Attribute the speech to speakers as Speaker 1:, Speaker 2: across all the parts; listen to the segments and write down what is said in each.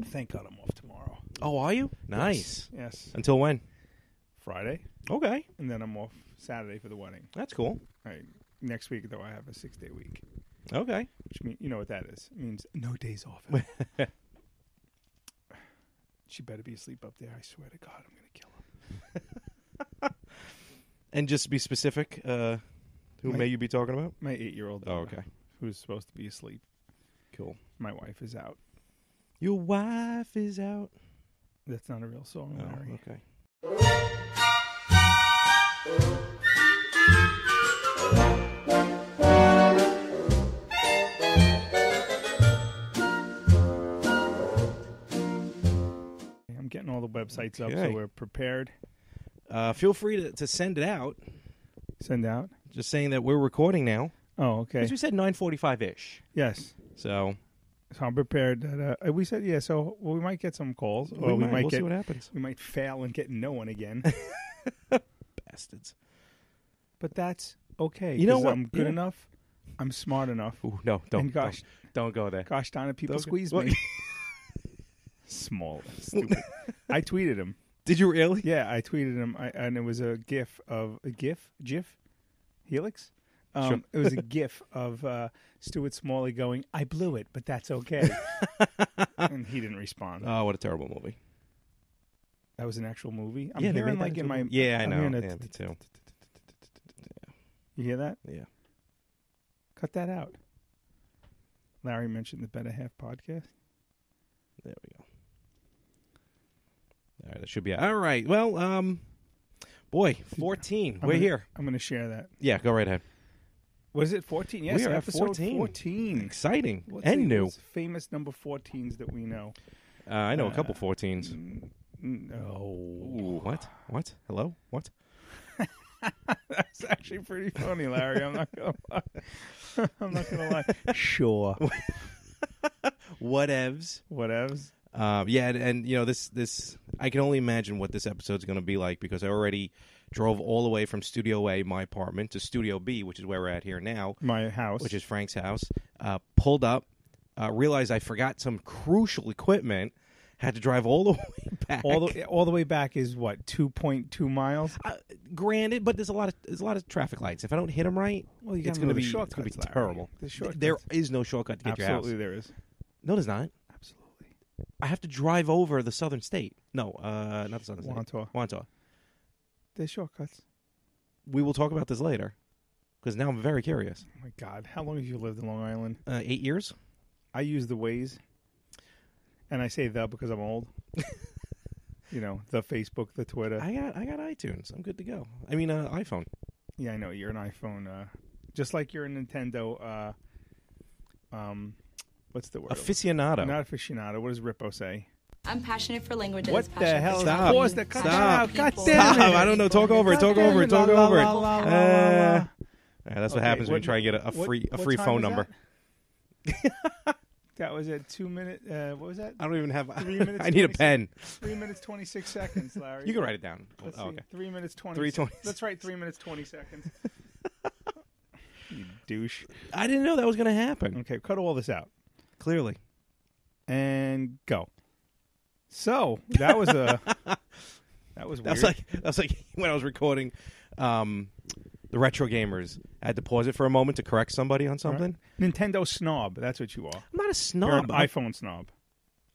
Speaker 1: Thank God I'm off tomorrow.
Speaker 2: Oh, are you? Nice.
Speaker 1: Yes.
Speaker 2: Until when?
Speaker 1: Friday.
Speaker 2: Okay.
Speaker 1: And then I'm off Saturday for the wedding.
Speaker 2: That's cool.
Speaker 1: All right. Next week, though, I have a 6-day week.
Speaker 2: Okay.
Speaker 1: Which means, you know what that is. It means no days off. She better be asleep up there. I swear to God, I'm going to kill her.
Speaker 2: And just to be specific, who may you be talking about?
Speaker 1: My 8-year-old
Speaker 2: Oh, okay.
Speaker 1: Who's supposed to be asleep.
Speaker 2: Cool.
Speaker 1: My wife is out.
Speaker 2: Your wife is out.
Speaker 1: That's not a real song, Larry.
Speaker 2: Okay.
Speaker 1: I'm getting all the websites up,
Speaker 2: Okay.
Speaker 1: so we're prepared.
Speaker 2: Feel free to send it out.
Speaker 1: Send out?
Speaker 2: Just saying that we're recording now.
Speaker 1: Oh, okay.
Speaker 2: Because we said 9:45-ish.
Speaker 1: Yes.
Speaker 2: So
Speaker 1: I'm prepared. That, we said, yeah, so we might get some calls. Or
Speaker 2: we might. We'll
Speaker 1: get,
Speaker 2: see what happens.
Speaker 1: We might fail and get no one again.
Speaker 2: Bastards.
Speaker 1: But that's okay.
Speaker 2: You know what?
Speaker 1: I'm good enough. I'm smart enough.
Speaker 2: Ooh, no, don't.
Speaker 1: And gosh,
Speaker 2: don't go there.
Speaker 1: Gosh darn it, people
Speaker 2: Don't
Speaker 1: squeeze
Speaker 2: go-
Speaker 1: me. Small. Stupid. I tweeted him.
Speaker 2: Did you really?
Speaker 1: Yeah, I tweeted him, and it was a GIF of GIF, Helix.
Speaker 2: Sure.
Speaker 1: It was a GIF of Stuart Smalley going, "I blew it, but that's okay," and he didn't respond.
Speaker 2: Oh, what a terrible movie!
Speaker 1: That was an actual movie. I'm
Speaker 2: Yeah, they
Speaker 1: hearing
Speaker 2: made that
Speaker 1: like in
Speaker 2: into a
Speaker 1: my
Speaker 2: movie. Yeah, I
Speaker 1: I'm
Speaker 2: know.
Speaker 1: hearing
Speaker 2: Yeah,
Speaker 1: it-
Speaker 2: me too.
Speaker 1: You hear that?
Speaker 2: Yeah.
Speaker 1: Cut that out. Larry mentioned the Better Half podcast.
Speaker 2: There we go. All right, that should be it. All right. Well, boy, 14. We're here.
Speaker 1: I'm going to share that.
Speaker 2: Yeah, go right ahead.
Speaker 1: Was it 14? Yes,
Speaker 2: We are at
Speaker 1: episode
Speaker 2: 14.
Speaker 1: 14.
Speaker 2: Exciting
Speaker 1: What's
Speaker 2: and
Speaker 1: the
Speaker 2: new.
Speaker 1: most famous number 14s that we know?
Speaker 2: I know a couple 14s.
Speaker 1: No.
Speaker 2: Ooh, what? What? Hello? What?
Speaker 1: That's actually pretty funny, Larry. I'm not gonna lie. I'm not gonna lie. Sure.
Speaker 2: Whatevs.
Speaker 1: Whatevs.
Speaker 2: Yeah, and you know this. I can only imagine what this episode's going to be like because I already drove all the way from Studio A, my apartment, to Studio B, which is where we're at here now,
Speaker 1: My house.
Speaker 2: which is Frank's house. Pulled up, realized I forgot some crucial equipment. Had to drive all the way back.
Speaker 1: all the way back is what, 2.2 miles?
Speaker 2: Granted, but there's a lot of traffic lights. If I don't hit them right,
Speaker 1: Well, you
Speaker 2: it's
Speaker 1: gotta
Speaker 2: going to
Speaker 1: know the
Speaker 2: be
Speaker 1: shortcuts, Larry.
Speaker 2: terrible.
Speaker 1: The shortcuts.
Speaker 2: There is no shortcut to get your house.
Speaker 1: Absolutely, there is.
Speaker 2: No, there's not.
Speaker 1: Absolutely.
Speaker 2: I have to drive over the southern state. No, not the southern state. Wantagh.
Speaker 1: There's shortcuts.
Speaker 2: We will talk about this later because now I'm very curious.
Speaker 1: Oh my God, how long have you lived in Long Island?
Speaker 2: 8 years.
Speaker 1: I use the Waze, and I say the because I'm old. You know, the Facebook, the Twitter.
Speaker 2: I got iTunes. I'm good to go. I mean, iPhone.
Speaker 1: Yeah, I know you're an iPhone. Just like you're a Nintendo. What's the word?
Speaker 2: Aficionado.
Speaker 1: Not aficionado. What does Rippo say?
Speaker 3: I'm passionate for languages.
Speaker 1: What the
Speaker 3: passionate
Speaker 1: hell?
Speaker 3: for
Speaker 2: Stop.
Speaker 3: traveling,
Speaker 1: Pause that. Cut
Speaker 3: passionate
Speaker 1: that
Speaker 3: for
Speaker 1: out. God
Speaker 3: people.
Speaker 1: damn
Speaker 2: Stop.
Speaker 1: it.
Speaker 2: I don't know. Talk over it. Talk over it. Talk over it.
Speaker 1: La.
Speaker 2: That's what
Speaker 1: Okay,
Speaker 2: happens when you
Speaker 1: what-
Speaker 2: try and get a
Speaker 1: what-
Speaker 2: free
Speaker 1: what
Speaker 2: free
Speaker 1: time
Speaker 2: phone
Speaker 1: was
Speaker 2: number.
Speaker 1: That was at 2 minutes. What was that?
Speaker 2: I don't even have.
Speaker 1: 3 minutes.
Speaker 2: I need a
Speaker 1: 26
Speaker 2: pen.
Speaker 1: 3 minutes 26 seconds, Larry.
Speaker 2: You can write it down.
Speaker 1: Let's
Speaker 2: Oh,
Speaker 1: see.
Speaker 2: okay.
Speaker 1: 3 minutes 20.
Speaker 2: 3:20.
Speaker 1: Let's write 3 minutes 20 seconds. You douche.
Speaker 2: I didn't know that was going to happen.
Speaker 1: Okay, cut all this out
Speaker 2: Clearly.
Speaker 1: and go. So that was a. That was weird.
Speaker 2: That's like when I was recording the Retro Gamers. I had to pause it for a moment to correct somebody on something.
Speaker 1: Right. Nintendo snob. That's what you are.
Speaker 2: I'm not a snob.
Speaker 1: You're an iPhone snob.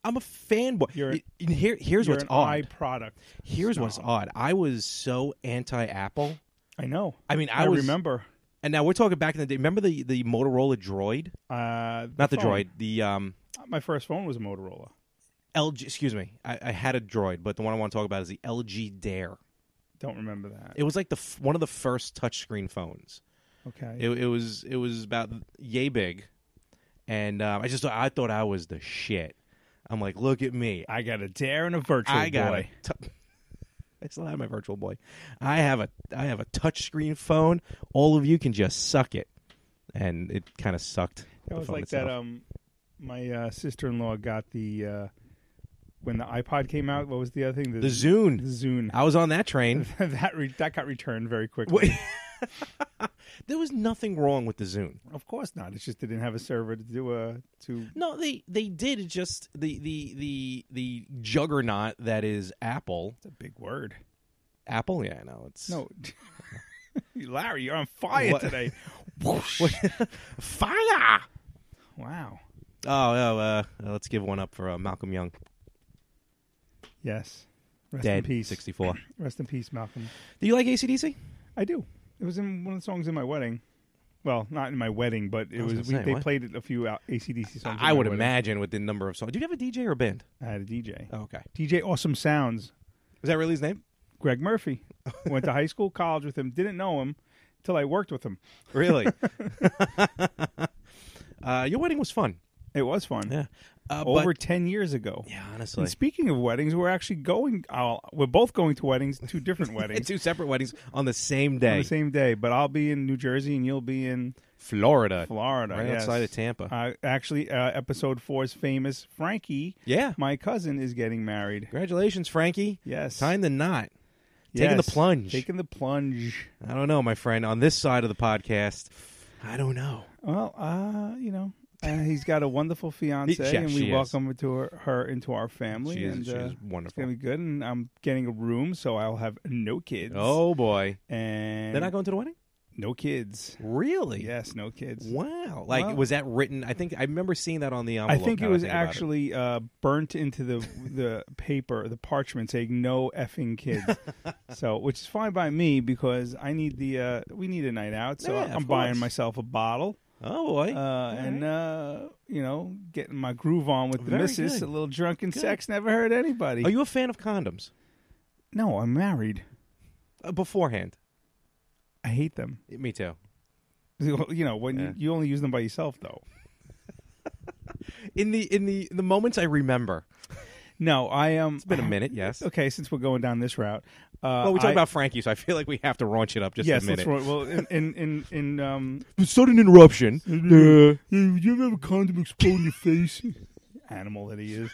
Speaker 2: I'm a fanboy.
Speaker 1: You're
Speaker 2: Here's
Speaker 1: You're
Speaker 2: what's
Speaker 1: an
Speaker 2: odd.
Speaker 1: iProduct.
Speaker 2: Here's
Speaker 1: snob.
Speaker 2: what's odd. I was so anti-Apple.
Speaker 1: I know.
Speaker 2: I mean,
Speaker 1: I
Speaker 2: was,
Speaker 1: remember.
Speaker 2: And now we're talking back in the day. Remember the Motorola Droid? Not the
Speaker 1: phone.
Speaker 2: Droid. The
Speaker 1: My first phone was a Motorola.
Speaker 2: LG. Excuse me. I had a Droid, but the one I want to talk about is the LG Dare.
Speaker 1: Don't remember that.
Speaker 2: It was like one of the first touchscreen phones.
Speaker 1: Okay.
Speaker 2: It was about yay big, and I thought I was the shit. I'm like, look at me.
Speaker 1: I got a Dare and a Virtual Boy.
Speaker 2: I still have my Virtual Boy. I have a touchscreen phone. All of you can just suck it, and it kind of sucked.
Speaker 1: That was
Speaker 2: phone
Speaker 1: like
Speaker 2: itself.
Speaker 1: that. My sister-in-law got the when the iPod came out. What was the other thing?
Speaker 2: The Zune.
Speaker 1: The Zune.
Speaker 2: I was on that train.
Speaker 1: that got returned very quickly.
Speaker 2: There was nothing wrong with the Zune.
Speaker 1: Of course not. It's just they didn't have a server to do
Speaker 2: No, they did. It's just the juggernaut that is Apple.
Speaker 1: It's a big word.
Speaker 2: Apple, yeah, I know. It's
Speaker 1: No. Larry, you're on fire today.
Speaker 2: Fire!
Speaker 1: Wow.
Speaker 2: Let's give one up for Malcolm Young.
Speaker 1: Yes. Rest
Speaker 2: Dead,
Speaker 1: in peace.
Speaker 2: 64.
Speaker 1: Rest in peace, Malcolm.
Speaker 2: Do you like AC/DC?
Speaker 1: I do. It was in one of the songs in my wedding. Well, not in my wedding, but they played a few AC/DC songs.
Speaker 2: I would imagine with the number of songs. Did you have a DJ or a band?
Speaker 1: I had a DJ.
Speaker 2: Oh, okay.
Speaker 1: DJ Awesome Sounds.
Speaker 2: Was that really his name?
Speaker 1: Greg Murphy. Went to high school, college with him. Didn't know him until I worked with him.
Speaker 2: Really? Your wedding was fun.
Speaker 1: It was fun.
Speaker 2: Yeah.
Speaker 1: Over 10 years ago.
Speaker 2: Yeah, honestly.
Speaker 1: And speaking of weddings, we're actually going. We're both going to weddings, 2 different weddings.
Speaker 2: 2 separate weddings on the same day.
Speaker 1: On the same day, but I'll be in New Jersey and you'll be in
Speaker 2: Florida.
Speaker 1: Right
Speaker 2: yes. Outside of Tampa.
Speaker 1: Actually, episode 4's famous Frankie,
Speaker 2: yeah,
Speaker 1: my cousin, is getting married.
Speaker 2: Congratulations, Frankie.
Speaker 1: Yes.
Speaker 2: Tying the knot.
Speaker 1: Yes.
Speaker 2: Taking the plunge.
Speaker 1: Taking the plunge.
Speaker 2: I don't know, my friend. On this side of the podcast, I don't know.
Speaker 1: Well, he's got a wonderful fiance, and we welcome her into our family.
Speaker 2: She is
Speaker 1: It's
Speaker 2: wonderful.
Speaker 1: going to be good, and I'm getting a room, so I'll have no kids.
Speaker 2: Oh, boy.
Speaker 1: And
Speaker 2: they're not going to the wedding?
Speaker 1: No kids.
Speaker 2: Really?
Speaker 1: Yes, no kids.
Speaker 2: Wow. Was that written? I remember seeing that on the envelope.
Speaker 1: I think it was actually burnt into the paper, the parchment, saying no effing kids. So, which is fine by me because I need we need a night out. So I'm buying myself a bottle.
Speaker 2: Oh, boy.
Speaker 1: And getting my groove on with the
Speaker 2: Very
Speaker 1: missus.
Speaker 2: good.
Speaker 1: A little drunken sex never hurt anybody.
Speaker 2: Are you a fan of condoms?
Speaker 1: No, I'm married.
Speaker 2: Beforehand.
Speaker 1: I hate them.
Speaker 2: Me too.
Speaker 1: When you only use them by yourself, though.
Speaker 2: In the moments I remember.
Speaker 1: No, I
Speaker 2: It's been a minute, yes.
Speaker 1: Okay, since we're going down this route.
Speaker 2: Well, we talked about Frankie, so I feel like we have to raunch it up just a minute.
Speaker 1: Yes, well, in
Speaker 2: sudden interruption.
Speaker 1: you ever have a condom explode in your face? Animal that he is.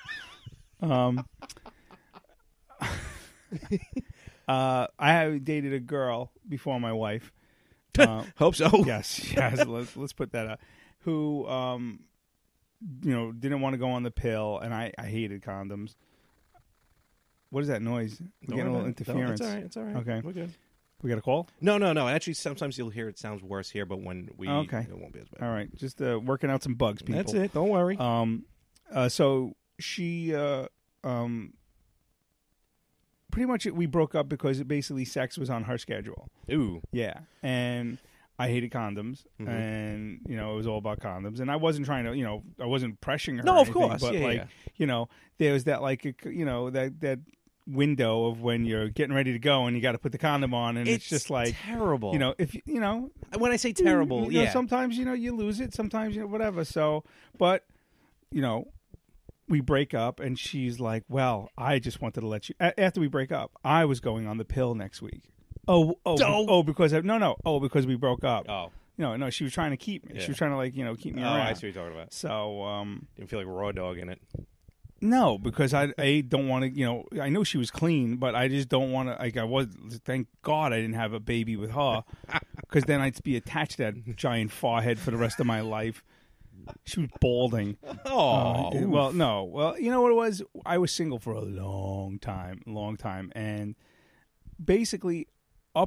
Speaker 1: I dated a girl before my wife.
Speaker 2: Hope so.
Speaker 1: Yes. Let's put that up. Who, didn't want to go on the pill, and I hated condoms. What is that noise? We're getting a little interference.
Speaker 2: It's all right.
Speaker 1: Okay.
Speaker 2: We're good.
Speaker 1: We got a call?
Speaker 2: No. Actually, sometimes you'll hear it sounds worse here, but when we...
Speaker 1: Okay.
Speaker 2: It won't be as bad.
Speaker 1: All right. Just working out some bugs, people.
Speaker 2: That's it. Don't worry.
Speaker 1: So she... pretty much we broke up because basically sex was on her schedule.
Speaker 2: Ooh.
Speaker 1: Yeah. And I hated condoms, and it was all about condoms. And I wasn't trying to, I wasn't pressuring her.
Speaker 2: No,
Speaker 1: or
Speaker 2: of
Speaker 1: anything,
Speaker 2: course.
Speaker 1: But there was that that window of when you're getting ready to go and you got to put the condom on, and it's just like
Speaker 2: terrible.
Speaker 1: If
Speaker 2: when I say terrible,
Speaker 1: sometimes you lose it, sometimes whatever. So, but we break up, and she's like, "Well, I just wanted to let you." After we break up, I was going on the pill next week. Because we broke up.
Speaker 2: Oh,
Speaker 1: no, she was trying to keep me.
Speaker 2: Yeah.
Speaker 1: She was trying to keep me around.
Speaker 2: I see what you're talking about.
Speaker 1: So,
Speaker 2: didn't feel like raw dog in it.
Speaker 1: No, because I don't want to. I know she was clean, but I just don't want to. Like I was. Thank God I didn't have a baby with her, because then I'd be attached to that giant forehead for the rest of my life. She was balding.
Speaker 2: Oh,
Speaker 1: well, no. Well, you know what it was? I was single for a long time, and basically, I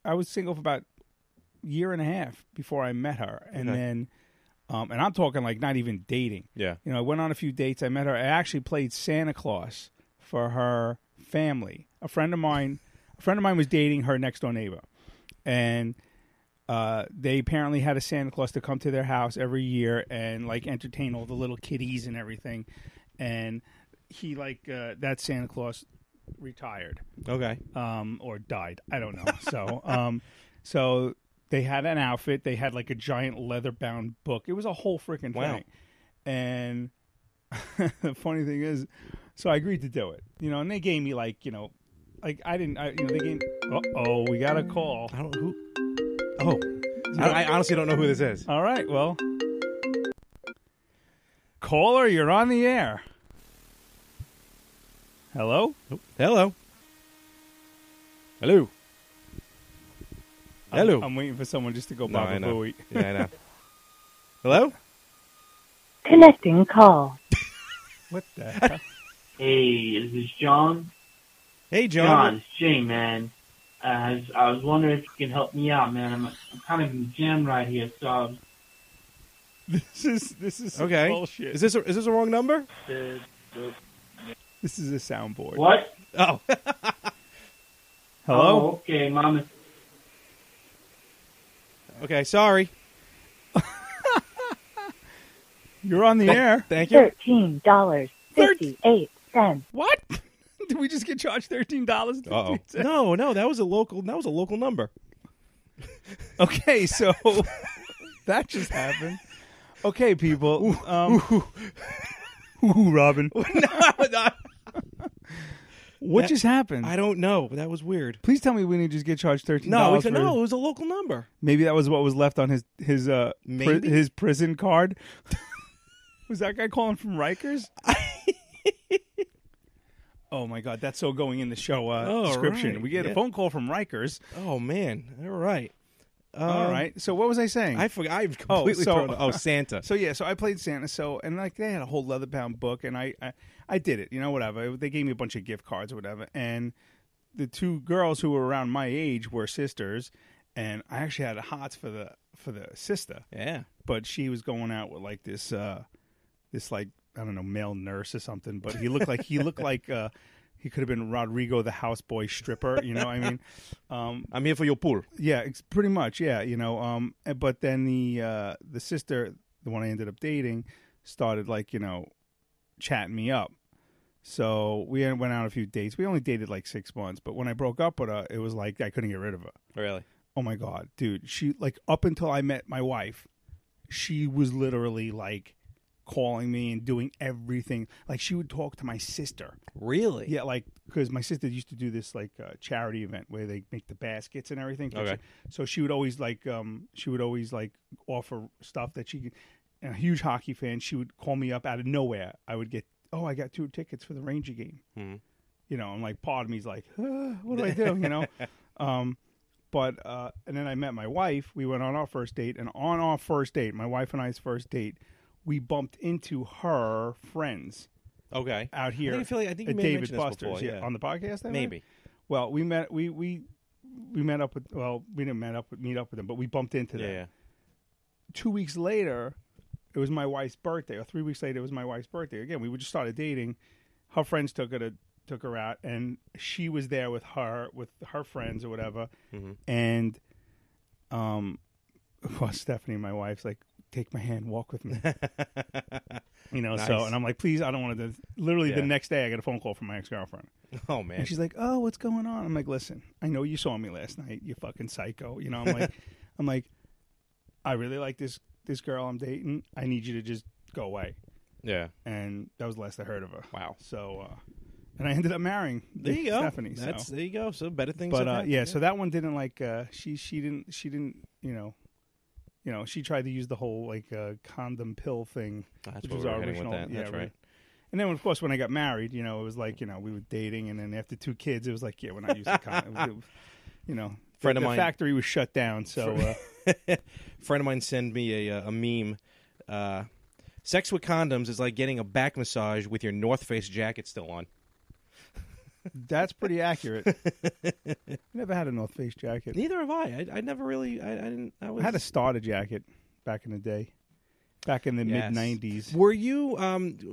Speaker 1: was single for about a year and a half before I met her, and then, and I'm talking like not even dating.
Speaker 2: Yeah.
Speaker 1: I went on a few dates. I met her. I actually played Santa Claus for her family. A friend of mine was dating her next door neighbor, and. They apparently had a Santa Claus to come to their house every year and entertain all the little kiddies and everything. And he that Santa Claus retired.
Speaker 2: Okay.
Speaker 1: Or died. I don't know. So they had an outfit. They had a giant leather bound book. It was a whole freaking thing. And the funny thing is, so I agreed to do it. And they gave me they gave. We got a call.
Speaker 2: I don't know who. Oh, I honestly don't know who this is.
Speaker 1: All right, well. Caller, you're on the air. Hello?
Speaker 2: Oh, hello. Hello. Hello.
Speaker 1: I'm waiting for someone just to go
Speaker 2: No, I
Speaker 1: Baba
Speaker 2: know.
Speaker 1: Booey.
Speaker 2: Yeah, I know. Hello?
Speaker 3: Connecting call.
Speaker 1: What the hell?
Speaker 4: Hey, is this John?
Speaker 2: Hey,
Speaker 4: John,
Speaker 2: John.
Speaker 4: it's Jay, man. I was wondering if you can help me out, man. I'm kind of in the jam right here, so
Speaker 1: This is some
Speaker 2: Okay.
Speaker 1: bullshit.
Speaker 2: Is this a wrong number?
Speaker 1: This is a soundboard.
Speaker 4: What?
Speaker 2: Oh.
Speaker 1: Hello?
Speaker 4: Oh, okay, Mama.
Speaker 2: Okay, sorry.
Speaker 1: You're on the air.
Speaker 2: Thank you.
Speaker 3: $13.58.
Speaker 1: What? Did we just get charged $13?
Speaker 2: Uh-oh. No, that was a local number.
Speaker 1: Okay, so that just happened. Okay, people. Robin.
Speaker 2: No.
Speaker 1: What just happened?
Speaker 2: I don't know. That was weird.
Speaker 1: Please tell me we didn't just get charged $13.
Speaker 2: No,
Speaker 1: for-
Speaker 2: it was a local number.
Speaker 1: Maybe that was what was left on his
Speaker 2: Maybe?
Speaker 1: his prison card. Was that guy calling from Rikers? Oh my God, that's so going in the show description.
Speaker 2: right.
Speaker 1: We get a
Speaker 2: Yeah.
Speaker 1: phone call from Rikers.
Speaker 2: Oh man. All right.
Speaker 1: All right. So what was I saying?
Speaker 2: I forgot. I've completely thrown. Oh, Santa.
Speaker 1: So yeah, so I played Santa. So and like they had a whole leather-bound book, and I did it. You know, whatever. They gave me a bunch of gift cards or whatever. And the two girls who were around my age were sisters, and I actually had a hots for the sister.
Speaker 2: Yeah.
Speaker 1: But she was going out with like this like I don't know, male nurse or something. But he looked like he he could have been Rodrigo the houseboy stripper. You know what I mean?
Speaker 2: I'm here for your pool.
Speaker 1: Yeah, it's pretty much. Yeah, you know. But then the sister, the one I ended up dating, started like chatting me up. So we went out a few dates. We only dated like 6 months. But when I broke up with her, it was like I couldn't get rid of her.
Speaker 2: Really?
Speaker 1: Oh my God, dude! She like up until I met my wife, she was literally like calling me and doing everything. Like she would talk to my sister.
Speaker 2: Really?
Speaker 1: Yeah, like because my sister used to do this like charity event where they make the baskets and everything.
Speaker 2: Okay.
Speaker 1: So she would always like offer stuff that she. A huge hockey fan. She would call me up out of nowhere. I would get, I got 2 tickets for the Ranger game.
Speaker 2: Mm-hmm.
Speaker 1: You know, I'm like, part of me's like, what do I do? You know. But and then I met my wife. We went on our first date, and on our first date, my wife and I's first date, we bumped into her friends.
Speaker 2: Okay.
Speaker 1: Out here,
Speaker 2: I think you
Speaker 1: at
Speaker 2: may have
Speaker 1: David
Speaker 2: mentioned this
Speaker 1: Buster's,
Speaker 2: before, yeah.
Speaker 1: on the podcast.
Speaker 2: Maybe.
Speaker 1: Well, we met. We met up with. Well, we didn't meet up with them, but we bumped into them.
Speaker 2: Yeah.
Speaker 1: 2 weeks later, it was my wife's birthday, or 3 weeks later, it was my wife's birthday. Again, we just started dating. Her friends took her out, and she was there with her friends or whatever.
Speaker 2: Mm-hmm.
Speaker 1: And, well, Stephanie, my wife's like, take my hand, walk with me.
Speaker 2: Nice.
Speaker 1: So, and I'm like, please, I don't want to. Literally, the
Speaker 2: Yeah.
Speaker 1: next day, I got a phone call from my ex-girlfriend.
Speaker 2: Oh man.
Speaker 1: And she's like, oh, what's going on? I'm like, listen, I know you saw me last night, you fucking psycho. You know, I'm like, I really like this girl I'm dating. I need you to just go away.
Speaker 2: Yeah.
Speaker 1: And that was the last I heard of her.
Speaker 2: Wow.
Speaker 1: So, and I ended up marrying
Speaker 2: There you go.
Speaker 1: Stephanie.
Speaker 2: There you go. So better things.
Speaker 1: But
Speaker 2: have happened,
Speaker 1: yeah, so that one didn't like. She didn't. She tried to use the whole like condom pill thing.
Speaker 2: That's
Speaker 1: which
Speaker 2: what
Speaker 1: was
Speaker 2: we
Speaker 1: our
Speaker 2: were heading
Speaker 1: original.
Speaker 2: with that.
Speaker 1: Yeah,
Speaker 2: That's right.
Speaker 1: And then of course when I got married, it was like we were dating, and then after 2 kids, it was like we're not using condom.
Speaker 2: Friend of
Speaker 1: the
Speaker 2: mine-
Speaker 1: factory was shut down. So
Speaker 2: Friend of mine sent me a meme. Sex with condoms is like getting a back massage with your North Face jacket still on.
Speaker 1: that's pretty accurate. Never had a North Face jacket.
Speaker 2: Neither have I. I never really. I didn't. I
Speaker 1: I had a starter jacket back in the day, back in the
Speaker 2: Yes.
Speaker 1: mid-90s.
Speaker 2: Were you?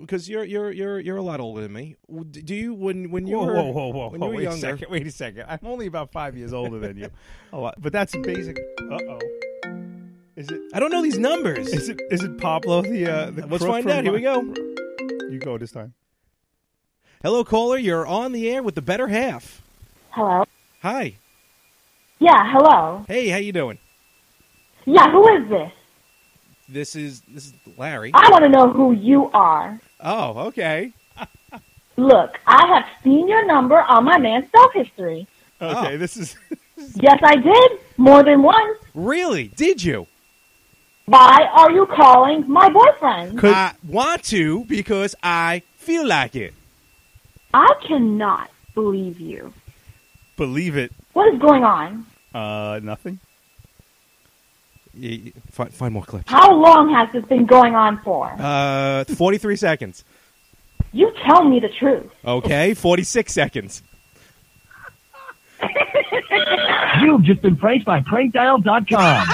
Speaker 2: Because you're a lot older than me. Do you when you were
Speaker 1: Whoa!
Speaker 2: when you were
Speaker 1: Wait
Speaker 2: younger?
Speaker 1: Wait a second. I'm only about 5 years older than you. A lot, but that's basic. Is it?
Speaker 2: I don't know these numbers.
Speaker 1: Is it Pablo the
Speaker 2: Let's
Speaker 1: crook
Speaker 2: find
Speaker 1: from
Speaker 2: out. Here we go.
Speaker 1: You go this time.
Speaker 2: Hello, caller. You're on the air with the better half.
Speaker 3: Hello?
Speaker 2: Hi.
Speaker 3: Yeah, hello.
Speaker 2: Hey, how you doing?
Speaker 3: Yeah, who is this?
Speaker 2: This is Larry.
Speaker 3: I want to know who you are.
Speaker 2: Oh, okay.
Speaker 3: Look, I have seen your number on my man's cell history.
Speaker 1: Okay,
Speaker 2: Oh.
Speaker 1: this is.
Speaker 3: Yes, I did. More than once.
Speaker 2: Really? Did you?
Speaker 3: Why are you calling my boyfriend?
Speaker 2: I want to because I feel like it.
Speaker 3: I cannot believe you.
Speaker 1: Believe it.
Speaker 3: What is going on?
Speaker 1: Nothing.
Speaker 2: Find more clips.
Speaker 3: How long has this been going on for?
Speaker 2: 43 seconds.
Speaker 3: You tell me the truth.
Speaker 2: Okay, 46 seconds.
Speaker 5: You've just been pranked by prankdial.com.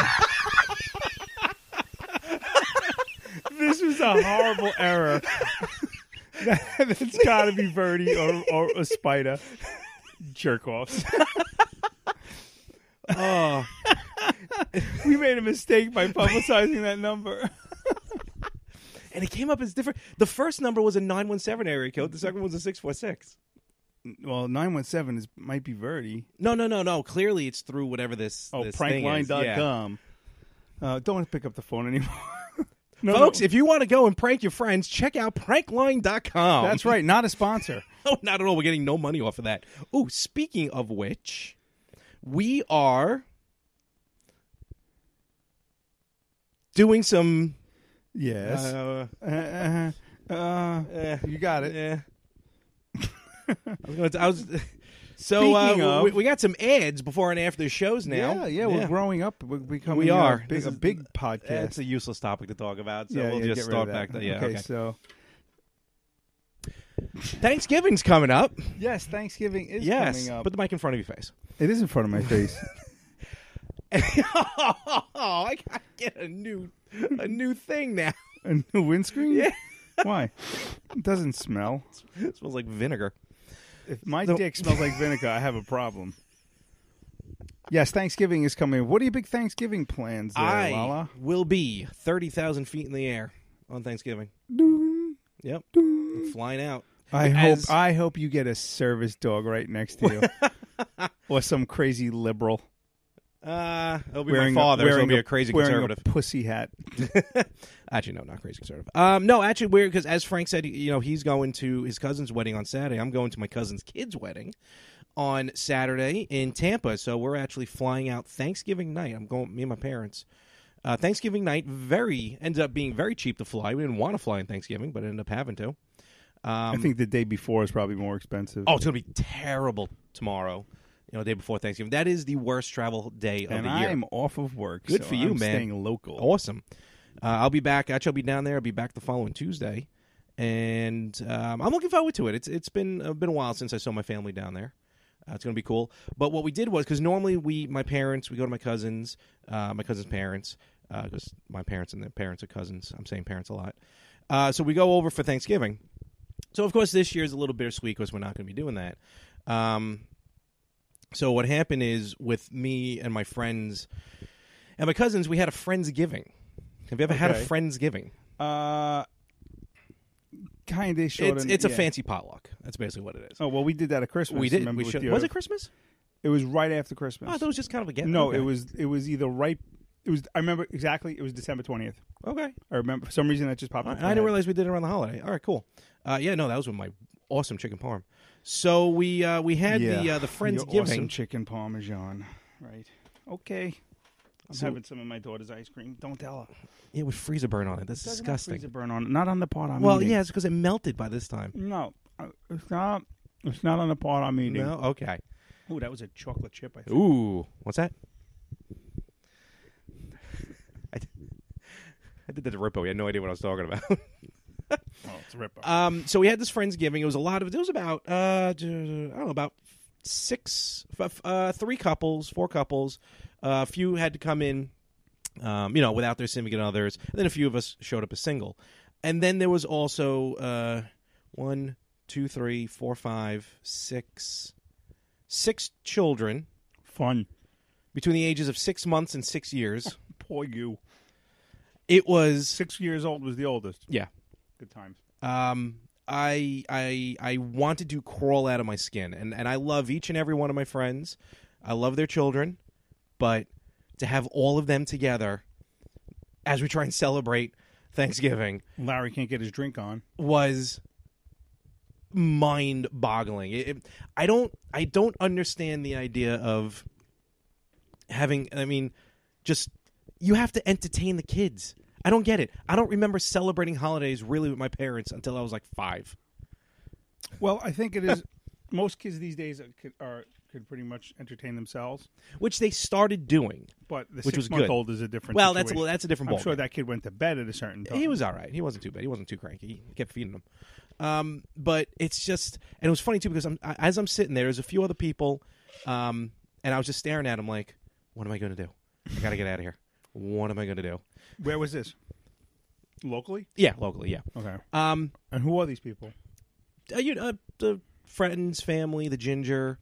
Speaker 1: This was a horrible error. It's got to be Verdi or a spider. Jerk-offs.
Speaker 2: Oh.
Speaker 1: We made a mistake by publicizing that number.
Speaker 2: And it came up as different. The first number was a 917 area code. The second one was a 646.
Speaker 1: Well, 917 might be Verdi.
Speaker 2: No. Clearly, it's through whatever this
Speaker 1: prankline.com. Don't want to pick up the phone anymore.
Speaker 2: Folks, if you want to go and prank your friends, check out prankline.com.
Speaker 1: That's right. Not a sponsor.
Speaker 2: No, not at all. We're getting no money off of that. Oh, speaking of which, we are doing some...
Speaker 1: Yes. You got it.
Speaker 2: Yeah. So we got some ads before and after the shows now.
Speaker 1: Yeah, we're growing up. We're becoming
Speaker 2: we are.
Speaker 1: a big podcast.
Speaker 2: It's a useless topic to talk about, so we'll just
Speaker 1: get
Speaker 2: start
Speaker 1: rid of
Speaker 2: back
Speaker 1: that.
Speaker 2: there. Yeah,
Speaker 1: okay, so
Speaker 2: Thanksgiving's coming up.
Speaker 1: yes, Thanksgiving is
Speaker 2: Yes,
Speaker 1: coming up.
Speaker 2: put the mic in front of your face.
Speaker 1: It is in front of my face.
Speaker 2: I gotta get a new thing now.
Speaker 1: A new windscreen?
Speaker 2: Yeah.
Speaker 1: Why? It doesn't smell.
Speaker 2: It smells like vinegar.
Speaker 1: If my dick smells like vinegar, I have a problem. Yes, Thanksgiving is coming. What are your big Thanksgiving plans there, Lala?
Speaker 2: Will be 30,000 feet in the air on Thanksgiving. Yep. I'm flying out.
Speaker 1: I hope you get a service dog right next to you. Or some crazy liberal.
Speaker 2: It'll be my father. It'll be a crazy conservative.
Speaker 1: A pussy hat.
Speaker 2: Actually, no, not crazy conservative. No, actually, we're because as Frank said, he's going to his cousin's wedding on Saturday. I'm going to my cousin's kid's wedding on Saturday in Tampa. So we're actually flying out Thanksgiving night. I'm going, me and my parents. Thanksgiving night ended up being very cheap to fly. We didn't want to fly on Thanksgiving, but ended up having to.
Speaker 1: I think the day before is probably more expensive.
Speaker 2: Oh, it's going to be terrible tomorrow. Day before Thanksgiving. That is the worst travel day of the year.
Speaker 1: And I'm off of work.
Speaker 2: Good
Speaker 1: so
Speaker 2: for you,
Speaker 1: I'm
Speaker 2: man.
Speaker 1: Staying local.
Speaker 2: Awesome. I'll be back. Actually, I'll be down there. I'll be back the following Tuesday, and I'm looking forward to it. It's been a while since I saw my family down there. It's going to be cool. But what we did was because normally we go to my cousin's parents because my parents and their parents are cousins. I'm saying parents a lot. So we go over for Thanksgiving. So of course this year is a little bittersweet because we're not going to be doing that. So what happened is with me and my friends and my cousins, we had a Friendsgiving. Have you ever had a Friendsgiving?
Speaker 1: Kind of, short.
Speaker 2: It's a fancy potluck. That's basically what it is.
Speaker 1: Oh, well, we did that at Christmas.
Speaker 2: We did. Was it Christmas?
Speaker 1: It was right after Christmas.
Speaker 2: Oh, I thought it was just kind of a get.
Speaker 1: No,
Speaker 2: okay.
Speaker 1: it was either right. It was. I remember exactly. It was December 20th.
Speaker 2: Okay.
Speaker 1: I remember for some reason that just popped up.
Speaker 2: I didn't realize we did it around the holiday. All right, cool. That was with my awesome chicken parm. So we had the Friendsgiving.
Speaker 1: Awesome chicken parmesan. Right. Okay. I'm having some of my daughter's ice cream. Don't tell her.
Speaker 2: Yeah, with freezer burn on it. That's disgusting.
Speaker 1: Freezer burn on it. Not on the part I'm eating.
Speaker 2: Well, yeah, it's because it melted by this time.
Speaker 1: No, it's not. It's not on the part I'm eating.
Speaker 2: No? Okay.
Speaker 1: Ooh, that was a chocolate chip, I think.
Speaker 2: Ooh. What's that? I did that to Rippo. He had no idea what I was talking about.
Speaker 1: Oh, it's a Rippo.
Speaker 2: So we had this Friendsgiving. It was about, I don't know, about 3 couples, 4 couples. A few had to come in, without their significant others. And then a few of us showed up as single. And then there was also 1, 2, 3, 4, 5, 6 children. Fun. Between the ages of 6 months and 6 years.
Speaker 1: Poor you.
Speaker 2: It was
Speaker 1: 6 years old was the oldest.
Speaker 2: Yeah.
Speaker 1: Good times.
Speaker 2: I wanted to crawl out of my skin, and I love each and every one of my friends. I love their children, but to have all of them together as we try and celebrate Thanksgiving,
Speaker 1: Larry can't get his drink on,
Speaker 2: was mind-boggling. I don't understand the idea of having. I mean, just you have to entertain the kids. I don't get it. I don't remember celebrating holidays really with my parents until I was like 5.
Speaker 1: Well, I think it is. most kids these days could pretty much entertain themselves.
Speaker 2: Which they started doing.
Speaker 1: But the
Speaker 2: Which was good.
Speaker 1: 6-month-old is a different
Speaker 2: Well,
Speaker 1: situation.
Speaker 2: that's a different ball.
Speaker 1: I'm sure that kid went to bed at a certain time.
Speaker 2: He was all right. He wasn't too bad. He wasn't too cranky. He kept feeding him. But it's just, and it was funny too because as I'm sitting there, there's a few other people, and I was just staring at him like, what am I going to do? I got to get out of here. What am I going to do?
Speaker 1: Where was this? Locally?
Speaker 2: Yeah, locally. Yeah.
Speaker 1: Okay. And who are these people?
Speaker 2: The friends, family, the ginger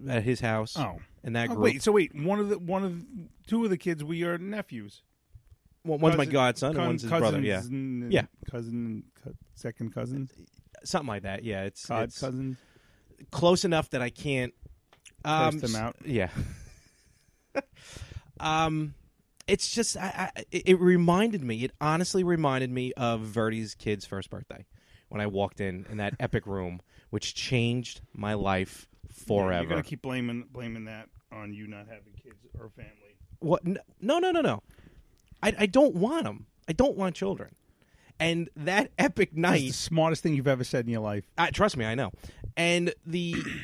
Speaker 2: at his house.
Speaker 1: Oh,
Speaker 2: and that group.
Speaker 1: Wait. Two of the kids we are nephews.
Speaker 2: Well, one's my godson, and one's his brother. Yeah.
Speaker 1: Second cousins.
Speaker 2: Something like that. Yeah, it's
Speaker 1: cousins.
Speaker 2: Close enough that I can't
Speaker 1: Curse them out.
Speaker 2: Yeah. It's just it reminded me. It honestly reminded me of Verdi's kid's first birthday when I walked in that epic room, which changed my life forever.
Speaker 1: Yeah, you're gonna keep blaming that on you not having kids or family.
Speaker 2: What? No. I don't want them. I don't want children. And that epic night,
Speaker 1: that's the smartest thing you've ever said in your life.
Speaker 2: Trust me, I know. And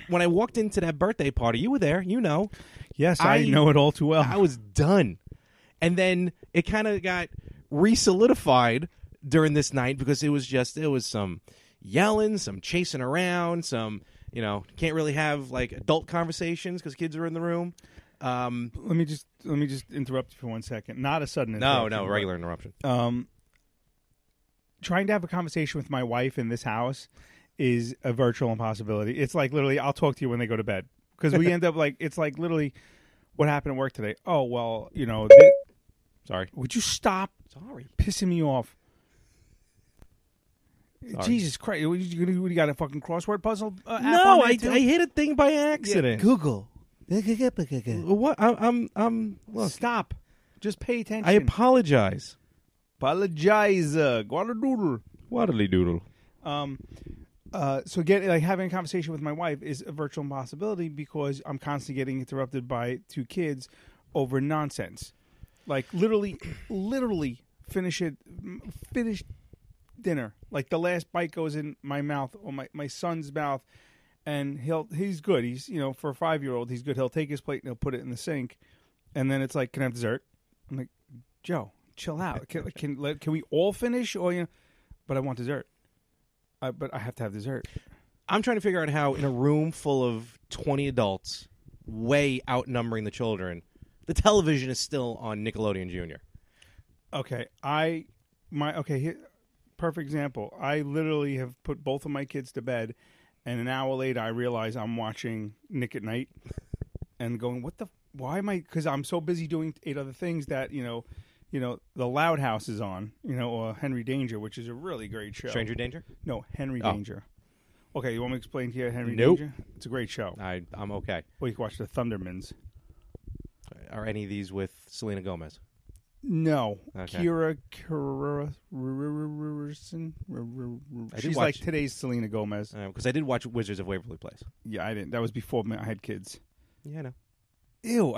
Speaker 2: when I walked into that birthday party, you were there. You know.
Speaker 1: Yes, I know it all too well.
Speaker 2: I was done. And then it kind of got re-solidified during this night because it was some yelling, some chasing around, some, can't really have like adult conversations because kids are in the room.
Speaker 1: Let me just interrupt you for 1 second. Not a sudden interruption.
Speaker 2: No, regular interruption.
Speaker 1: Trying to have a conversation with my wife in this house is a virtual impossibility. It's like literally, I'll talk to you when they go to bed because we end up like it's like literally, what happened at work today? Oh well,
Speaker 2: Sorry.
Speaker 1: Would you stop?
Speaker 2: Sorry,
Speaker 1: pissing me off.
Speaker 2: Sorry.
Speaker 1: Jesus Christ! What you got a fucking crossword puzzle? App
Speaker 2: no,
Speaker 1: on
Speaker 2: I hit a thing by accident.
Speaker 1: Yeah, Google.
Speaker 2: What? I'm look.
Speaker 1: Stop. Just pay attention.
Speaker 2: I apologize.
Speaker 1: Apologize. Guadadoodle.
Speaker 2: Waddly doodle.
Speaker 1: So having a conversation with my wife is a virtual impossibility because I'm constantly getting interrupted by two kids over nonsense. Like literally finish dinner. Like the last bite goes in my mouth or my son's mouth, and he's good. He's for a 5-year-old, he's good. He'll take his plate and he'll put it in the sink, and then it's like, can I have dessert? I'm like, Joe, chill out. Can we all finish or But I want dessert. But I have to have dessert.
Speaker 2: I'm trying to figure out how in a room full of 20 adults, way outnumbering the children, the television is still on Nickelodeon Jr.
Speaker 1: Okay, here, perfect example. I literally have put both of my kids to bed, and an hour later I realize I'm watching Nick at Night and going, why am I? Because I'm so busy doing 8 other things that, the Loud House is on, or Henry Danger, which is a really great show.
Speaker 2: Stranger Danger?
Speaker 1: No, Henry Danger. Okay, you want me to explain to you Henry
Speaker 2: Nope.
Speaker 1: Danger? It's a great show.
Speaker 2: I'm okay.
Speaker 1: Well, you can watch the Thundermans.
Speaker 2: Are any of these with Selena Gomez?
Speaker 1: No.
Speaker 2: Okay.
Speaker 1: Kira She's like today's Selena Gomez.
Speaker 2: Because I did watch Wizards of Waverly Place.
Speaker 1: Yeah, I didn't. That was before I had kids.
Speaker 2: Yeah, I know.
Speaker 1: Ew,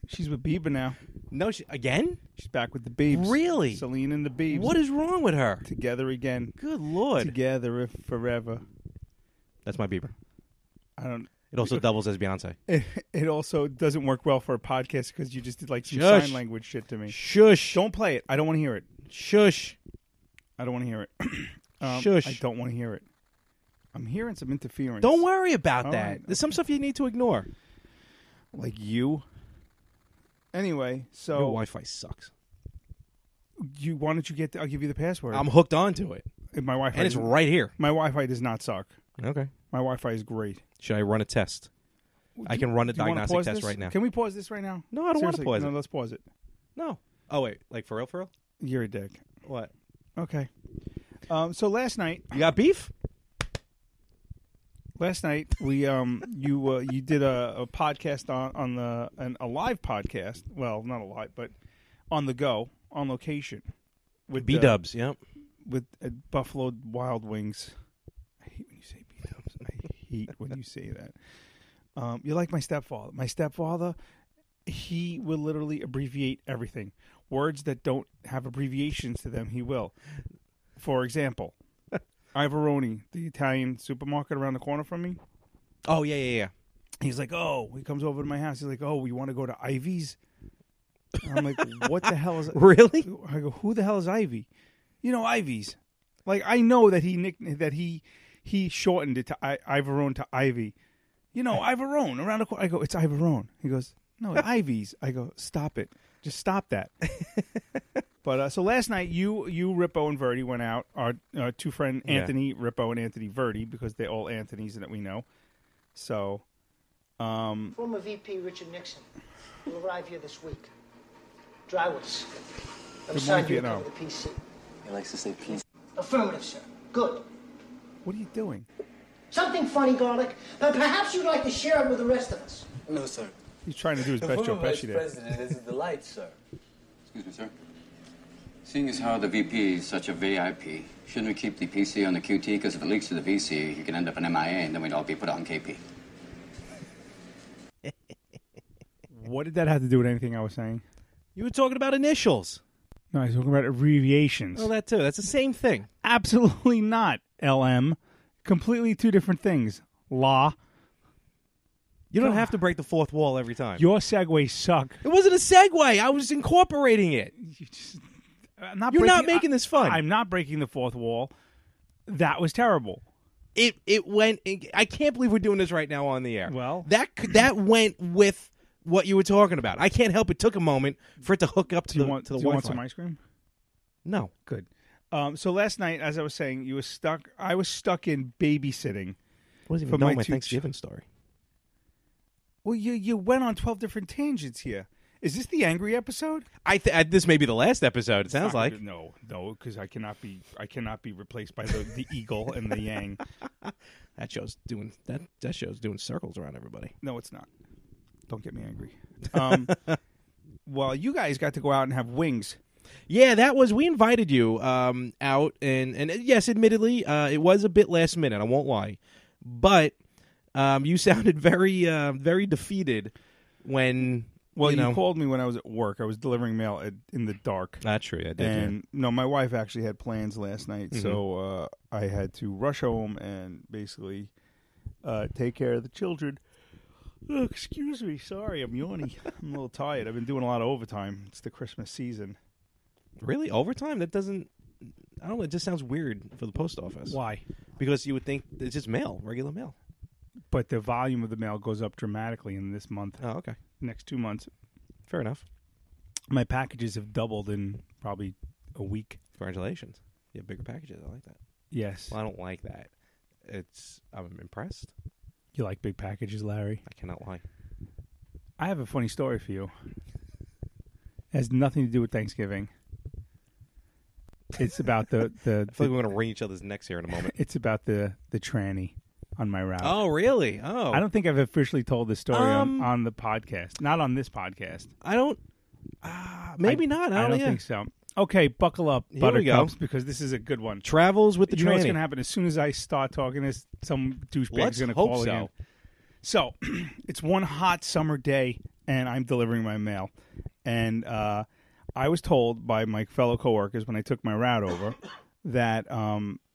Speaker 1: she's with Bieber now.
Speaker 2: No, again?
Speaker 1: She's back with the Biebs.
Speaker 2: Really?
Speaker 1: Selena and the Biebs.
Speaker 2: What is wrong with her?
Speaker 1: Together again.
Speaker 2: Good Lord.
Speaker 1: Together forever.
Speaker 2: That's my Bieber.
Speaker 1: I don't...
Speaker 2: It also doubles as Beyonce.
Speaker 1: It also doesn't work well for a podcast because you just did like some
Speaker 2: Shush.
Speaker 1: sign language shit to me.
Speaker 2: Shush.
Speaker 1: Don't play it. I don't want to hear it.
Speaker 2: Shush.
Speaker 1: I don't want to hear it.
Speaker 2: Shush.
Speaker 1: I don't want to hear it. I'm hearing some interference.
Speaker 2: Don't worry about
Speaker 1: All
Speaker 2: that.
Speaker 1: right.
Speaker 2: There's some stuff you need to ignore.
Speaker 1: Like you. Anyway, so...
Speaker 2: Your Wi-Fi sucks.
Speaker 1: Why don't you get... I'll give you the password.
Speaker 2: I'm hooked onto it.
Speaker 1: My Wi-Fi...
Speaker 2: And it's right here.
Speaker 1: My Wi-Fi does not suck.
Speaker 2: Okay.
Speaker 1: My Wi-Fi is great.
Speaker 2: Should I run a test? I can run a diagnostic test
Speaker 1: this?
Speaker 2: right now.
Speaker 1: Can we pause this right now?
Speaker 2: No, I don't want to pause it.
Speaker 1: No, let's pause it.
Speaker 2: No. Oh, wait. Like, for real, for real?
Speaker 1: You're a dick.
Speaker 2: What?
Speaker 1: Okay. So last night...
Speaker 2: You got beef?
Speaker 1: Last night, we you did a podcast on a live podcast. Well, not a live, but on the go, on location. With
Speaker 2: B-dubs, yep.
Speaker 1: With Buffalo Wild Wings. I hate when you say B-dubs. I hate when you say that. You're like my stepfather. My stepfather, he will literally abbreviate everything. Words that don't have abbreviations to them, he will. For example, Ivoroni, the Italian supermarket around the corner from me.
Speaker 2: Oh, yeah.
Speaker 1: He's like, oh, he comes over to my house. He's like, oh, we want to go to Ivy's. And I'm like, what the hell is
Speaker 2: Really?
Speaker 1: I go, who the hell is Ivy? You know, Ivy's. Like, I know that he shortened it to Ivorone to Ivy. You know, Ivorone around the corner. I go, it's Ivorone. He goes, no, Ivy's. I go, stop it. Just stop that. But so last night, you, Rippo, and Verdi went out. Our two friends, Anthony Rippo and Anthony Verdi, because they're all Anthonys that we know. So,
Speaker 6: Former VP Richard Nixon will arrive here this week. Drive with us. I'm sorry you cover the PC.
Speaker 7: He likes to say PC.
Speaker 6: Affirmative, sir. Good.
Speaker 1: What are you doing?
Speaker 6: Something funny, Garlic. Perhaps you'd like to share it with the rest of us.
Speaker 7: No, sir.
Speaker 1: He's trying to do his best Joe Pesci there.
Speaker 7: President is a delight, sir.
Speaker 8: Excuse me, sir. Seeing as how the VP is such a VIP, shouldn't we keep the PC on the QT? Because if it leaks to the VC, you can end up an MIA, and then we'd all be put on KP.
Speaker 1: What did that have to do with anything I was saying?
Speaker 2: You were talking about initials.
Speaker 1: No, I was talking about abbreviations.
Speaker 2: Oh, that too. That's the same thing.
Speaker 1: Absolutely not, LM. Completely two different things. Law.
Speaker 2: You don't have to break the fourth wall every time.
Speaker 1: Your segues suck.
Speaker 2: It wasn't a segue. I was incorporating it. You're not making this fun.
Speaker 1: I'm not breaking the fourth wall. That was terrible.
Speaker 2: It went. I can't believe we're doing this right now on the air.
Speaker 1: Well,
Speaker 2: that went with what you were talking about. I can't help it. Took a moment for it to hook up to the Wi-Fi.
Speaker 1: Do you want some ice cream?
Speaker 2: No.
Speaker 1: Good. So last night, as I was saying, you were stuck. I was stuck in babysitting.
Speaker 2: I wasn't even know my Thanksgiving story.
Speaker 1: Well, you went on 12 different tangents here. Is this the angry episode?
Speaker 2: This may be the last episode. It sounds like
Speaker 1: no, because I cannot be replaced by the eagle and the yang.
Speaker 2: That show's doing circles around everybody.
Speaker 1: No, it's not. Don't get me angry. Well, you guys got to go out and have wings.
Speaker 2: Yeah, we invited you out, and yes, admittedly, it was a bit last minute. I won't lie, but you sounded very very defeated when.
Speaker 1: Well, you called me when I was at work. I was delivering mail in the dark.
Speaker 2: That's true. I did.
Speaker 1: And no, my wife actually had plans last night, so I had to rush home and basically take care of the children. Oh, excuse me. Sorry, I'm yawning. I'm a little tired. I've been doing a lot of overtime. It's the Christmas season.
Speaker 2: Really? Overtime? That doesn't... I don't know. It just sounds weird for the post office.
Speaker 1: Why?
Speaker 2: Because you would think it's just mail, regular mail.
Speaker 1: But the volume of the mail goes up dramatically in this month.
Speaker 2: Oh, okay.
Speaker 1: Next 2 months.
Speaker 2: Fair enough.
Speaker 1: My packages have doubled in probably a week.
Speaker 2: Congratulations. You have bigger packages. I like that.
Speaker 1: Yes.
Speaker 2: Well, I don't like that. I'm impressed.
Speaker 1: You like big packages, Larry?
Speaker 2: I cannot lie.
Speaker 1: I have a funny story for you. It has nothing to do with Thanksgiving. It's about the
Speaker 2: I feel like we're going to wring each other's necks here in a moment.
Speaker 1: It's about the tranny on my route.
Speaker 2: Oh, really? Oh.
Speaker 1: I don't think I've officially told this story on the podcast. Not on this podcast.
Speaker 2: I don't... maybe not.
Speaker 1: I don't think so. Okay, buckle up, Buttercups, because this is a good one.
Speaker 2: Travels with the tranny.
Speaker 1: You know what's going to happen? As soon as I start talking this, some douchebag's going to call again. So, it's one hot summer day, and I'm delivering my mail. And I was told by my fellow coworkers when I took my route over that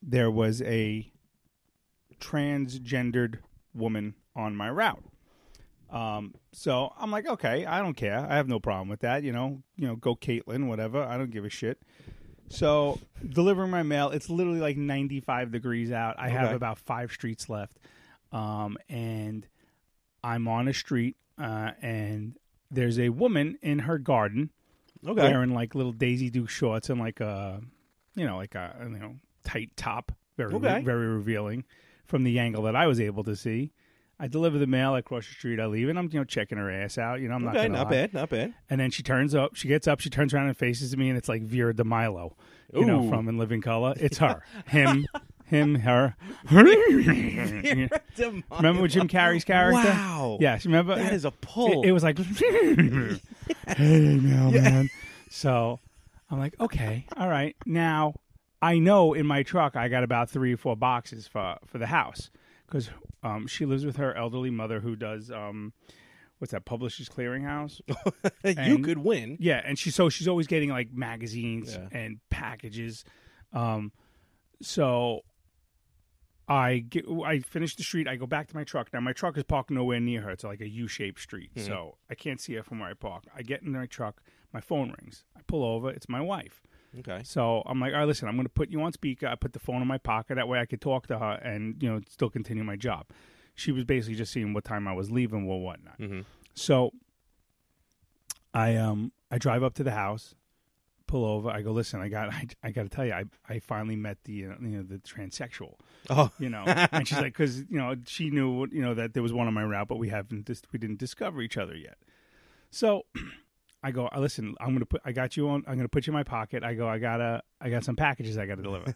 Speaker 1: there was a transgendered woman on my route. So I'm like, okay, I don't care. I have no problem with that. You know, go Caitlin, whatever. I don't give a shit. So delivering my mail, it's literally like 95 degrees out. I have about 5 streets left. And I'm on a street, and there's a woman in her garden wearing like little Daisy Duke shorts and like a tight top, very revealing from the angle that I was able to see. I deliver the mail. I cross the street. I leave, and I'm checking her ass out. I'm not gonna lie.
Speaker 2: Not bad.
Speaker 1: And then she gets up, she turns around and faces me, and it's like Vera DeMilo, from In Living Color. It's her, him, her. Remember with Jim Carrey's character?
Speaker 2: Wow.
Speaker 1: Yes, remember?
Speaker 2: That is a pull.
Speaker 1: It was like, hey, mailman. So I'm like, okay, all right. Now I know in my truck I got about 3 or 4 boxes for the house. Because she lives with her elderly mother who does, what's that, Publishers Clearinghouse?
Speaker 2: You could win.
Speaker 1: Yeah, and she's always getting, like, magazines and packages. So I finish the street. I go back to my truck. Now, my truck is parked nowhere near her. It's like a U-shaped street, so I can't see her from where I park. I get in my truck. My phone rings. I pull over. It's my wife.
Speaker 2: Okay.
Speaker 1: So I'm like, all right, listen, I'm going to put you on speaker. I put the phone in my pocket. That way I could talk to her and, still continue my job. She was basically just seeing what time I was leaving or whatnot.
Speaker 2: Mm-hmm.
Speaker 1: So I drive up to the house, pull over. I go, listen, I got to tell you, I finally met the the transsexual.
Speaker 2: Oh,
Speaker 1: and she's like, because she knew that there was one on my route, but we didn't discover each other yet. So I go, listen, I got you on. I'm gonna put you in my pocket. I go, I got some packages I got to deliver.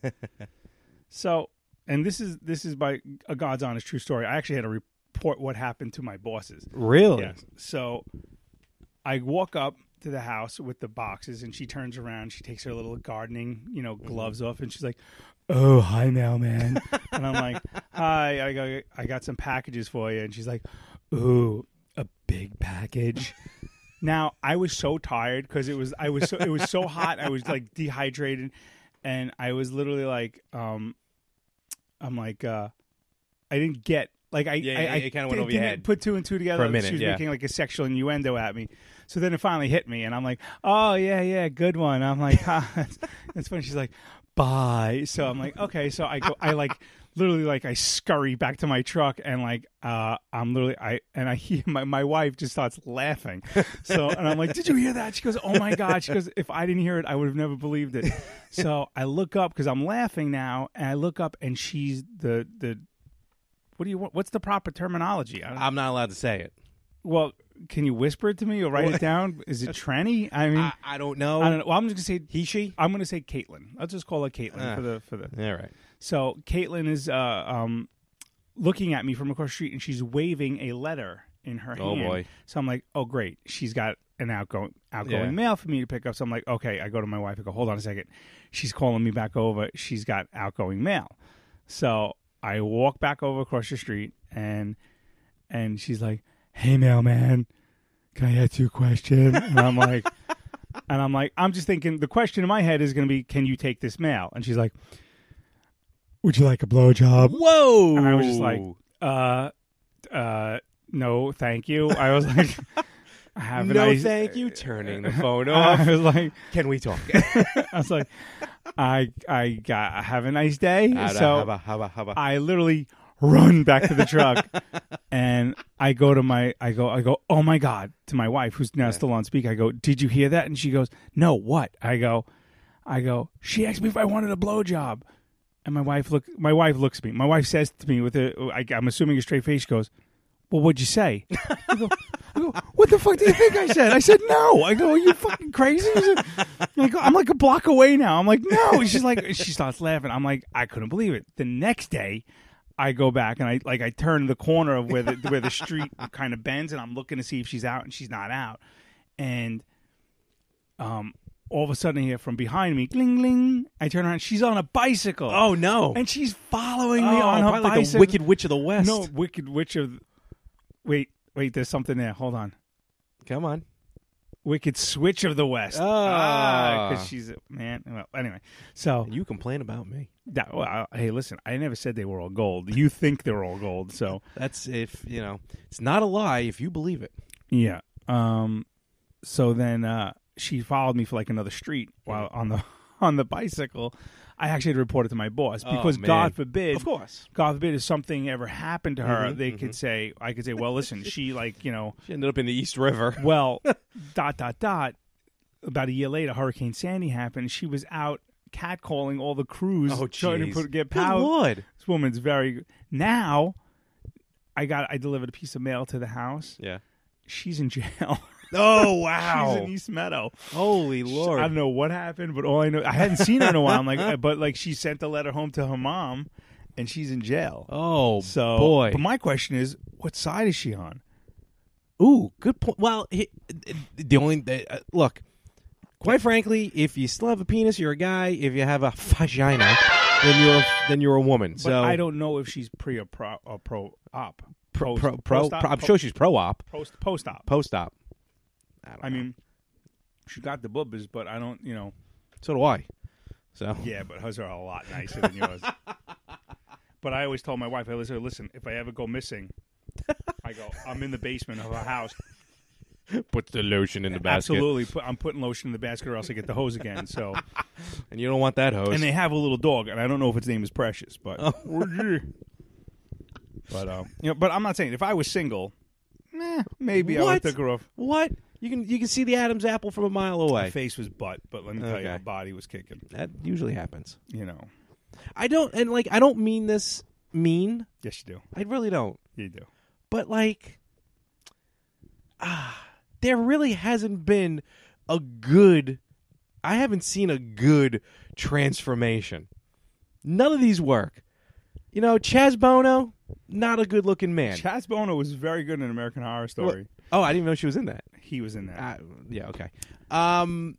Speaker 1: So, and this is by a God's honest true story. I actually had to report what happened to my bosses.
Speaker 2: Really?
Speaker 1: Yes. So I walk up to the house with the boxes, and she turns around. She takes her little gardening, gloves off, and she's like, "Oh, hi, mailman." And I'm like, "Hi, I got some packages for you." And she's like, "Ooh, a big package." Now I was so tired because it was so hot. I was like dehydrated, and I was literally like, I'm like, I didn't get. Like I
Speaker 2: kind of went over your head.
Speaker 1: Put two and two together.
Speaker 2: For a minute,
Speaker 1: she was
Speaker 2: yeah.
Speaker 1: making like a sexual innuendo at me. So then it finally hit me, and I'm like, "Oh yeah, good one." I'm like, that's funny. She's like, "Bye." So I'm like, "Okay." So I go, I scurry back to my truck, and I hear my wife just starts laughing. So and I'm like, "Did you hear that?" She goes, "Oh my God." She goes, "If I didn't hear it, I would have never believed it." So I look up because I'm laughing now, and I look up, and she's the. What do you want? What's the proper terminology?
Speaker 2: I'm not allowed to say it.
Speaker 1: Well, can you whisper it to me or write it down? Is it tranny? I mean,
Speaker 2: I don't know.
Speaker 1: I don't know. Well, I'm just gonna say
Speaker 2: he, she.
Speaker 1: I'm gonna say Caitlin. I'll just call her Caitlin for the.
Speaker 2: All right.
Speaker 1: So Caitlin is looking at me from across the street, and she's waving a letter in her hand.
Speaker 2: Oh boy!
Speaker 1: So I'm like, oh great, she's got an outgoing mail for me to pick up. So I'm like, okay. I go to my wife. I go, hold on a second. She's calling me back over. She's got outgoing mail. So I walk back over across the street, and she's like, "Hey, mailman, can I ask you a question?" And I'm like, I'm just thinking the question in my head is going to be, "Can you take this mail?" And she's like, "Would you like a blowjob?"
Speaker 2: Whoa!
Speaker 1: And I was just like, no, thank you. I was like,
Speaker 2: thank you. Turning the phone off.
Speaker 1: I was like,
Speaker 2: "Can we talk?"
Speaker 1: I was like, I have a nice day. So I literally run back to the truck, and I go, "Oh my God," to my wife, who's now still on speaker. I go, "Did you hear that?" And she goes, "No, what?" I go, "She asked me if I wanted a blowjob." And my wife looks at me. My wife says to me I'm assuming a straight face, she goes, "Well, what'd you say?" I go, "What the fuck do you think I said?" I said, "No." I go, "Are you fucking crazy?" I'm like a block away now. I'm like, "No." She's like, she starts laughing. I'm like, I couldn't believe it. The next day, I go back and I turn the corner of where the street kind of bends, and I'm looking to see if she's out, and she's not out. And all of a sudden, I hear from behind me, "Gling, gling." I turn around. She's on a bicycle.
Speaker 2: Oh no!
Speaker 1: And she's following me on her bicycle.
Speaker 2: Like the Wicked Witch of the West.
Speaker 1: No, Wicked Witch of. Wait. There's something there. Hold on.
Speaker 2: Come on.
Speaker 1: Wicked Switch of the West. Because she's a man. Well, anyway. So
Speaker 2: and you complain about me.
Speaker 1: Hey, listen. I never said they were all gold. You think they're all gold. So
Speaker 2: that's it's not a lie if you believe it.
Speaker 1: Yeah. So then she followed me for like another street while on the bicycle. I actually had to report it to my boss because God forbid,
Speaker 2: of course,
Speaker 1: God forbid, if something ever happened to her, I could say, well, listen, she she
Speaker 2: ended up in the East River.
Speaker 1: Well, ... About a year later, Hurricane Sandy happened. And she was out catcalling all the crews trying to get power.
Speaker 2: Good Lord.
Speaker 1: This woman's very. Now, I delivered a piece of mail to the house.
Speaker 2: Yeah,
Speaker 1: she's in jail.
Speaker 2: Oh, wow.
Speaker 1: She's in East Meadow.
Speaker 2: Holy Lord.
Speaker 1: I don't know what happened, but all I know, I hadn't seen her in a while. I'm like, but she sent a letter home to her mom, and she's in jail.
Speaker 2: Oh, boy.
Speaker 1: But my question is, what side is she on?
Speaker 2: Ooh, good point. Well, look, quite frankly, if you still have a penis, you're a guy. If you have a vagina, then you're a woman.
Speaker 1: But
Speaker 2: so
Speaker 1: I don't know if she's pre or pro-op.
Speaker 2: I'm sure she's pro-op.
Speaker 1: Post-op.
Speaker 2: Post-op.
Speaker 1: I mean, she got the bubbas, but I don't,
Speaker 2: So do I. So
Speaker 1: yeah, but hers are a lot nicer than yours. But I always told my wife, listen, if I ever go missing, I go, I'm in the basement of our house.
Speaker 2: Put the lotion in the basket.
Speaker 1: Absolutely. I'm putting lotion in the basket or else I get the hose again. So,
Speaker 2: And you don't want that hose.
Speaker 1: and they have a little dog, and I don't know if its name is Precious, but but I'm not saying if I was single, maybe I would take her off.
Speaker 2: What? You can see the Adam's apple from a mile away.
Speaker 1: My face was butt, but let me tell you, the body was kicking.
Speaker 2: That usually happens.
Speaker 1: I
Speaker 2: don't mean this mean.
Speaker 1: Yes, you do.
Speaker 2: I really don't.
Speaker 1: You do.
Speaker 2: But there really hasn't been I haven't seen a good transformation. None of these work. Chaz Bono, not a good-looking man.
Speaker 1: Chaz Bono was very good in American Horror Story.
Speaker 2: Oh, I didn't even know she was in that.
Speaker 1: He was in that.
Speaker 2: Yeah, okay. Caitlyn,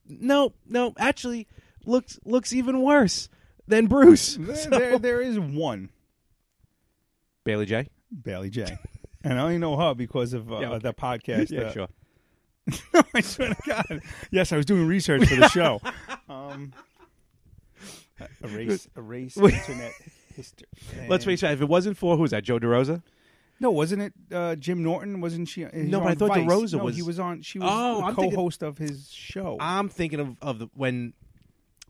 Speaker 2: no, actually looks even worse than Bruce.
Speaker 1: There is one.
Speaker 2: Bailey J.
Speaker 1: And I only know her because of that podcast.
Speaker 2: Yeah, sure.
Speaker 1: No, I swear to God. Yes, I was doing research for the show. Erase internet history.
Speaker 2: Let's face it. If it wasn't for, who was that? Joe DeRosa?
Speaker 1: No, wasn't it Jim Norton? Wasn't she?
Speaker 2: No, but I thought
Speaker 1: Vice.
Speaker 2: DeRosa was.
Speaker 1: He was on. She was the co-host of his show.
Speaker 2: I'm thinking of when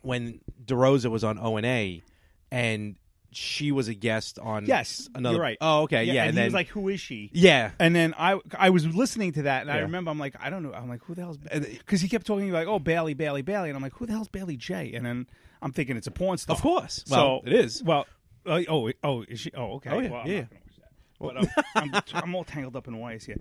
Speaker 2: DeRosa was on O&A, and she was a guest on.
Speaker 1: Yes,
Speaker 2: another.
Speaker 1: You're right.
Speaker 2: Oh, okay, yeah.
Speaker 1: And
Speaker 2: And
Speaker 1: he
Speaker 2: then,
Speaker 1: was like, "Who is she?"
Speaker 2: Yeah,
Speaker 1: and then I was listening to that, and I remember I'm like, I don't know. I'm like, who the hell's? Because he kept talking like, "Oh, Bailey," and I'm like, who the hell's Bailey J? And then I'm thinking it's a porn star.
Speaker 2: Of course. Well, it is.
Speaker 1: Well, is she? Oh, okay.
Speaker 2: Oh, yeah.
Speaker 1: Well, I'm
Speaker 2: yeah.
Speaker 1: not gonna watch that. But I'm all tangled up in wires here.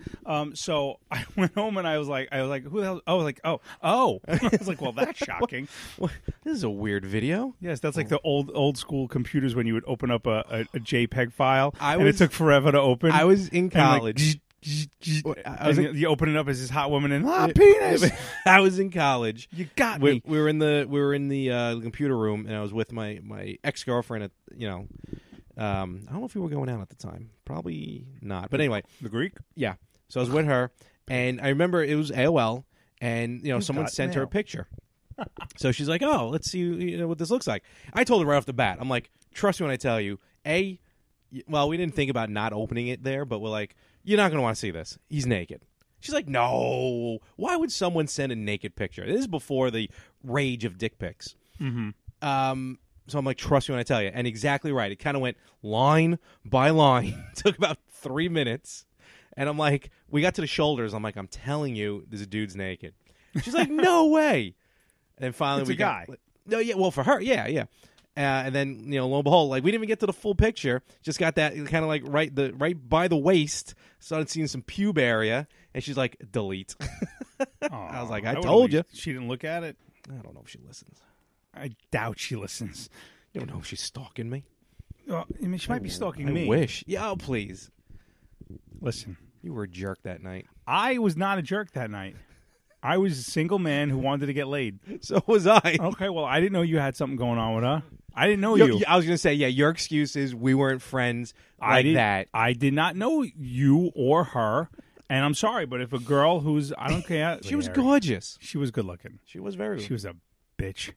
Speaker 1: So I went home and I was like, who the hell? I was like, oh. I was like, well, that's shocking.
Speaker 2: This is a weird video.
Speaker 1: Yes, that's like the old school computers when you would open up a JPEG file, and it
Speaker 2: was-
Speaker 1: took forever to open.
Speaker 2: I was in college.
Speaker 1: You open it up as this hot woman and penis.
Speaker 2: I was in college.
Speaker 1: You got me.
Speaker 2: We were in the computer room, and I was with my ex-girlfriend. I don't know if we were going out at the time. Probably not. But anyway,
Speaker 1: The Greek.
Speaker 2: yeah. So I was with her, and I remember it was AOL, and someone
Speaker 1: got
Speaker 2: sent her a
Speaker 1: mail.
Speaker 2: picture. So she's like, "Oh, let's see what this looks like." I told her right off the bat. I'm like, "Trust me when I tell you, well, we didn't think about not opening it there, but we're like, you're not going to want to see this. He's naked." She's like, "No. Why would someone send a naked picture?" This is before the rage of dick pics.
Speaker 1: Mm-hmm.
Speaker 2: So I'm like, trust me when I tell you. And exactly right. It kind of went line by line. Took about 3 minutes. And I'm like, we got to the shoulders. I'm like, I'm telling you, there's a dude's naked. She's like, no way. And then finally
Speaker 1: It's
Speaker 2: we
Speaker 1: a
Speaker 2: got.
Speaker 1: guy.
Speaker 2: No, yeah. Well, for her, yeah. And then lo and behold, we didn't even get to the full picture. Just got that kind of like right by the waist. Started seeing some pube area, and she's like, delete. I was like, I told you.
Speaker 1: She didn't look at it.
Speaker 2: I don't know if she listens.
Speaker 1: I doubt she listens.
Speaker 2: You don't know if she's stalking me.
Speaker 1: Well, I mean, she might be stalking
Speaker 2: I
Speaker 1: me.
Speaker 2: wish. Yeah, oh, please.
Speaker 1: Listen,
Speaker 2: You were a jerk that night.
Speaker 1: I was not a jerk that night. I was a single man who wanted to get laid.
Speaker 2: So was I.
Speaker 1: Okay, well, I didn't know you had something going on with her. I didn't know you.
Speaker 2: I was going to say, yeah, your excuse is we weren't friends that.
Speaker 1: I did not know you or her, and I'm sorry, but if a girl who's, I don't care.
Speaker 2: She was gorgeous.
Speaker 1: She was good looking.
Speaker 2: She was very good.
Speaker 1: She was a bitch.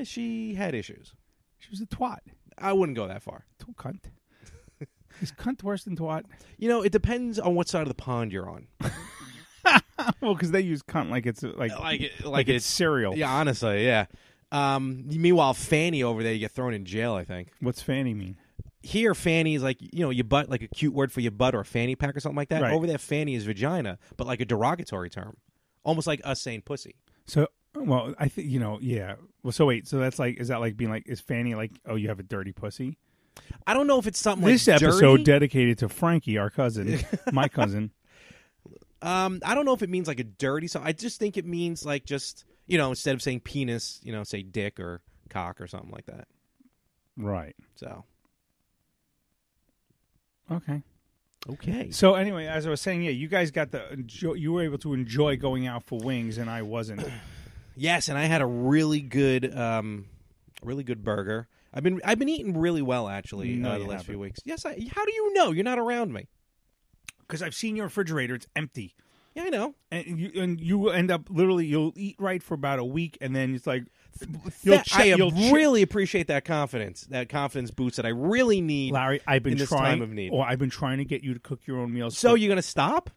Speaker 2: She had issues.
Speaker 1: She was a twat.
Speaker 2: I wouldn't go that far.
Speaker 1: Cunt. Is cunt worse than twat?
Speaker 2: It depends on what side of the pond you're on.
Speaker 1: Well, because they use cunt like it's like it's cereal.
Speaker 2: Yeah, honestly, yeah. Meanwhile, Fanny over there, you get thrown in jail, I think.
Speaker 1: What's fanny mean?
Speaker 2: Here, fanny is like, your butt, like a cute word for your butt or a fanny pack or something like that.
Speaker 1: Right.
Speaker 2: Over there, fanny is vagina, but like a derogatory term. Almost like us saying pussy.
Speaker 1: So, well, I think, yeah. Well, so wait, so that's like, is that like being like, is fanny like, oh, you have a dirty pussy?
Speaker 2: I don't know if it's something
Speaker 1: This
Speaker 2: like
Speaker 1: episode
Speaker 2: dirty.
Speaker 1: dedicated to Frankie, our cousin, my cousin.
Speaker 2: I don't know if it means like a dirty. So I just think it means like just, instead of saying penis, say dick or cock or something like that.
Speaker 1: Right.
Speaker 2: So.
Speaker 1: Okay. So anyway, as I was saying, yeah, you guys got you were able to enjoy going out for wings, and I wasn't.
Speaker 2: Yes, and I had a really good burger. I've been eating really well actually
Speaker 1: No,
Speaker 2: the
Speaker 1: you
Speaker 2: last few
Speaker 1: haven't.
Speaker 2: weeks. Yes, how do you know? You're not around me.
Speaker 1: Because I've seen your refrigerator; it's empty.
Speaker 2: Yeah, I know.
Speaker 1: And you end up you'll eat right for about a week, and then it's like
Speaker 2: I really appreciate that confidence boost that I really need,
Speaker 1: Larry. I've been
Speaker 2: in this
Speaker 1: trying,
Speaker 2: time of need.
Speaker 1: I've been trying to get you to cook your own meals.
Speaker 2: So you're going to stop?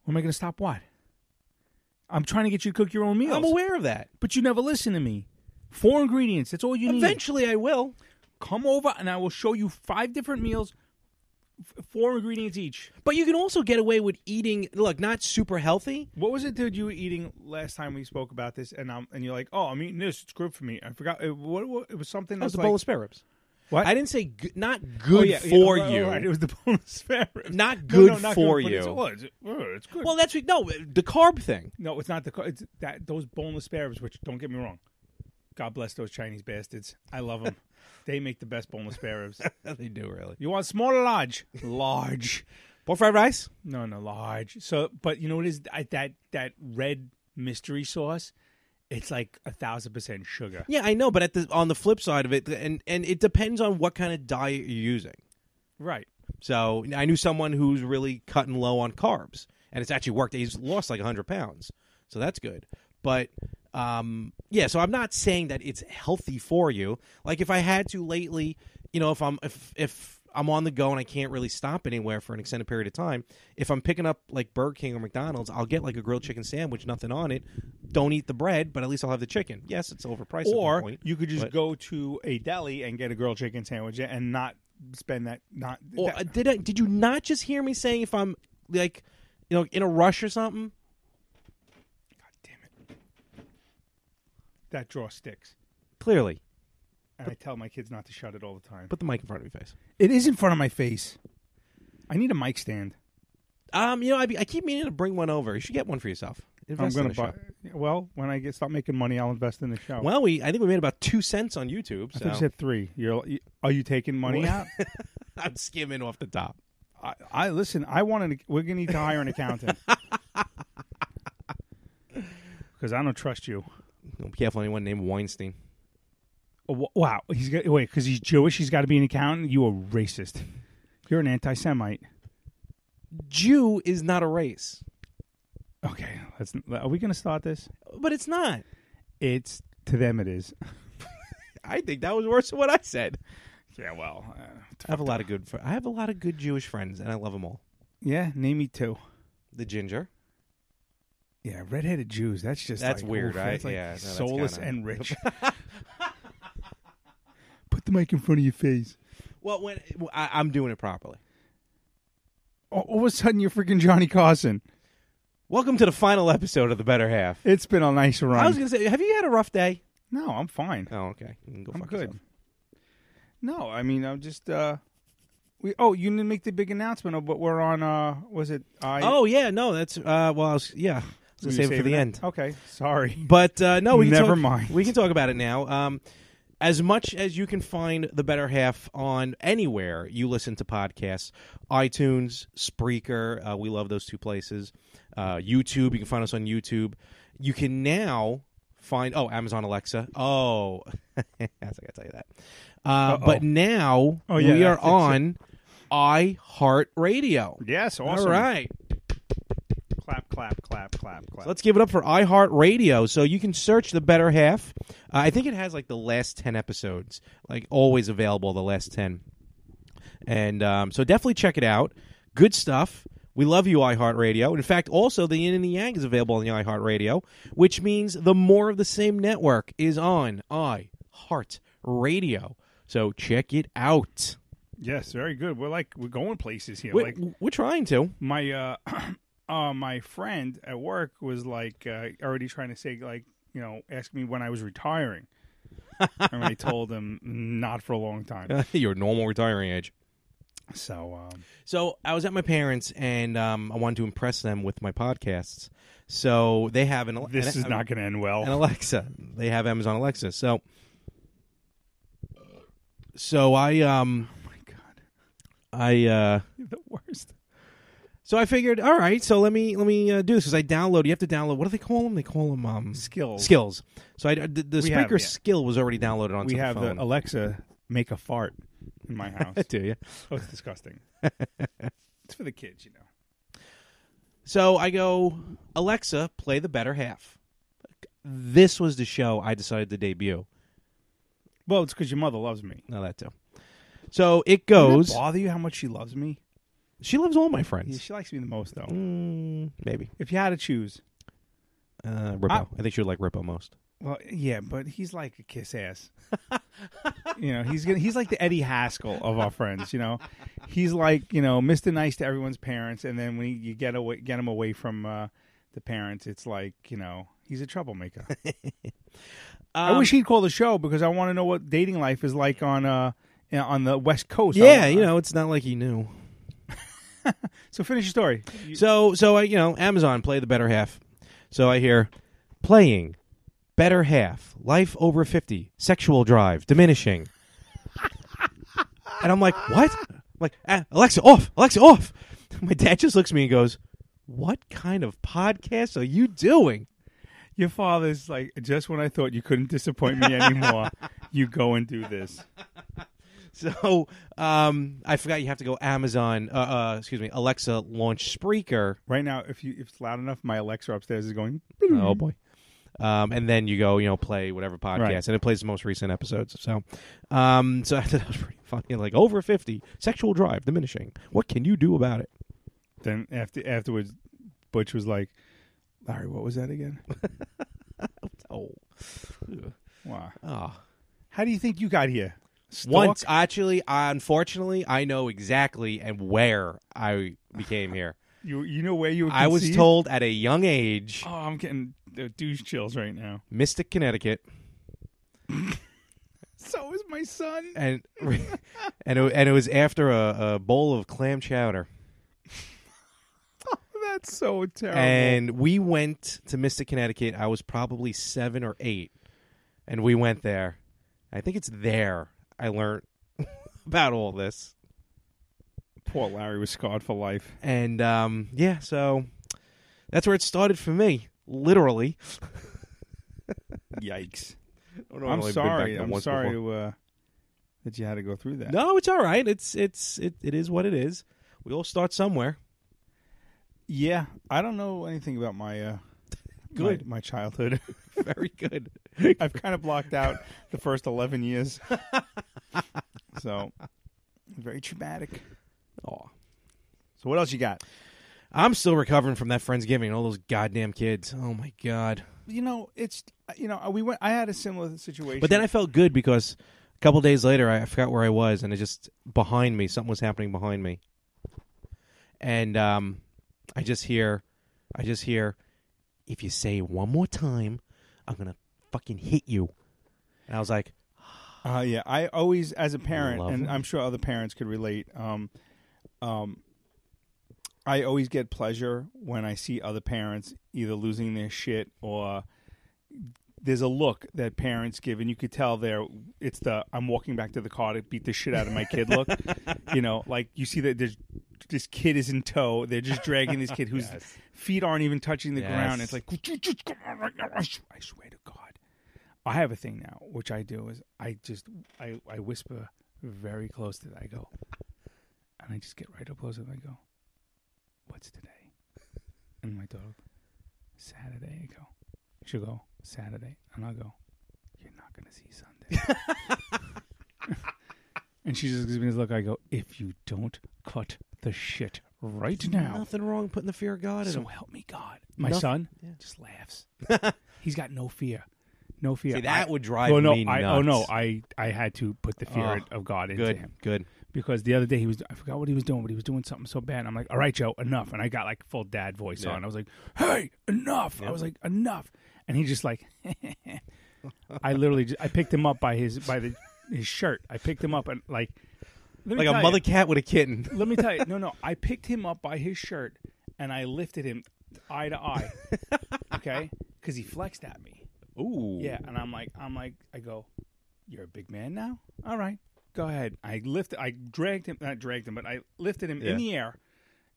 Speaker 1: Am I going to stop what? I'm trying to get you to cook your own meals.
Speaker 2: I'm aware of that.
Speaker 1: But you never listen to me. 4 ingredients. That's all you need.
Speaker 2: Eventually I will.
Speaker 1: Come over and I will show you 5 different meals, 4 ingredients each.
Speaker 2: But you can also get away with eating, not super healthy.
Speaker 1: What was it that you were eating last time we spoke about this? And you're like, oh, I'm eating this. It's good for me. I forgot. It was something
Speaker 2: That was the
Speaker 1: like,
Speaker 2: boneless spare ribs.
Speaker 1: What?
Speaker 2: I didn't say not good for you.
Speaker 1: Right. It was the boneless spare ribs.
Speaker 2: Not good
Speaker 1: not
Speaker 2: for
Speaker 1: good,
Speaker 2: you.
Speaker 1: It's good.
Speaker 2: Well, that's the carb thing.
Speaker 1: No, it's not it's that those boneless spare ribs, which, don't get me wrong, God bless those Chinese bastards. I love them. They make the best boneless spare ribs.
Speaker 2: They do, really.
Speaker 1: You want small or large? Large.
Speaker 2: Pork fried rice?
Speaker 1: No, large. So, but you know what it is? That red mystery sauce, it's like 1,000% sugar.
Speaker 2: Yeah, I know, but on the flip side of it, and it depends on what kind of diet you're using.
Speaker 1: Right.
Speaker 2: So I knew someone who's really cutting low on carbs, and it's actually worked. He's lost like 100 pounds, so that's good. But so I'm not saying that it's healthy for you. Like if I had to lately, if I'm on the go and I can't really stop anywhere for an extended period of time, if I'm picking up like Burger King or McDonald's, I'll get like a grilled chicken sandwich, nothing on it. Don't eat the bread, but at least I'll have the chicken. Yes, it's overpriced.
Speaker 1: Or
Speaker 2: at one point,
Speaker 1: you could just go to a deli and get a grilled chicken sandwich and not spend that.
Speaker 2: Did you not just hear me saying if I'm like, in a rush or something?
Speaker 1: God damn it! That draw sticks.
Speaker 2: Clearly.
Speaker 1: And I tell my kids not to shut it all the time.
Speaker 2: Put the mic in front of your face.
Speaker 1: It is in front of my face. I need a mic stand.
Speaker 2: I keep meaning to bring one over. You should get one for yourself. Invest
Speaker 1: I'm
Speaker 2: going to
Speaker 1: buy. Well, when I start making money, I'll invest in the show.
Speaker 2: Well, I think we made about 2 cents on YouTube. So.
Speaker 1: I think you said 3. Are you taking money out?
Speaker 2: I'm skimming off the top.
Speaker 1: I listen. We're gonna need to hire an accountant because I don't trust you.
Speaker 2: Be careful, anyone named Weinstein.
Speaker 1: Wow, because he's Jewish, he's got to be an accountant. You are racist. You're an anti-Semite.
Speaker 2: Jew is not a race.
Speaker 1: Okay, are we going to start this?
Speaker 2: But it's not.
Speaker 1: It's to them. It is.
Speaker 2: I think that was worse than what I said.
Speaker 1: Yeah, well,
Speaker 2: I have a lot of good Jewish friends, and I love them all.
Speaker 1: Yeah, name me 2.
Speaker 2: The ginger.
Speaker 1: Yeah, redheaded Jews. That's like,
Speaker 2: weird, right?
Speaker 1: That's like
Speaker 2: yeah,
Speaker 1: soulless and rich. Put the mic in front of your face.
Speaker 2: Well, I'm doing it properly.
Speaker 1: All of a sudden, you're freaking Johnny Carson.
Speaker 2: Welcome to the final episode of The Better Half.
Speaker 1: It's been a nice run.
Speaker 2: I was going to say, have you had a rough day?
Speaker 1: No, I'm fine.
Speaker 2: Oh, okay. You can go
Speaker 1: I'm
Speaker 2: fuck
Speaker 1: good.
Speaker 2: yourself.
Speaker 1: No, I mean, I'm just... you didn't make the big announcement of what we're on, was it...
Speaker 2: Oh, yeah, no, that's... I was going to save it for the end.
Speaker 1: Okay, sorry.
Speaker 2: But, no, we can
Speaker 1: Never mind.
Speaker 2: We can talk about it now. As much as you can find The Better Half on anywhere you listen to podcasts, iTunes, Spreaker, we love those 2 places. YouTube, you can find us on YouTube. You can now find Amazon Alexa. Oh, I got to tell you that. But now we are on iHeartRadio.
Speaker 1: Yes, awesome.
Speaker 2: All right.
Speaker 1: Clap, clap, clap, clap, clap.
Speaker 2: So let's give it up for iHeartRadio. So you can search The Better Half. I think it has like the last 10 episodes, like always available, the last 10. And so definitely check it out. Good stuff. We love you, iHeartRadio. In fact, also the Yin and the Yang is available on the iHeartRadio, which means the More of the Same network is on iHeartRadio. So check it out.
Speaker 1: Yes, very good. We're going places here.
Speaker 2: We're trying to.
Speaker 1: My my friend at work was already trying to say ask me when I was retiring, and I told him not for a long time.
Speaker 2: Your normal retiring age.
Speaker 1: So
Speaker 2: I was at my parents, and I wanted to impress them with my podcasts. So they have
Speaker 1: this is not going to end well.
Speaker 2: An Alexa. They have Amazon Alexa. So I
Speaker 1: oh my God,
Speaker 2: you're
Speaker 1: the worst.
Speaker 2: So I figured, all right, so let me do this because you have to download. What do they call them? They call them
Speaker 1: skills.
Speaker 2: Skills. So the Spreaker skill was already downloaded onto the phone.
Speaker 1: We have the Alexa make a fart in my house.
Speaker 2: Do you?
Speaker 1: Oh, it's disgusting. It's for the kids,
Speaker 2: So I go, Alexa, play The Better Half. This was the show I decided to debut.
Speaker 1: Well, it's because your mother loves me.
Speaker 2: No, that too. So it goes.
Speaker 1: Doesn't that bother you how much she loves me?
Speaker 2: She loves all my
Speaker 1: Yeah,
Speaker 2: friends.
Speaker 1: she likes me the most, though.
Speaker 2: Maybe.
Speaker 1: If you had to choose.
Speaker 2: Rippo. I think she would like Rippo most.
Speaker 1: Well, yeah, but he's like a kiss ass. He's like the Eddie Haskell of our friends. He's like Mr. Nice to everyone's parents, and then when you get him away from the parents, it's like he's a troublemaker. I wish he'd call the show because I want to know what dating life is like on the West Coast.
Speaker 2: Yeah, it's not like he knew.
Speaker 1: So finish your story.
Speaker 2: So I Amazon play The Better Half. So I hear playing. Better Half, Life Over 50, Sexual Drive, Diminishing. And I'm like, what? I'm like, Alexa, off! Alexa, off! My dad just looks at me and goes, what kind of podcast are you doing?
Speaker 1: Your father's like, just when I thought you couldn't disappoint me anymore, you go and do this.
Speaker 2: So I forgot you have to go Amazon, Alexa, launch Spreaker.
Speaker 1: Right now, if it's loud enough, my Alexa upstairs is going.
Speaker 2: Oh, boy. And then you go, play whatever podcast,
Speaker 1: Right.
Speaker 2: and it plays the most recent episodes. So I thought that was pretty funny. Like, over 50, Sexual Drive, Diminishing. What can you do about it?
Speaker 1: Then afterwards, Butch was like, Larry, what was that again?
Speaker 2: Oh.
Speaker 1: Wow.
Speaker 2: Oh.
Speaker 1: How do you think you got here? Stalk?
Speaker 2: Once, actually, unfortunately, I know exactly and where I became here.
Speaker 1: You know where you were
Speaker 2: I was
Speaker 1: conceived?
Speaker 2: told at a young age.
Speaker 1: Oh, I'm getting douche chills right now.
Speaker 2: Mystic, Connecticut.
Speaker 1: So is my son.
Speaker 2: And it was after a bowl of clam chowder.
Speaker 1: Oh, that's so terrible.
Speaker 2: And we went to Mystic, Connecticut. I was probably 7 or 8. And we went there. I think it's there I learned about all this.
Speaker 1: Poor Larry was scarred for life.
Speaker 2: And, so that's where it started for me. Literally.
Speaker 1: Yikes.
Speaker 2: I'm
Speaker 1: sorry. I'm sorry that you had to go through that.
Speaker 2: No, it's all right. It is what it is. We all start somewhere.
Speaker 1: Yeah, I don't know anything about my
Speaker 2: Good.
Speaker 1: my childhood.
Speaker 2: Very good.
Speaker 1: I've kind of blocked out the first 11 years. So, very traumatic.
Speaker 2: Oh.
Speaker 1: So what else you got?
Speaker 2: I'm still recovering from that Friendsgiving and all those goddamn kids. Oh my God.
Speaker 1: It's I had a similar situation.
Speaker 2: But then I felt good because a couple days later I forgot where I was and it just behind me, something was happening behind me. And I just hear if you say it one more time, I'm going to fucking hit you. And I was like,
Speaker 1: yeah, I always, as a parent,
Speaker 2: Lovely.
Speaker 1: and I'm sure other parents could relate, I always get pleasure when I see other parents either losing their shit or there's a look that parents give, and you could tell it's the I'm walking back to the car to beat the shit out of my kid look. Like you see that this kid is in tow. They're just dragging this kid whose feet aren't even touching the ground. It's like, could you just come on right now? I swear to God. I have a thing now, which I do is I whisper very close to that. I go, and I just get right up close and I go, what's today? And my dog, Saturday. I go, she'll go, Saturday. And I'll go, you're not going to see Sunday. And she just gives me this look. I go, if you don't cut the shit right now.
Speaker 2: nothing wrong putting the fear of God in
Speaker 1: So
Speaker 2: him.
Speaker 1: help me God. My son just laughs. He's got no fear. No fear.
Speaker 2: See, that would drive me nuts.
Speaker 1: I had to put the fear of God into him.
Speaker 2: Good.
Speaker 1: Because the other day I forgot what he was doing, but he was doing something so bad. And I'm like, all right, Joe, enough. And I got like full dad voice on. I was like, hey, enough. Yep. I was like, enough. And he just like, I literally, I picked him up by his shirt. I picked him up and like
Speaker 2: a mother cat with a kitten.
Speaker 1: Let me tell you, no. I picked him up by his shirt and I lifted him eye to eye. Okay, because he flexed at me.
Speaker 2: Ooh.
Speaker 1: Yeah, and I go, you're a big man now? All right, go ahead. I lifted him, but I lifted him in the air.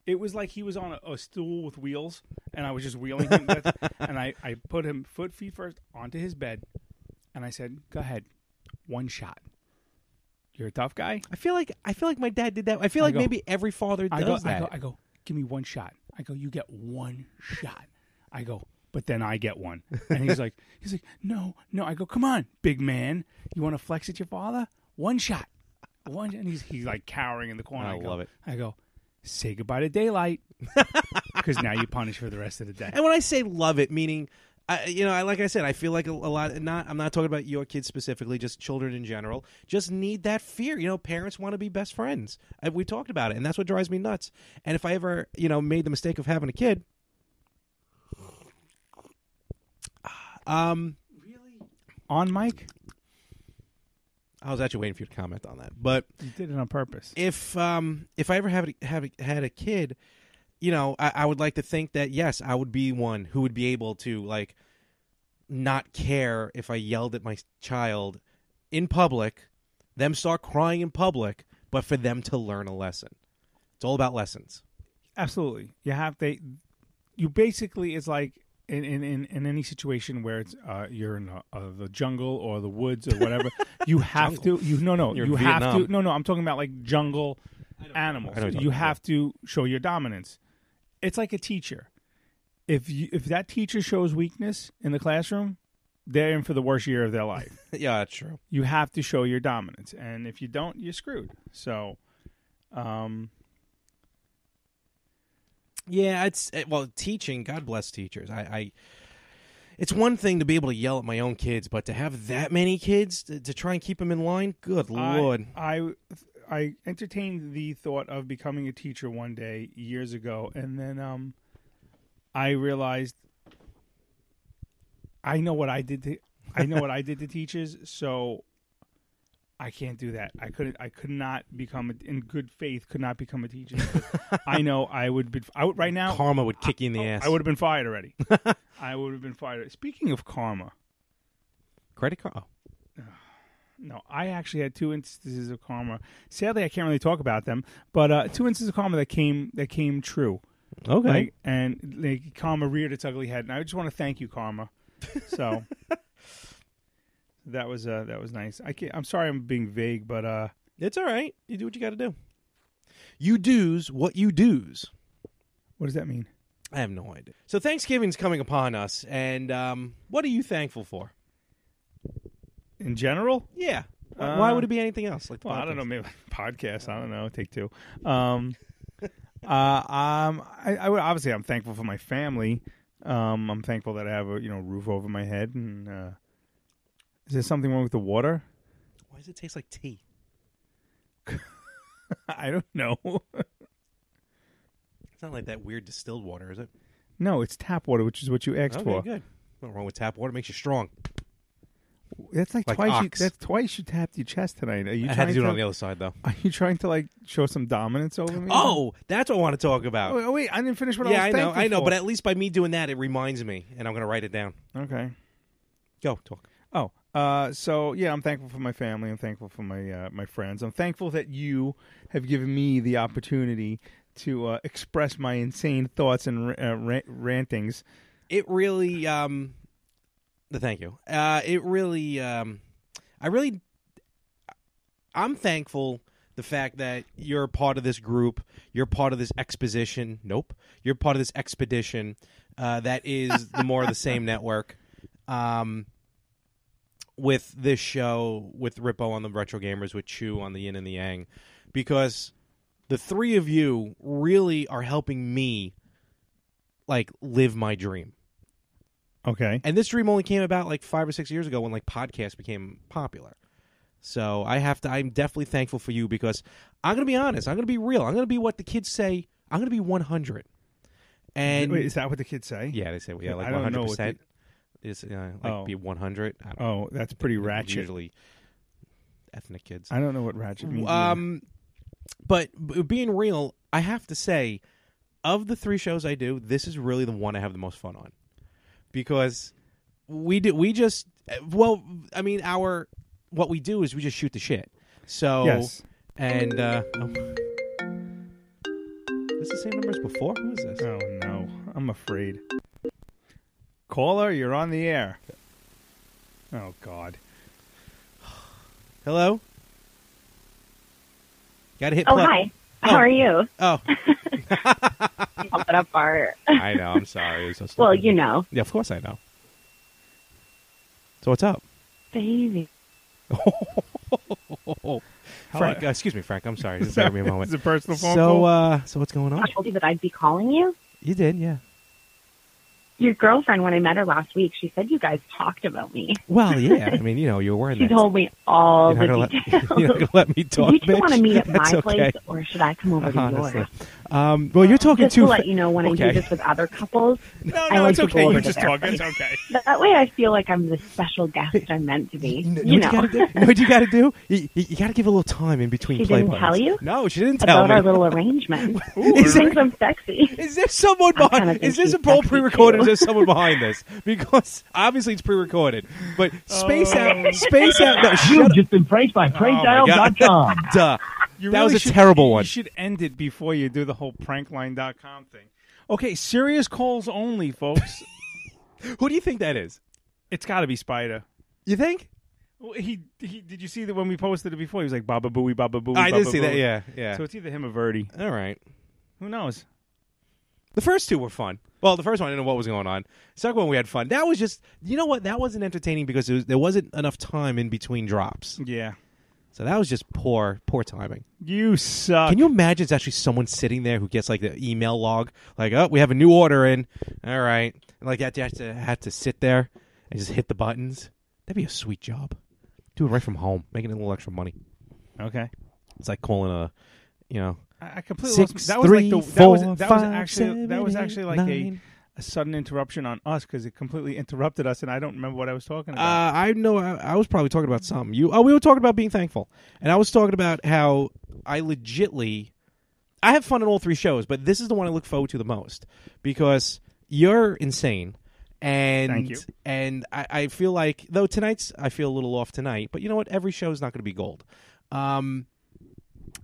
Speaker 1: It was like he was on a stool with wheels, and I was just wheeling him. And I put him feet first onto his bed, and I said, go ahead, one shot. You're a tough guy?
Speaker 2: I feel like my dad did that. I feel like maybe every father does that.
Speaker 1: I go, give me one shot. I go, you get one shot. I go, but then I get one. And he's like, no. I go, come on, big man. You want to flex at your father? One shot. And he's like cowering in the corner.
Speaker 2: I love it.
Speaker 1: I go, say goodbye to daylight. Because now you punish for the rest of the day.
Speaker 2: And when I say love it, meaning, like I said, I feel like a lot. I'm not talking about your kids specifically, just children in general. Just need that fear. Parents want to be best friends. We talked about it, and that's what drives me nuts. And if I ever, made the mistake of having a kid,
Speaker 1: really on mic.
Speaker 2: I was actually waiting for you to comment on that, but
Speaker 1: you did it on purpose.
Speaker 2: If I ever had a kid, I would like to think that yes, I would be one who would be able to not care if I yelled at my child in public, them start crying in public, but for them to learn a lesson. It's all about lessons.
Speaker 1: Absolutely, you basically it's like. In any situation where it's you're in the jungle or the woods or whatever, you have to. I'm talking about like jungle animals. You have to show your dominance. It's like a teacher. If that teacher shows weakness in the classroom, they're in for the worst year of their life.
Speaker 2: Yeah, that's true.
Speaker 1: You have to show your dominance, and if you don't, you're screwed. So,
Speaker 2: yeah, teaching. God bless teachers. It's one thing to be able to yell at my own kids, but to have that many kids to try and keep them in line, good Lord.
Speaker 1: I entertained the thought of becoming a teacher one day years ago, and then I realized I know what I did to teachers, so I can't do that. I could not become in good faith. Could not become a teacher. I know I would be. Right now,
Speaker 2: karma would kick you in the ass.
Speaker 1: I would have been fired already. I would have been fired. Speaking of karma,
Speaker 2: credit card. Oh.
Speaker 1: No, I actually had 2 instances of karma. Sadly, I can't really talk about them, but 2 instances of karma that came true.
Speaker 2: Okay,
Speaker 1: and karma reared its ugly head, and I just want to thank you, karma. So. That was nice. I'm sorry I'm being vague, but
Speaker 2: it's all right. You do what you got to do. You do's what you do's.
Speaker 1: What does that mean?
Speaker 2: I have no idea. So Thanksgiving's coming upon us, and what are you thankful for?
Speaker 1: In general?
Speaker 2: Yeah. Why would it be anything else? Like
Speaker 1: I don't know. Maybe podcast. I don't know. Take two. Obviously, I'm thankful for my family. I'm thankful that I have a roof over my head and. Is there something wrong with the water?
Speaker 2: Why does it taste like tea?
Speaker 1: I don't know.
Speaker 2: It's not like that weird distilled water, is it?
Speaker 1: No, it's tap water, which is what you asked for.
Speaker 2: Okay, good. Nothing wrong with tap water. It makes you strong.
Speaker 1: That's like twice. That's twice you tapped your chest tonight. Are you
Speaker 2: I had to do it on the other side, though.
Speaker 1: Are you trying to show some dominance over me?
Speaker 2: Oh, that's what I want to talk about.
Speaker 1: Oh, wait, I didn't finish what I was thankful
Speaker 2: I know,
Speaker 1: for.
Speaker 2: but at least by me doing that, it reminds me, and I'm going to write it down.
Speaker 1: Okay.
Speaker 2: Go, talk.
Speaker 1: Oh, so yeah, I'm thankful for my family. I'm thankful for my friends. I'm thankful that you have given me the opportunity to express my insane thoughts and rantings.
Speaker 2: It really, thank you. It really, I'm thankful the fact that you're part of this group. You're part of this exposition. Nope. You're part of this expedition that is the More of the Same network. With this show, with Rippo on the Retro Gamers, with Chew on the Yin and the Yang, because the three of you really are helping me, live my dream.
Speaker 1: Okay.
Speaker 2: And this dream only came about 5 or 6 years ago when podcasts became popular. So I'm definitely thankful for you because I'm going to be honest. I'm going to be real. I'm going to be what the kids say. I'm going to be 100. And
Speaker 1: wait, is that what the kids say?
Speaker 2: Yeah, they say 100%.
Speaker 1: I don't know what
Speaker 2: be 100.
Speaker 1: Oh, that's pretty ratchet.
Speaker 2: Usually ethnic kids.
Speaker 1: I don't know what ratchet means.
Speaker 2: But being real, I have to say, of the 3 shows I do, this is really the one I have the most fun on. Because what we do is we just shoot the shit. So,
Speaker 1: yes.
Speaker 2: And, is this the same number as before? Who is this?
Speaker 1: Oh, no. I'm afraid. Caller, you're on the air. Oh, God.
Speaker 2: Hello? Gotta hit play.
Speaker 3: Hi.
Speaker 9: How are you?
Speaker 2: Oh.
Speaker 9: Pump it up art.
Speaker 2: I know. I'm sorry. It was so stupid.
Speaker 9: Well, you know.
Speaker 2: Yeah, of course I know. So what's up?
Speaker 9: Baby.
Speaker 2: Frank, excuse me, Frank. I'm sorry. Just bear me a moment.
Speaker 1: It's a personal phone call.
Speaker 2: So what's going on?
Speaker 9: I told you that I'd be calling you.
Speaker 2: You did, yeah.
Speaker 9: Your girlfriend, when I met her last week, she said you guys talked about me.
Speaker 2: Well, yeah. I mean, you know, you were wearing
Speaker 9: She
Speaker 2: that.
Speaker 9: told me all
Speaker 2: You're
Speaker 9: the
Speaker 2: not
Speaker 9: details.
Speaker 2: you're not gonna let me talk,
Speaker 9: Do you two
Speaker 2: bitch?
Speaker 9: want to meet at
Speaker 2: That's
Speaker 9: my
Speaker 2: okay.
Speaker 9: place, or should I come over to
Speaker 2: Honestly.
Speaker 9: yours?
Speaker 2: Well, you're talking
Speaker 9: Just
Speaker 2: too
Speaker 9: to let you know, when I
Speaker 2: okay.
Speaker 9: do this with other couples,
Speaker 1: No,
Speaker 9: I like
Speaker 1: it's
Speaker 9: to
Speaker 1: okay.
Speaker 9: go over
Speaker 1: You're
Speaker 9: to
Speaker 1: just
Speaker 9: their
Speaker 1: talking.
Speaker 9: place.
Speaker 1: It's okay.
Speaker 9: That way I feel like I'm the special guest I'm meant to be.
Speaker 2: You know what you got to do? You got to give a little time in between
Speaker 9: She
Speaker 2: play
Speaker 9: didn't
Speaker 2: buttons.
Speaker 9: tell you?
Speaker 2: No, she didn't tell
Speaker 9: About
Speaker 2: me.
Speaker 9: our little arrangement.
Speaker 1: Ooh,
Speaker 9: She thinks I'm sexy.
Speaker 2: Is there someone
Speaker 9: I kinda
Speaker 2: behind?
Speaker 9: think
Speaker 2: Is this
Speaker 9: she's
Speaker 2: a poll
Speaker 9: sexy,
Speaker 2: pre-recorded? Or
Speaker 9: too.
Speaker 2: is there someone behind this? Because obviously it's pre-recorded. But space out. Space out. No,
Speaker 5: You've
Speaker 2: shut up.
Speaker 5: just been pranked by prankdial.com.
Speaker 2: Duh.
Speaker 1: You
Speaker 2: That
Speaker 1: really
Speaker 2: was a
Speaker 1: should-
Speaker 2: terrible one.
Speaker 1: You should end it before you do the whole prankline.com thing. Okay, serious calls only, folks.
Speaker 2: Who do you think that is?
Speaker 1: It's got to be Spider.
Speaker 2: You think?
Speaker 1: Well, he did you see that when we posted it before? He was like Baba Booey, Baba Booey.
Speaker 2: I did
Speaker 1: Baba
Speaker 2: see that.
Speaker 1: Booey.
Speaker 2: Yeah, yeah.
Speaker 1: So it's either him or Verdi.
Speaker 2: All right.
Speaker 1: Who knows?
Speaker 2: The first two were fun. Well, the first one, I didn't know what was going on. Second one, we had fun. That was just, you know what? That wasn't entertaining because there wasn't enough time in between drops.
Speaker 1: Yeah.
Speaker 2: So that was just poor timing.
Speaker 1: You suck.
Speaker 2: Can you imagine it's actually someone sitting there who gets like the email log, like, oh, we have a new order in. All right. And like that, you have to sit there and just hit the buttons. That'd be a sweet job. Do it right from home, making a little extra money.
Speaker 1: Okay.
Speaker 2: It's like calling a, you know.
Speaker 1: I completely
Speaker 2: Six,
Speaker 1: lost. That was like
Speaker 2: three,
Speaker 1: that
Speaker 2: four,
Speaker 1: was
Speaker 2: five,
Speaker 1: actually that was
Speaker 2: seven,
Speaker 1: actually
Speaker 2: eight,
Speaker 1: like
Speaker 2: nine.
Speaker 1: a sudden interruption on us because it completely interrupted us, and I don't remember what I was talking about.
Speaker 2: I know I was probably talking about something. We were talking about being thankful, and I was talking about how I have fun in all three shows, but this is the one I look forward to the most because you're insane, and
Speaker 1: Thank you.
Speaker 2: And I feel like though I feel a little off tonight, but you know what? Every show is not going to be gold.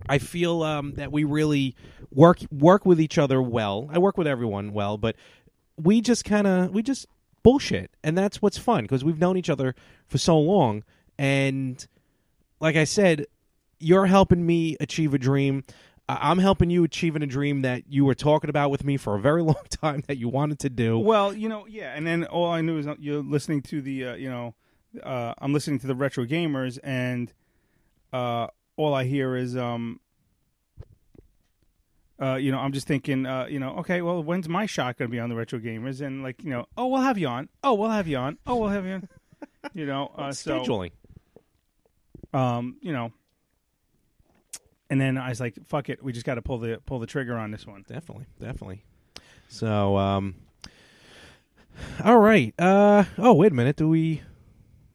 Speaker 2: I feel that we really work with each other well. I work with everyone well, but we just bullshit, and that's what's fun because we've known each other for so long. And like I said, you're helping me achieve a dream. I'm helping you achieving a dream that you were talking about with me for a very long time that you wanted to do.
Speaker 1: Well, yeah, and then all I knew is you're listening to the, I'm listening to the Retro Gamers, and all I hear is, I'm just thinking, okay, well, when's my shot going to be on the Retro Gamers? And like, oh, we'll have you on. Oh, we'll have you on. Oh, we'll have you on.
Speaker 2: Scheduling.
Speaker 1: And then I was like, fuck it, we just got to pull the trigger on this one.
Speaker 2: Definitely. So, all right. Oh, wait a minute.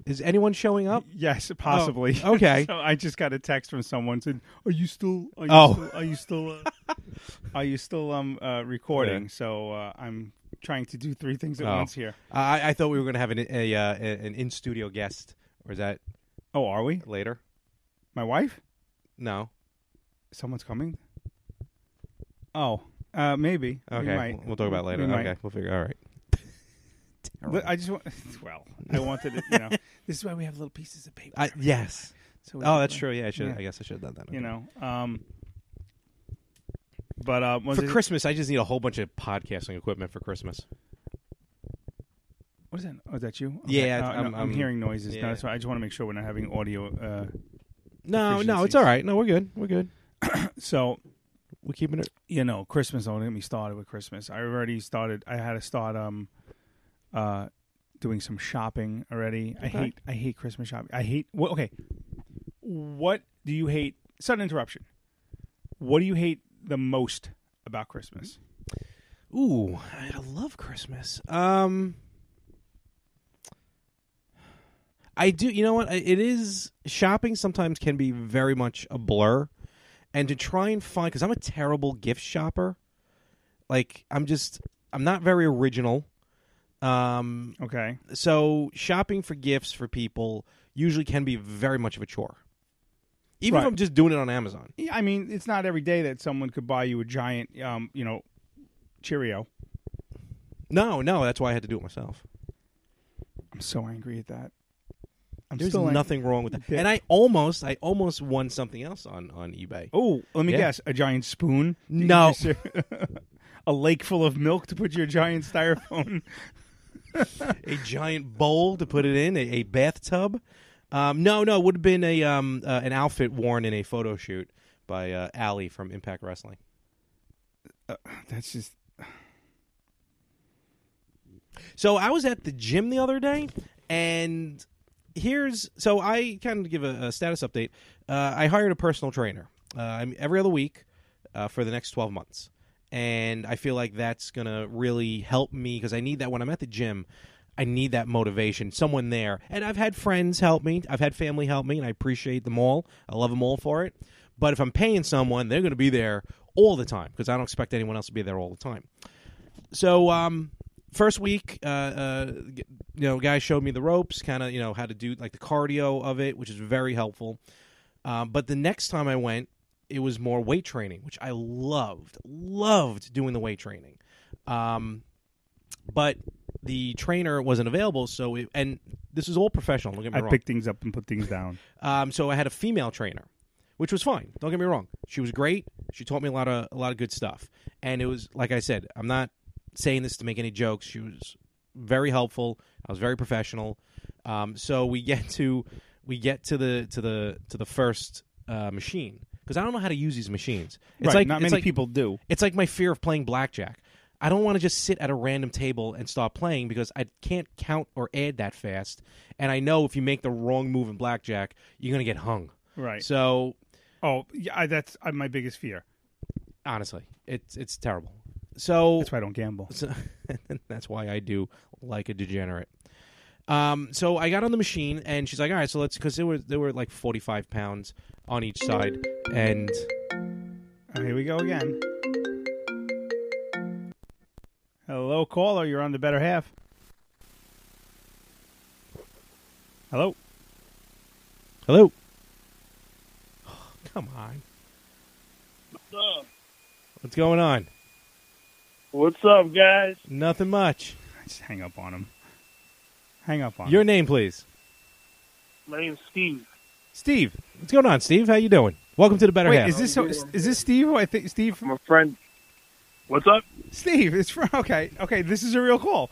Speaker 2: Is anyone showing up?
Speaker 1: Yes, possibly.
Speaker 2: Oh, okay.
Speaker 1: So I just got a text from someone saying, "Are you still recording?"
Speaker 2: Yeah.
Speaker 1: So I'm trying to do three things at once here.
Speaker 2: I thought we were going to have an in-studio guest. Or is that?
Speaker 1: Oh, are we
Speaker 2: later?
Speaker 1: My wife?
Speaker 2: No.
Speaker 1: Someone's coming. Oh, maybe.
Speaker 2: Okay, we'll talk about it later. Okay, we'll figure. All right.
Speaker 1: I just want. Well, I wanted to. This is why we have little pieces of paper.
Speaker 2: Yes.
Speaker 1: So
Speaker 2: that's true. Yeah, I should. Yeah. I guess I should have done that. Okay.
Speaker 1: But
Speaker 2: for Christmas, I just need a whole bunch of podcasting equipment for Christmas.
Speaker 1: What is that? Oh, is that you?
Speaker 2: Okay. Yeah,
Speaker 1: I'm hearing noises.
Speaker 2: Yeah.
Speaker 1: No, so I just want to make sure we're not having audio.
Speaker 2: No, it's all right. No, we're good.
Speaker 1: So
Speaker 2: we're keeping it.
Speaker 1: Christmas. Don't get me started with Christmas. I already started. I had to start doing some shopping already.
Speaker 2: Okay.
Speaker 1: I hate Christmas shopping. Okay. What do you hate? Sudden interruption. What do you hate the most about Christmas?
Speaker 2: Ooh, I love Christmas. I do. You know what? It is shopping. Sometimes can be very much a blur, and to try and find because I'm a terrible gift shopper. Like I'm not very original.
Speaker 1: Okay.
Speaker 2: So shopping for gifts for people usually can be very much of a chore. Even if I'm just doing it on Amazon.
Speaker 1: Yeah, I mean, it's not every day that someone could buy you a giant, Cheerio.
Speaker 2: No, that's why I had to do it myself.
Speaker 1: I'm so angry at that.
Speaker 2: There's
Speaker 1: still
Speaker 2: nothing wrong with that.
Speaker 1: Yeah.
Speaker 2: And I almost won something else on eBay.
Speaker 1: Oh, let me
Speaker 2: Yeah.
Speaker 1: guess. A giant spoon?
Speaker 2: No.
Speaker 1: A lake full of milk to put your giant styrofoam.
Speaker 2: A giant bowl to put it in, a bathtub. No, it would have been an outfit worn in a photo shoot by Allie from Impact Wrestling.
Speaker 1: That's just...
Speaker 2: So I was at the gym the other day, and so I kind of give a status update. I hired a personal trainer every other week for the next 12 months. And I feel like that's going to really help me because I need that when I'm at the gym. I need that motivation, someone there. And I've had friends help me. I've had family help me, and I appreciate them all. I love them all for it. But if I'm paying someone, they're going to be there all the time because I don't expect anyone else to be there all the time. So first week, guy showed me the ropes, kind of, how to do like the cardio of it, which is very helpful. But the next time I went, it was more weight training, which I loved doing the weight training. But the trainer wasn't available, and this is all professional. Don't get me wrong.
Speaker 1: I pick things up and put things down.
Speaker 2: So I had a female trainer, which was fine. Don't get me wrong. She was great. She taught me a lot of good stuff. And it was, like I said, I'm not saying this to make any jokes. She was very helpful. I was very professional. So we get to the first machine because I don't know how to use these machines. It's
Speaker 1: right, not many people do.
Speaker 2: It's like my fear of playing blackjack. I don't want to just sit at a random table and start playing because I can't count or add that fast. And I know if you make the wrong move in blackjack, you're going to get hung.
Speaker 1: Right.
Speaker 2: So,
Speaker 1: that's my biggest fear.
Speaker 2: Honestly, it's terrible. So
Speaker 1: that's why I don't gamble.
Speaker 2: So, that's why I do like a degenerate. So I got on the machine, and she's like, "All right, so let's," because there were like 45 pounds on each side, and
Speaker 1: here we go again. Hello, caller. You're on the better half. Hello.
Speaker 2: Hello. Oh, come on.
Speaker 10: What's up?
Speaker 2: What's going on?
Speaker 10: What's up, guys?
Speaker 2: Nothing much.
Speaker 1: Just hang up on him. Hang up on
Speaker 2: Your
Speaker 1: him.
Speaker 2: name, please.
Speaker 10: My name's Steve.
Speaker 2: Steve. What's going on, Steve? How you doing? Welcome to the better half.
Speaker 1: Is this Steve? I think Steve.
Speaker 10: My friend. What's up?
Speaker 1: Steve, it's from okay. This is a real call.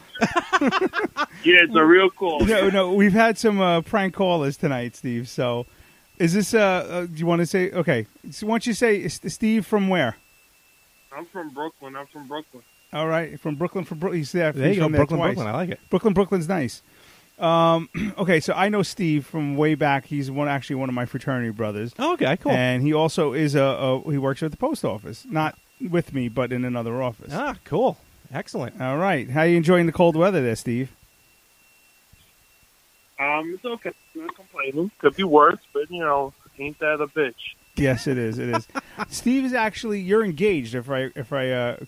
Speaker 10: Yeah, it's a real call.
Speaker 1: No, we've had some prank callers tonight, Steve. So, is this? Do you want to say? Okay, so why don't you say Steve from where?
Speaker 10: I'm from Brooklyn.
Speaker 1: All right, from Brooklyn. He's there.
Speaker 2: There you go, Brooklyn. I like it.
Speaker 1: Brooklyn's nice. Okay, so I know Steve from way back. He's actually one of my fraternity brothers.
Speaker 2: Oh, okay, cool.
Speaker 1: And he also is he works at the post office, not with me, but in another office.
Speaker 2: Ah, cool. Excellent.
Speaker 1: All right. How are you enjoying the cold weather there, Steve?
Speaker 10: It's okay. Not complaining. Could be worse, but ain't that a bitch?
Speaker 1: Yes, it is. It is. Steve is actually you're engaged, if I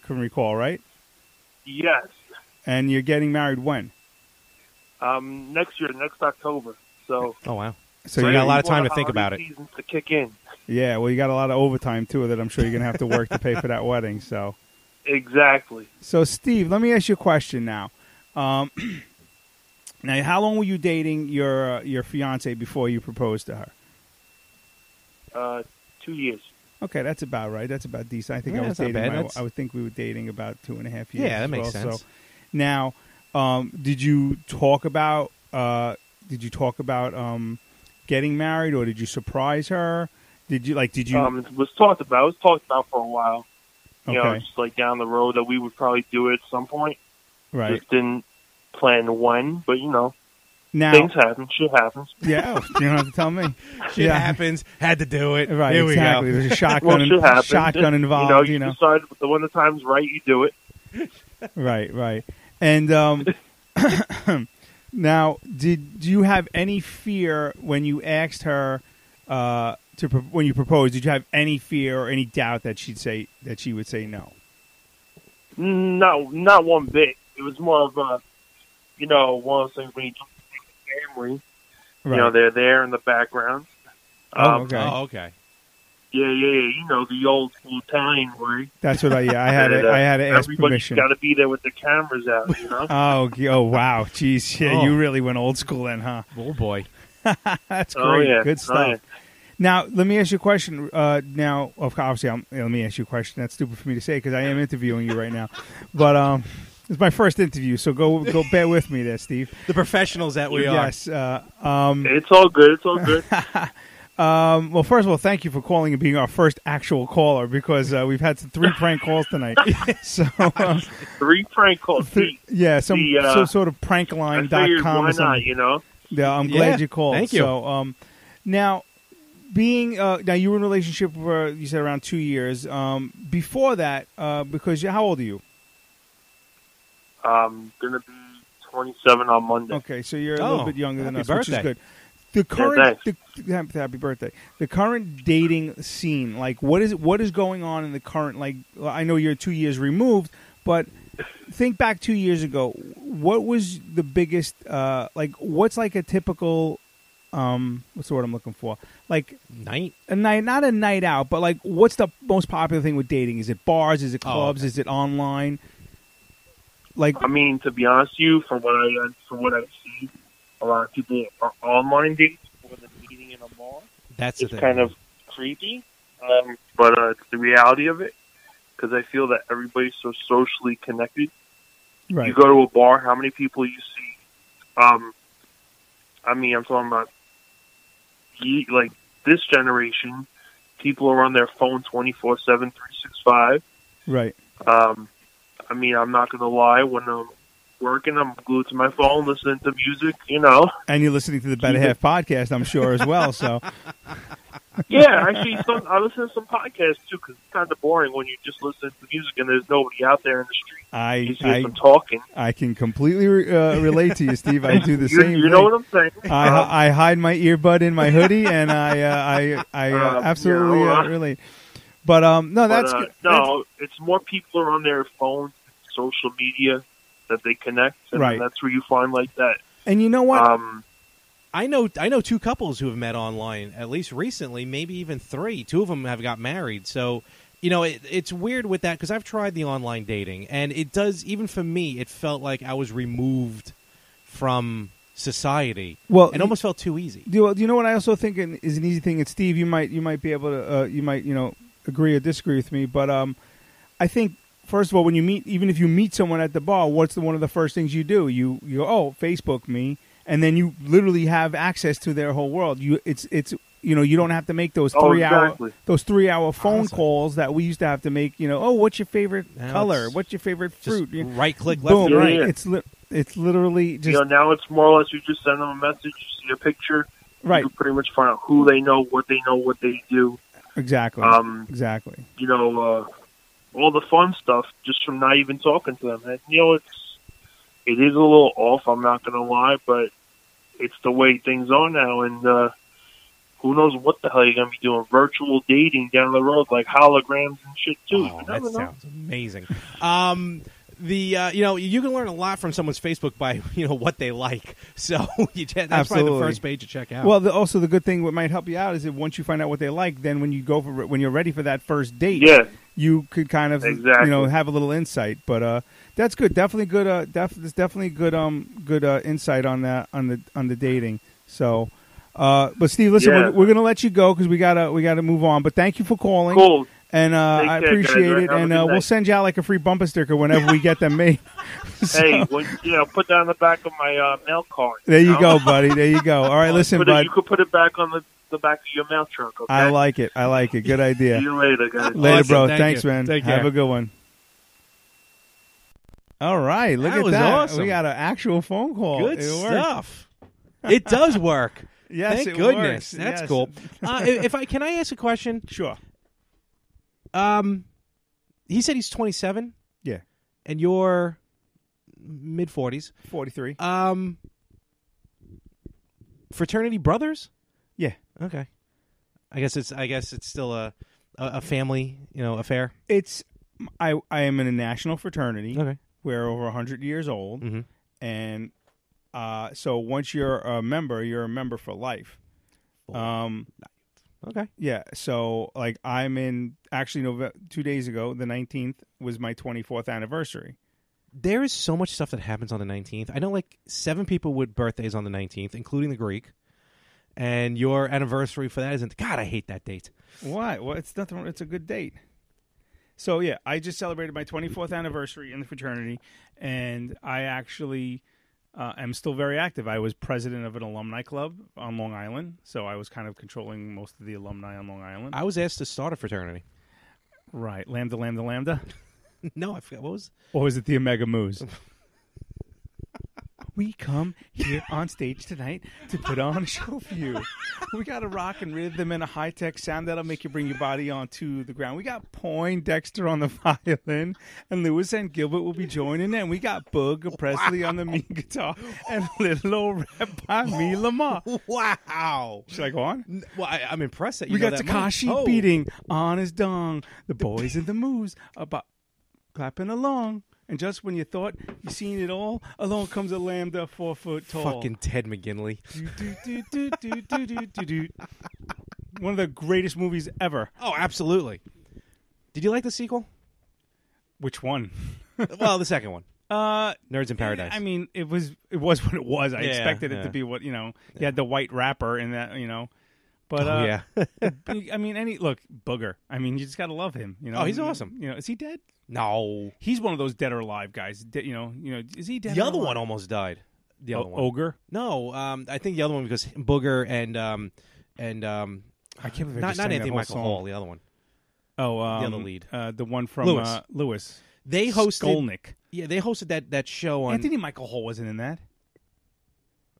Speaker 1: can recall, right?
Speaker 10: Yes.
Speaker 1: And you're getting married when?
Speaker 10: Next year, next October. So.
Speaker 2: Oh wow. So you got a lot of time to think about it.
Speaker 10: Season to kick in.
Speaker 1: Yeah, well, you got a lot of overtime too that I'm sure you're gonna have to work to pay for that wedding. So.
Speaker 10: Exactly.
Speaker 1: So, Steve, let me ask you a question now. Now, how long were you dating your fiance before you proposed to her?
Speaker 10: 2 years.
Speaker 1: Okay, that's about right. That's about decent. I think
Speaker 2: Yeah,
Speaker 1: I was
Speaker 2: that's not
Speaker 1: dating.
Speaker 2: bad.
Speaker 1: I would think we were dating about 2.5 years.
Speaker 2: Yeah, that makes sense.
Speaker 1: So, now, did you talk about getting married, or did you surprise her? Did you?
Speaker 10: It was talked about. It was talked about for a while. You know,
Speaker 1: Okay.
Speaker 10: just like down the road that we would probably do it at some point.
Speaker 1: Right.
Speaker 10: Just didn't plan when, but
Speaker 1: Now,
Speaker 10: things happen. Shit happens.
Speaker 1: Yeah, you don't have to tell me.
Speaker 2: Shit happens. Had to do it.
Speaker 1: Right,
Speaker 2: Here
Speaker 1: exactly.
Speaker 2: we go.
Speaker 1: There's a shotgun,
Speaker 10: Shit happens.
Speaker 1: shotgun involved.
Speaker 10: You decide when the time's right, you do it.
Speaker 1: Right. And now, did you have any fear when you asked her when you proposed? Did you have any fear or any doubt that she would say no?
Speaker 10: No, not one bit. It was more of a, one of those things when you talk to family.
Speaker 1: Right.
Speaker 10: They're there in the background.
Speaker 2: Okay.
Speaker 10: Yeah. The old school Italian way.
Speaker 1: That's what I had to ask
Speaker 10: everybody's
Speaker 1: permission.
Speaker 10: got to be there with the cameras out.
Speaker 1: Oh wow, jeez, yeah, you really went old school then, huh?
Speaker 2: Oh boy.
Speaker 1: That's great.
Speaker 10: Oh, yeah.
Speaker 1: Good stuff.
Speaker 10: Oh, yeah.
Speaker 1: Now, let me ask you a question. Now, obviously, let me ask you a question. That's stupid for me to say because I am interviewing you right now. But it's my first interview, so go bear with me there, Steve.
Speaker 2: The professionals that we are.
Speaker 1: Yes.
Speaker 10: It's all good. It's all good.
Speaker 1: Well, first of all, thank you for calling and being our first actual caller because we've had 3 prank calls tonight. So
Speaker 10: 3 prank calls.
Speaker 1: Some sort of
Speaker 10: I figured,
Speaker 1: prankline.com
Speaker 10: why
Speaker 1: or something.
Speaker 10: not, you know?
Speaker 1: Yeah, I'm glad you called.
Speaker 2: Thank you.
Speaker 1: So, now, now you were in a relationship for, you said, around 2 years. Before that, because how old are you?
Speaker 10: I'm going to be 27 on Monday.
Speaker 1: Okay, so you're a little bit younger than us, which is good.
Speaker 10: Yeah,
Speaker 1: Happy birthday. The current dating scene, like what is going on in the current, like, I know you're 2 years removed, but think back 2 years ago. What was the biggest, what's like a typical, what's the word I'm looking for? Like
Speaker 2: night?
Speaker 1: Not a night out, but like what's the most popular thing with dating? Is it bars? Is it clubs? Is it online? Like,
Speaker 10: I mean, to be honest with you, from what I've seen, a lot of people are online dating more than meeting in a bar.
Speaker 2: It's
Speaker 10: kind of creepy, but it's the reality of it because I feel that everybody's so socially connected.
Speaker 1: Right.
Speaker 10: You go to a bar, how many people you see? I mean, I'm talking about like this generation. People are on their phone 24/7, 365.
Speaker 1: Right.
Speaker 10: I mean, I'm not going to lie. When I'm working, I'm glued to my phone, listening to music, you know.
Speaker 1: And you're listening to the Better Half podcast, I'm sure, as well. So,
Speaker 10: yeah, actually, I listen to some podcasts too because it's kind of boring when you just listen to music and there's nobody out there in the street. You hear some talking.
Speaker 1: I can completely relate to you, Steve. I do the same.
Speaker 10: You know what I'm saying?
Speaker 1: I hide my earbud in my hoodie, and I absolutely relate. But no, that's good.
Speaker 10: It's more people are on their phones, social media that they connect, and
Speaker 1: right.
Speaker 10: That's where you find like that.
Speaker 1: And you know what?
Speaker 2: I know 2 couples who have met online, at least recently, maybe even 3. 2 of them have got married. So, you know, it's weird with that because I've tried the online dating, and it does, even for me, it felt like I was removed from society.
Speaker 1: Well,
Speaker 2: it almost felt too easy.
Speaker 1: Do you know what I also think is an easy thing? And Steve, you might be able to agree or disagree with me, but I think first of all, when you meet, even if you meet someone at the bar, what's one of the first things you do? You go, Facebook me, and then you literally have access to their whole world. You don't have to make those 3 hour phone calls that we used to have to make. What's your favorite color? What's your favorite fruit?
Speaker 2: Right click,
Speaker 1: boom,
Speaker 2: left and right.
Speaker 1: Yeah. It's literally just.
Speaker 10: Now it's more or less you just send them a message, you see a picture,
Speaker 1: right?
Speaker 10: You pretty much find out who they know, what they do.
Speaker 1: Exactly. Exactly.
Speaker 10: All the fun stuff just from not even talking to them. And, it is a little off, I'm not going to lie, but it's the way things are now. And who knows what the hell you're going to be doing. Virtual dating down the road, like holograms and shit, too.
Speaker 2: Oh, that sounds amazing. You can learn a lot from someone's Facebook by what they like. So that's probably the first page to check out.
Speaker 1: Well, also the good thing what might help you out is that once you find out what they like, then when you're ready for that first date, you could kind of have a little insight. But that's good. Definitely good. Definitely good. Good insight on that on the dating. So. But Steve, listen, we're going to let you go because we gotta move on. But thank you for calling.
Speaker 10: Cool.
Speaker 1: And I appreciate it. And we'll send you out like a free bumper sticker whenever we get them made.
Speaker 10: Hey, put that on the back of my mail card.
Speaker 1: There you go, buddy. There you go. All right, listen, bud.
Speaker 10: You could put it back on the back of your mail truck. Okay?
Speaker 1: I like it. Good idea.
Speaker 10: See you later, guys.
Speaker 1: Later,
Speaker 2: awesome.
Speaker 1: bro.
Speaker 2: Thanks,
Speaker 1: man.
Speaker 2: Take care.
Speaker 1: Have a good one. All right, look at that.
Speaker 2: Awesome.
Speaker 1: We got an actual phone call.
Speaker 2: Good stuff. It does work.
Speaker 1: Yes,
Speaker 2: thank
Speaker 1: it
Speaker 2: goodness.
Speaker 1: works.
Speaker 2: That's
Speaker 1: Yes.
Speaker 2: cool. Can I ask a question?
Speaker 1: Sure.
Speaker 2: He said he's 27.
Speaker 1: Yeah.
Speaker 2: And you're mid-40s.
Speaker 1: 43.
Speaker 2: Fraternity brothers?
Speaker 1: Yeah.
Speaker 2: Okay. I guess it's still a family, affair.
Speaker 1: I am in a national fraternity.
Speaker 2: Okay.
Speaker 1: We're over 100 years old, and so once you're a member for life.
Speaker 2: Okay.
Speaker 1: Yeah. So like I'm in actually 2 days ago, the 19th was my 24th anniversary.
Speaker 2: There is so much stuff that happens on the 19th. I know like 7 people with birthdays on the 19th, including the Greek. And your anniversary for that isn't. God, I hate that date.
Speaker 1: Why? Well, it's nothing. It's a good date. So yeah, I just celebrated my 24th anniversary in the fraternity, and I actually am still very active. I was president of an alumni club on Long Island, so I was kind of controlling most of the alumni on Long Island.
Speaker 2: I was asked to start a fraternity.
Speaker 1: Right, Lambda, Lambda, Lambda.
Speaker 2: No, I forgot what was.
Speaker 1: Or was it the Omega Moose? We come here on stage tonight to put on a show for you. We got a rock and rhythm and a high-tech sound that'll make you bring your body onto the ground. We got Poindexter on the violin, and Lewis and Gilbert will be joining in. We got Booger Presley on the mean guitar, and a little old rap by me, Lamar.
Speaker 2: Wow.
Speaker 1: Should I go on?
Speaker 2: Well, I'm impressed that you
Speaker 1: We
Speaker 2: know
Speaker 1: got
Speaker 2: that
Speaker 1: Takashi
Speaker 2: much.
Speaker 1: beating on his dong. The boys in the moves about clapping along. And just when you thought you seen it all, along comes a Lambda 4 foot tall.
Speaker 2: Fucking Ted McGinley.
Speaker 1: One of the greatest movies ever.
Speaker 2: Oh, absolutely. Did you like the sequel?
Speaker 1: Which one?
Speaker 2: Well, the second one. Nerds in Paradise.
Speaker 1: I mean, it was what it was. I
Speaker 2: Yeah,
Speaker 1: expected it
Speaker 2: yeah.
Speaker 1: to be what, you had the white rapper in that, But
Speaker 2: yeah.
Speaker 1: I mean, Booger. I mean, you just got to love him,
Speaker 2: Oh, he's awesome.
Speaker 1: Is he dead?
Speaker 2: No.
Speaker 1: He's one of those dead or alive guys. Is he dead?
Speaker 2: The
Speaker 1: or
Speaker 2: other
Speaker 1: alive?
Speaker 2: one almost died. The other one.
Speaker 1: Ogre?
Speaker 2: No, I think the other one because Booger and
Speaker 1: I can't believe I
Speaker 2: not
Speaker 1: just sang that
Speaker 2: Anthony
Speaker 1: whole
Speaker 2: Michael
Speaker 1: song.
Speaker 2: Hall, the other one.
Speaker 1: Oh,
Speaker 2: the other lead.
Speaker 1: The one from
Speaker 2: Lewis.
Speaker 1: Lewis.
Speaker 2: They hosted
Speaker 1: Skolnick.
Speaker 2: Yeah, they hosted that show on.
Speaker 1: Anthony Michael Hall wasn't in that.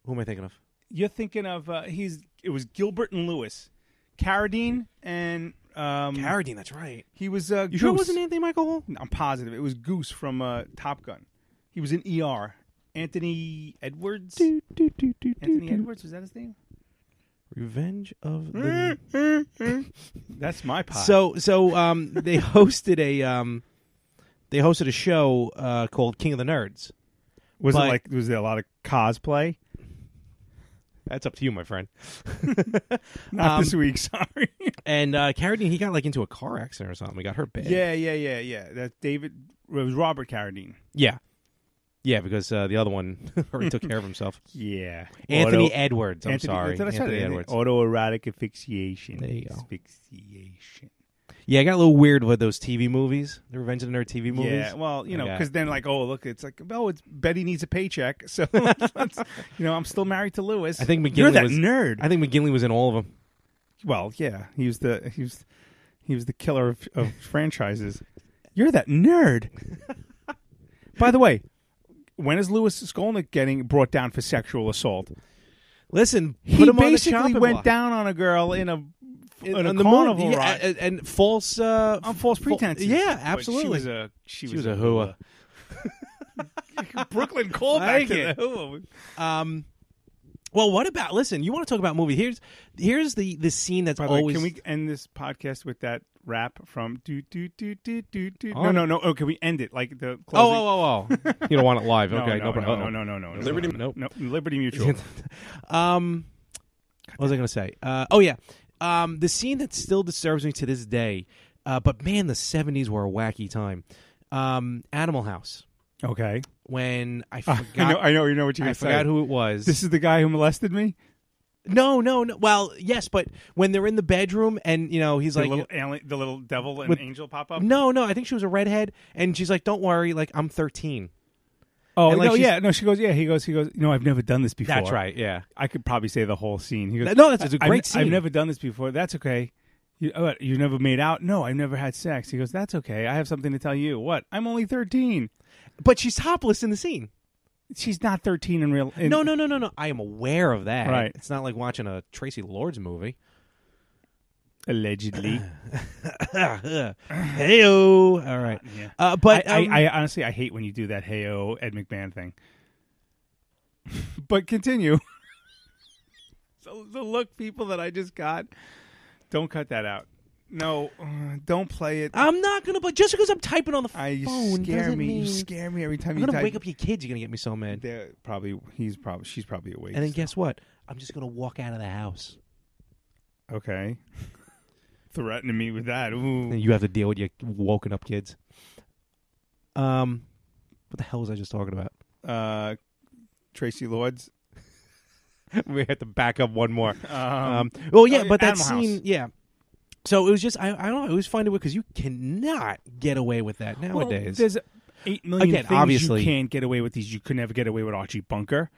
Speaker 2: Who am I thinking of?
Speaker 1: You're thinking of it was Gilbert and Lewis, Carradine and
Speaker 2: Carradine. That's right.
Speaker 1: He was
Speaker 2: You
Speaker 1: Goose.
Speaker 2: sure it wasn't Anthony Michael Hall?
Speaker 1: I'm positive it was Goose from Top Gun. He was in ER. Anthony Edwards. Anthony Edwards, was that his name?
Speaker 2: Revenge of the.
Speaker 1: That's my pie.
Speaker 2: So they hosted a show called King of the Nerds.
Speaker 1: Was there a lot of cosplay?
Speaker 2: That's up to you, my friend.
Speaker 1: Not this week, sorry.
Speaker 2: And Carradine, he got into a car accident or something. He got hurt bad.
Speaker 1: Yeah. That's David. It was Robert Carradine.
Speaker 2: Yeah, because the other one already took care of himself.
Speaker 1: Yeah.
Speaker 2: Anthony Edwards. I'm
Speaker 1: sorry.
Speaker 2: sorry. Anthony Edwards.
Speaker 1: Autoerotic asphyxiation.
Speaker 2: There you go.
Speaker 1: Asphyxiation.
Speaker 2: Yeah, I got a little weird with those TV movies, the Revenge of the Nerd TV movies.
Speaker 1: Yeah, well, because then it's like, it's Betty needs a paycheck, so I'm still married to Lewis.
Speaker 2: I think McGinley
Speaker 1: You're that
Speaker 2: was
Speaker 1: nerd.
Speaker 2: I think McGinley was in all of them.
Speaker 1: Well, yeah, he was the killer of franchises. You're that nerd. By the way, when is Lewis Skolnick getting brought down for sexual assault?
Speaker 2: Listen,
Speaker 1: he
Speaker 2: put him on the
Speaker 1: basically
Speaker 2: chopping
Speaker 1: went
Speaker 2: block.
Speaker 1: down on a girl in a
Speaker 2: on the
Speaker 1: carnival
Speaker 2: moon,
Speaker 1: ride.
Speaker 2: and false
Speaker 1: on false pretenses.
Speaker 2: Yeah,
Speaker 1: But
Speaker 2: absolutely.
Speaker 1: She
Speaker 2: was a hooah.
Speaker 1: Brooklyn callback
Speaker 2: Like
Speaker 1: to
Speaker 2: it.
Speaker 1: the hooah.
Speaker 2: Well, what about? Listen, you want to talk about movie? Here's the scene that's
Speaker 1: By the way,
Speaker 2: always.
Speaker 1: can we end this podcast with that rap from do do do do do do?
Speaker 2: Oh.
Speaker 1: No. Oh, can we end it like the closing?
Speaker 2: Oh! You don't want it live? Okay,
Speaker 1: no
Speaker 2: problem.
Speaker 1: No.
Speaker 2: Liberty,
Speaker 1: no. Liberty Mutual.
Speaker 2: What was I going to say? The scene that still disturbs me to this day. But man, the 70s were a wacky time. Animal House.
Speaker 1: Okay.
Speaker 2: When I forgot,
Speaker 1: I know. You know what you're going to say.
Speaker 2: I forgot who it was.
Speaker 1: This is the guy who molested me.
Speaker 2: No. Well, yes, but when they're in the bedroom and he's like
Speaker 1: The little devil and angel pop up.
Speaker 2: No. I think she was a redhead, and she's like, "Don't worry, like I'm 13."
Speaker 1: Oh
Speaker 2: and, like,
Speaker 1: no, yeah, no. She goes, yeah. He goes. I've never done this before.
Speaker 2: That's right. Yeah,
Speaker 1: I could probably say the whole scene. He goes,
Speaker 2: no, it's a great scene.
Speaker 1: I've never done this before. That's okay. You never made out? No, I've never had sex. He goes, that's okay. I have something to tell you. What? I'm only 13.
Speaker 2: But she's topless in the scene.
Speaker 1: She's not 13 in real.
Speaker 2: No. I am aware of that.
Speaker 1: Right.
Speaker 2: It's not like watching a Tracy Lords movie.
Speaker 1: Allegedly.
Speaker 2: Hey-o. All right.
Speaker 1: Yeah.
Speaker 2: But
Speaker 1: I honestly, I hate when you do that hey-o Ed McMahon thing. But continue. So the look, people, that I just got, don't cut that out. No, don't play it.
Speaker 2: I'm not going to, but just because I'm typing on the phone
Speaker 1: You
Speaker 2: doesn't mean...
Speaker 1: You scare me every time
Speaker 2: I'm
Speaker 1: you
Speaker 2: going to
Speaker 1: type.
Speaker 2: wake up your kids. You're going to get me so mad.
Speaker 1: She's probably awake.
Speaker 2: And then guess what? I'm just going to walk out of the house.
Speaker 1: Okay. Threatening me with that. Ooh.
Speaker 2: And you have to deal with your woken up kids. What the hell was I just talking about?
Speaker 1: Tracy Lords.
Speaker 2: We have to back up one more. But that
Speaker 1: Animal
Speaker 2: scene,
Speaker 1: House.
Speaker 2: yeah. So it was just, I don't know, I always find it weird because you cannot get away with that nowadays.
Speaker 1: Well, there's 8 million
Speaker 2: Again,
Speaker 1: things
Speaker 2: obviously.
Speaker 1: you can't get away with these. You could never get away with Archie Bunker.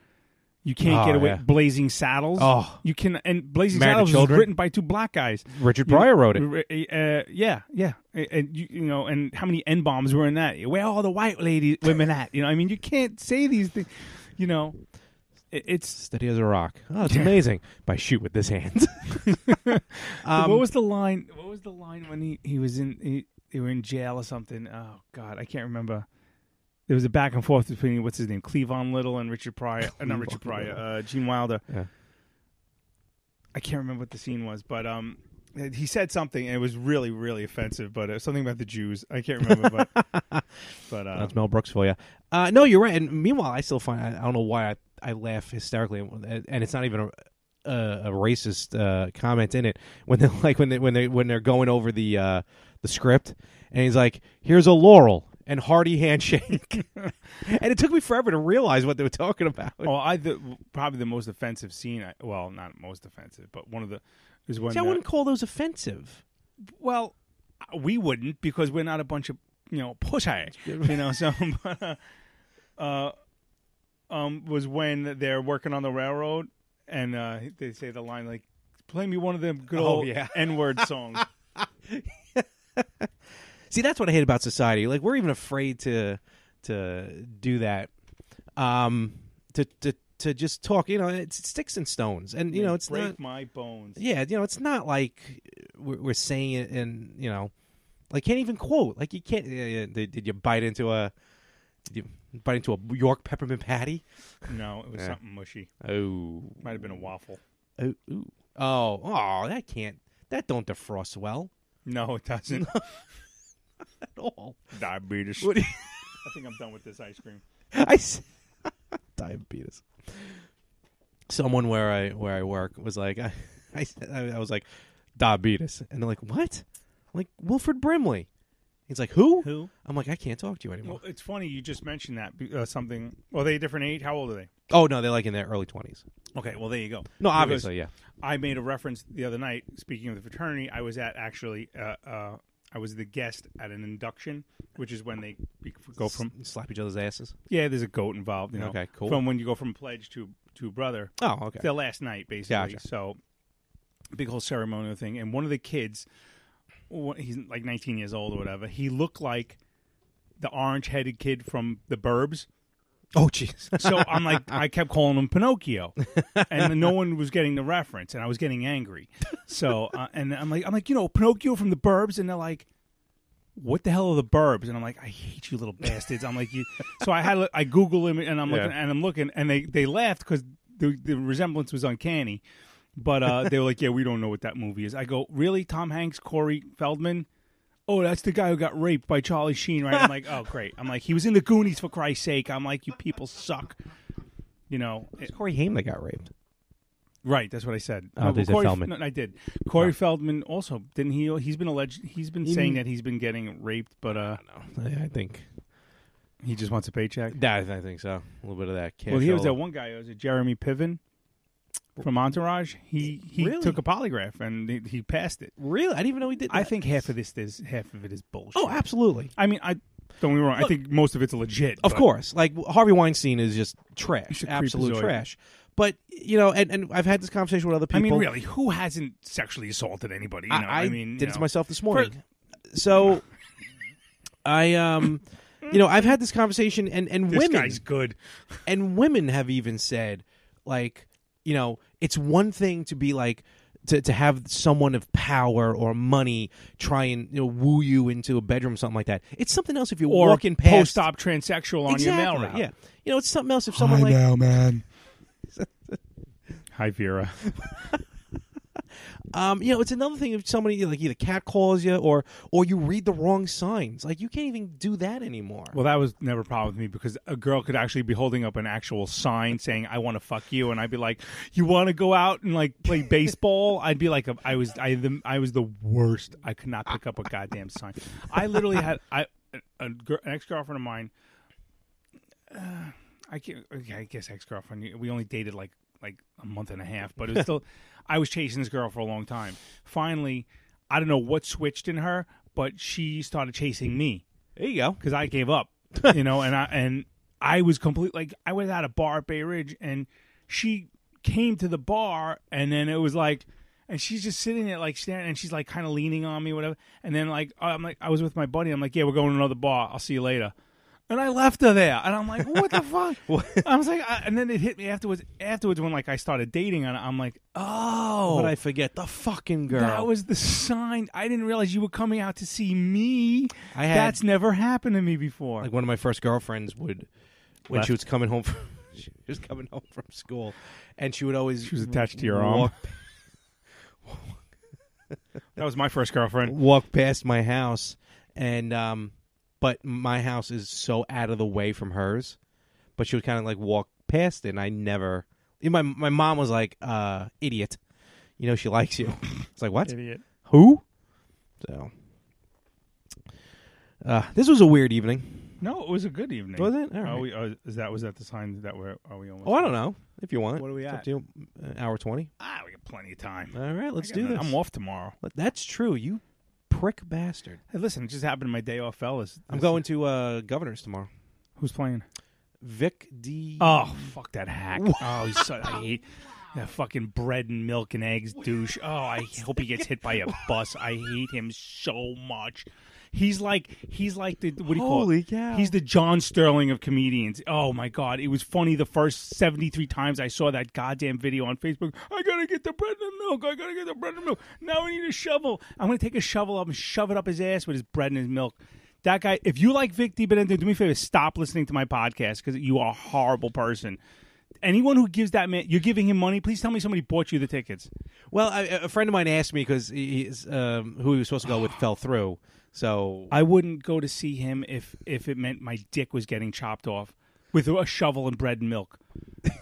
Speaker 1: You can't get away with Blazing Saddles.
Speaker 2: Oh.
Speaker 1: You can, and Blazing
Speaker 2: Married to
Speaker 1: Saddles was
Speaker 2: Children.
Speaker 1: written by 2 black guys.
Speaker 2: Richard Pryor wrote it.
Speaker 1: Yeah. And you know, and how many N-bombs were in that? Where are all the white women at? You know, I mean, you can't say these things. You know, it's
Speaker 2: Steady as a rock. Oh, it's amazing. By shoot with this hand.
Speaker 1: what was the line? What was the line when he was in? They were in jail or something. Oh God, I can't remember. There was a back and forth between what's his name, Cleavon Little and Richard Pryor. Not Richard Pryor. Gene Wilder.
Speaker 2: Yeah.
Speaker 1: I can't remember what the scene was, but he said something and it was really, really offensive. But something about the Jews. I can't remember. but
Speaker 2: that's Mel Brooks for you. No, you're right. And meanwhile, I still find I don't know why I laugh hysterically, and it's not even a racist comment in it when they're like when they're going over the script, and he's like, "Here's a laurel and hearty handshake," and it took me forever to realize what they were talking about.
Speaker 1: Oh, probably the most offensive scene. Well, not most offensive, but one of the is when
Speaker 2: See, I wouldn't call those offensive.
Speaker 1: Well, we wouldn't because we're not a bunch of pussy, So, was when they're working on the railroad and they say the line like, "Play me one of them good old N-word songs."
Speaker 2: See, that's what I hate about society. Like, we're even afraid to do that. To just talk. It's sticks and stones, and it's
Speaker 1: break
Speaker 2: not
Speaker 1: my bones.
Speaker 2: Yeah, it's not like we're saying it, and like can't even quote. Like you can't. Did you bite into a York peppermint patty?
Speaker 1: No, it was something mushy.
Speaker 2: Oh,
Speaker 1: might have been a waffle.
Speaker 2: Oh, that don't defrost well.
Speaker 1: No, it doesn't.
Speaker 2: At all.
Speaker 1: Diabetes. I think I'm done with this ice cream.
Speaker 2: Diabetes. Someone where I work was like, I was like, diabetes, and they're like, what? I'm like, Wilford Brimley. He's like, who?
Speaker 1: Who?
Speaker 2: I'm like, I can't talk to you anymore.
Speaker 1: Well, it's funny you just mentioned that something. Well, are they a different age? How old are they?
Speaker 2: Oh no, they're like in their early 20s.
Speaker 1: Okay, well there you go.
Speaker 2: No, obviously, yeah.
Speaker 1: I made a reference the other night. Speaking of the fraternity, I was at actually. I was the guest at an induction, which is when they go from
Speaker 2: slap each other's asses.
Speaker 1: Yeah, there's a goat involved.
Speaker 2: Okay, cool.
Speaker 1: From when you go from pledge to brother.
Speaker 2: Oh, okay.
Speaker 1: The last night, basically.
Speaker 2: Gotcha.
Speaker 1: So, big whole ceremonial thing. And one of the kids, he's like 19 years old or whatever. He looked like the orange-headed kid from The Burbs.
Speaker 2: Oh, jeez.
Speaker 1: So I'm like, I kept calling him Pinocchio, and no one was getting the reference, and I was getting angry. So, and I'm like, Pinocchio from The Burbs, and they're like, what the hell are The Burbs? And I'm like, I hate you, little bastards. I'm like, so I Google him, and I'm looking, and they laughed because the resemblance was uncanny, but they were like, yeah, we don't know what that movie is. I go, really, Tom Hanks, Corey Feldman? Oh, that's the guy who got raped by Charlie Sheen, right? I'm like, oh, great. I'm like, he was in the Goonies, for Christ's sake. I'm like, you people suck.
Speaker 2: It's Corey Haim that got raped.
Speaker 1: Right, that's what I said.
Speaker 2: Oh, they said Feldman.
Speaker 1: No, I did. Corey Feldman also, didn't he? He's been alleged. He's been saying that he's been getting raped, but
Speaker 2: I don't know. I think
Speaker 1: he just wants a paycheck.
Speaker 2: Yeah, I think so. A little bit of that.
Speaker 1: Well, he was that one guy. Was it Jeremy Piven from Entourage? He
Speaker 2: really?
Speaker 1: took a polygraph and he passed it.
Speaker 2: Really? I didn't even know he did that.
Speaker 1: I think half of it is bullshit.
Speaker 2: Oh, absolutely.
Speaker 1: I mean, don't get me wrong. Look, I think most of it's legit.
Speaker 2: Of course. Like, Harvey Weinstein is just trash. Absolute trash. But, and I've had this conversation with other people.
Speaker 1: I mean, really, who hasn't sexually assaulted anybody?
Speaker 2: I did it to myself this morning. So, I've had this conversation, and
Speaker 1: this
Speaker 2: women...
Speaker 1: guy's good.
Speaker 2: And women have even said, like, it's one thing to be like... To have someone of power or money try and woo you into a bedroom or something like that. It's something else if you're walking past...
Speaker 1: post-op transsexual on your mail route.
Speaker 2: Yeah. It's something else if someone
Speaker 1: Hi now, man. Hi, Vera.
Speaker 2: It's another thing if somebody like either cat calls you or you read the wrong signs. Like, you can't even do that anymore.
Speaker 1: Well, that was never a problem with me because a girl could actually be holding up an actual sign saying, I want to fuck you. And I'd be like, you want to go out and like play baseball? I'd be like, I was the worst. I could not pick up a goddamn sign. I literally had an ex-girlfriend of mine. I guess ex-girlfriend. We only dated like like a month and a half, but it was still. I was chasing this girl for a long time. Finally, I don't know what switched in her, but she started chasing me.
Speaker 2: There you go.
Speaker 1: Because I gave up, and I was complete. Like I was at a bar at Bay Ridge, and she came to the bar, and then it was like, and she's just sitting there like staring, and she's like kind of leaning on me, whatever. And then like I'm like, I was with my buddy. I'm like, yeah, we're going to another bar. I'll see you later. And I left her there, and I'm like, "What the fuck?" I was like, and then it hit me afterwards. Afterwards, when like I started dating her, I'm like, "Oh,
Speaker 2: What I forget? The fucking girl.
Speaker 1: that was the sign." I didn't realize you were coming out to see me.
Speaker 2: I had-
Speaker 1: That's never happened to me before.
Speaker 2: Like one of my first girlfriends would, when
Speaker 1: Left.
Speaker 2: she was coming home, she was coming home from school, and she would always.
Speaker 1: She was attached to your arm. That was my first girlfriend.
Speaker 2: Walk past my house, and but my house is so out of the way from hers. But she would kind of like walk past it, and I never. My mom was like, "Idiot, she likes you." It's like, what?
Speaker 1: Idiot.
Speaker 2: Who? So, this was a weird evening.
Speaker 1: No, it was a good evening.
Speaker 2: Was it? All right.
Speaker 1: Was that the sign that are we almost?
Speaker 2: Oh, I don't know. If you want,
Speaker 1: What are we
Speaker 2: It's
Speaker 1: at?
Speaker 2: up to you. Hour 20.
Speaker 1: We got plenty of time.
Speaker 2: All right, let's do this.
Speaker 1: I'm off tomorrow.
Speaker 2: That's true. You prick bastard.
Speaker 1: Hey, listen, it just happened my day off, fellas.
Speaker 2: I'm going to Governors tomorrow.
Speaker 1: Who's playing?
Speaker 2: Vic D.
Speaker 1: Oh, fuck that hack. I hate that fucking bread and milk and eggs douche. Oh, I hope he gets hit by a bus. I hate him so much. He's like the what do you call
Speaker 2: Holy
Speaker 1: it?
Speaker 2: cow.
Speaker 1: He's the John Sterling of comedians. Oh my God, it was funny the first 73 times I saw that goddamn video on Facebook. I gotta get the bread and milk. I gotta get the bread and milk. Now I need a shovel. I'm gonna take a shovel up and shove it up his ass with his bread and his milk. That guy. If you like Vic DiBenedetto, do me a favor, stop listening to my podcast because you are a horrible person. Anyone who gives that man, you're giving him money. Please tell me somebody bought you the tickets.
Speaker 2: Well, a friend of mine asked me because who he was supposed to go with fell through. So
Speaker 1: I wouldn't go to see him if it meant my dick was getting chopped off with a shovel and bread and milk.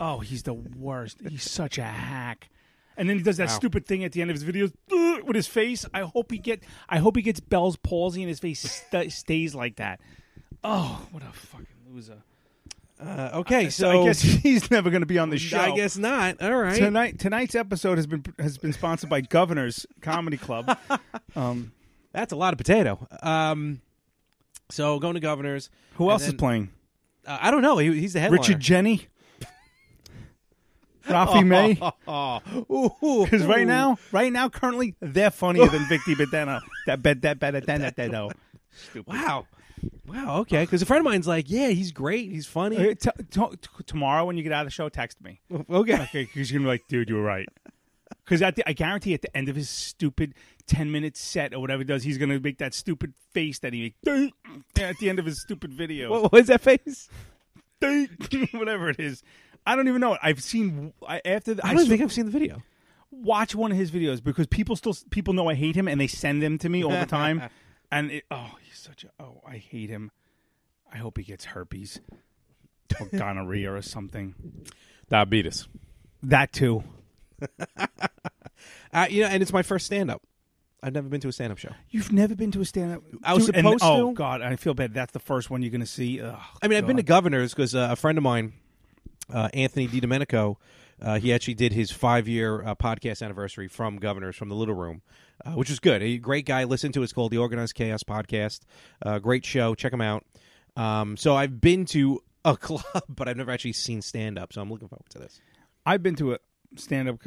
Speaker 1: Oh, he's the worst. He's such a hack. And then he does that stupid thing at the end of his videos with his face. I hope he gets Bell's palsy and his face stays like that. Oh, what a fucking loser.
Speaker 2: okay, so
Speaker 1: I guess he's never going to be on the show.
Speaker 2: I guess not. All right.
Speaker 1: Tonight's episode has been sponsored by Governors Comedy Club.
Speaker 2: That's a lot of potato. So going to Governors.
Speaker 1: Who else is playing?
Speaker 2: I don't know. He's the headliner.
Speaker 1: Richard Jenny. Rafi May. Because right now, currently, they're funnier than Vic DiBenedetto. That Stupid.
Speaker 2: Wow. Okay. Because a friend of mine's like, yeah, he's great. He's funny.
Speaker 1: Tomorrow when you get out of the show, text me.
Speaker 2: Okay.
Speaker 1: Because you're gonna be like, dude, you were right. Because I guarantee at the end of his stupid 10-minute set or whatever he does, he's gonna make that stupid face that he makes at the end of his stupid video.
Speaker 2: What was that face?
Speaker 1: Whatever it is. I don't even know it. I've seen after.
Speaker 2: I don't think I've seen the video.
Speaker 1: Watch one of his videos because people know I hate him and they send them to me all the time. And he's such a I hate him. I hope he gets herpes or gonorrhea or something.
Speaker 2: Diabetes.
Speaker 1: That too.
Speaker 2: And it's my first stand-up. I've never been to a stand-up show.
Speaker 1: You've never been to a stand-up?
Speaker 2: I was supposed to.
Speaker 1: Oh, God, I feel bad. That's the first one you're going to see. Ugh,
Speaker 2: I mean, I've been to Governors because a friend of mine, Anthony DiDomenico, he actually did his 5-year podcast anniversary from Governors, from the Little Room, which was good. A great guy. Listen to it. It's called the Organized Chaos Podcast. Great show. Check him out. So I've been to a club, but I've never actually seen stand-up, so I'm looking forward to this.
Speaker 1: I've been to a stand-up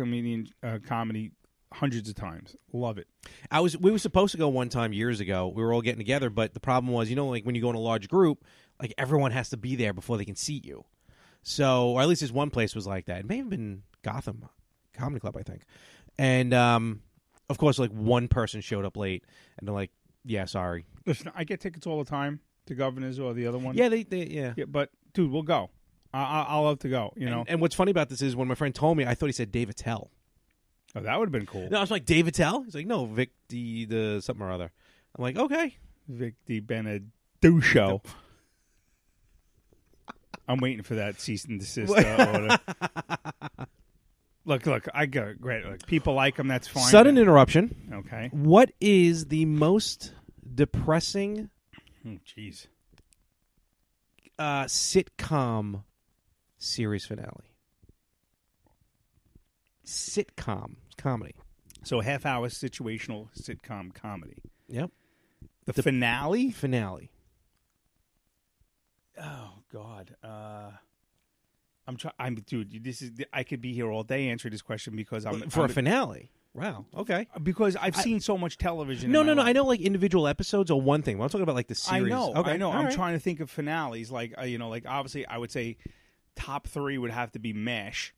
Speaker 1: comedy hundreds of times. Love it.
Speaker 2: We were supposed to go one time years ago. We were all getting together, but the problem was, like when you go in a large group, like everyone has to be there before they can seat you. So, or at least this one place was like that. It may have been Gotham Comedy Club, I think. And of course, like one person showed up late, and they're like, "Yeah, sorry."
Speaker 1: Listen, I get tickets all the time to Governors or the other one.
Speaker 2: Yeah, yeah.
Speaker 1: But dude, we'll go. I'll love to go.
Speaker 2: And what's funny about this is when my friend told me, I thought he said Dave Attell.
Speaker 1: Oh, that would have been cool.
Speaker 2: No, I was like, Dave Attell? He's like, no, Vic the something or other. I'm like, okay.
Speaker 1: Vic DiBenedetto show. I'm waiting for that cease and desist order. Look, I got great. Look, people like him. That's fine.
Speaker 2: Sudden interruption.
Speaker 1: Okay.
Speaker 2: What is the most depressing sitcom series finale? sitcom comedy.
Speaker 1: So half-hour situational sitcom comedy.
Speaker 2: Yep.
Speaker 1: The finale?
Speaker 2: Finale.
Speaker 1: Oh God. Dude. This is. I could be here all day answering this question because I'm
Speaker 2: a finale. Wow. Okay.
Speaker 1: Because I've seen so much television.
Speaker 2: No.
Speaker 1: Life.
Speaker 2: I know like individual episodes are one thing. But I'm talking about like the series.
Speaker 1: I know.
Speaker 2: Okay.
Speaker 1: I know.
Speaker 2: All
Speaker 1: I'm
Speaker 2: right.
Speaker 1: trying to think of finales. Like like obviously, I would say top 3 would have to be MASH.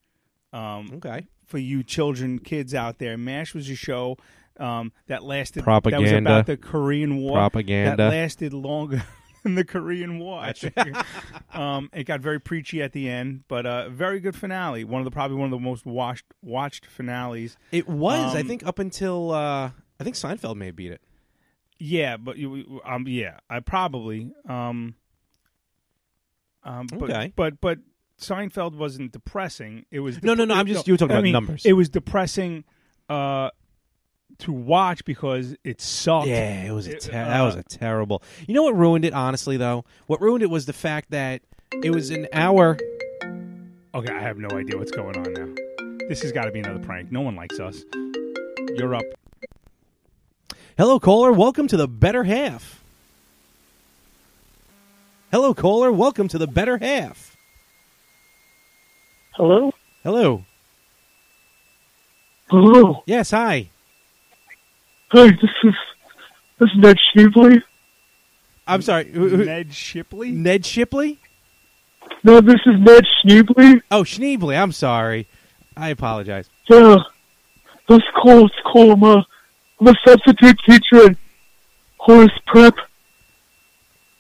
Speaker 2: Okay.
Speaker 1: For you kids out there, MASH was a show that lasted.
Speaker 2: Propaganda.
Speaker 1: That was about the Korean War.
Speaker 2: Propaganda.
Speaker 1: That lasted longer than the Korean War. I think. It got very preachy at the end, but very good finale. Probably one of the most watched finales.
Speaker 2: It was, I think, up until I think Seinfeld may have beat it.
Speaker 1: Yeah, but I probably.
Speaker 2: Okay.
Speaker 1: But Seinfeld wasn't depressing. It was
Speaker 2: no. I'm just you were talking about numbers.
Speaker 1: It was depressing to watch because it sucked.
Speaker 2: Yeah, it was that was a terrible. You know what ruined it? Honestly, though, what ruined it was the fact that it was an hour.
Speaker 1: Okay, I have no idea what's going on now. This has got to be another prank. No one likes us. You're up.
Speaker 2: Hello, caller. Welcome to the better half. Hello, caller. Welcome to the better half.
Speaker 10: Hello?
Speaker 2: Hello.
Speaker 10: Hello?
Speaker 2: Yes, hi.
Speaker 10: Hey, this is Ned Shipley.
Speaker 2: I'm sorry.
Speaker 1: Ned Shipley?
Speaker 2: Ned Shipley?
Speaker 10: No, this is Ned Schneebly.
Speaker 2: Oh, Schneebly. I'm sorry. I apologize.
Speaker 10: Yeah, that's cool. It's cool. I'm a substitute teacher at Horace Prep.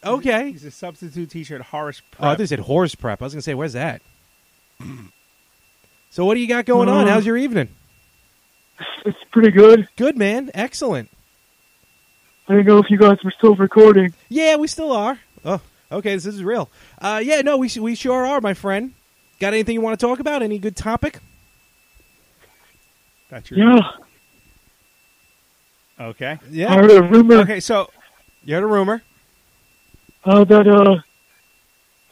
Speaker 2: Okay.
Speaker 1: He's a substitute teacher at Horace Prep.
Speaker 2: Oh, I thought you said Horace Prep. I was going to say, where's that? So what do you got going on? How's your evening?
Speaker 10: It's pretty good.
Speaker 2: Good, man. Excellent.
Speaker 10: I didn't know if you guys were still recording.
Speaker 2: Yeah, we still are. Oh, okay. This is real. Yeah, no, we sure are, my friend. Got anything you want to talk about? Any good topic?
Speaker 1: That's your
Speaker 10: Yeah.
Speaker 1: Okay.
Speaker 2: Yeah.
Speaker 10: I heard a rumor.
Speaker 1: Okay, so
Speaker 2: you heard a rumor
Speaker 10: that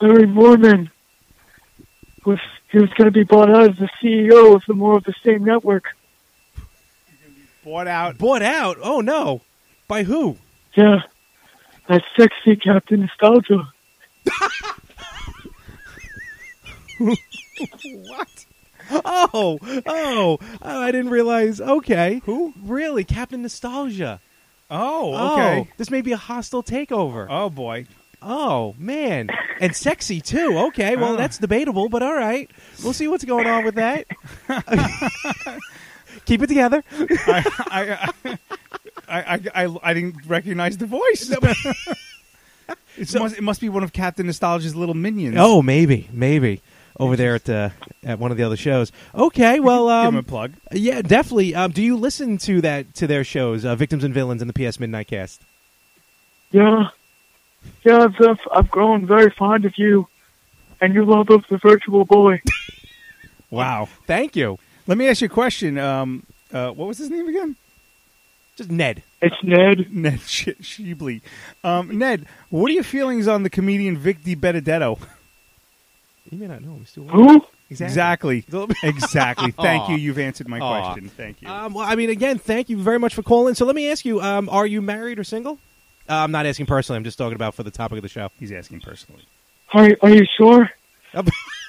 Speaker 10: Larry Mormon was going to be bought out as the CEO of the More of the Same network.
Speaker 1: Bought out.
Speaker 2: Bought out? Oh no! By who?
Speaker 10: Yeah, that sexy Captain Nostalgia.
Speaker 2: What? Oh! I didn't realize. Okay, who? Really? Captain Nostalgia?
Speaker 1: Oh, okay.
Speaker 2: This may be a hostile takeover.
Speaker 1: Oh boy.
Speaker 2: Oh man, and sexy too. Okay, well that's debatable, but all right. We'll see what's going on with that. Keep it together.
Speaker 1: I didn't recognize the voice. It must be one of Captain Nostalgia's little minions.
Speaker 2: Oh, maybe over there at one of the other shows. Okay, well,
Speaker 1: give him a plug.
Speaker 2: Yeah, definitely. Do you listen to their shows, Victims and Villains and the PS Midnight Cast?
Speaker 10: Yeah, I've grown very fond of you and your love of the Virtual Boy.
Speaker 1: Wow,
Speaker 2: thank you.
Speaker 1: Let me ask you a question. What was his name again?
Speaker 2: Just Ned.
Speaker 10: It's Ned.
Speaker 1: Ned Shibley. Ned, what are your feelings on the comedian Vic DiBenedetto?
Speaker 2: You may not know him. Still
Speaker 10: Who?
Speaker 1: Exactly. Thank you. You've answered my question. Thank you.
Speaker 2: Well, I mean, again, thank you very much for calling. So let me ask you, are you married or single? I'm not asking personally. I'm just talking about for the topic of the show.
Speaker 1: He's asking personally.
Speaker 10: Are you sure?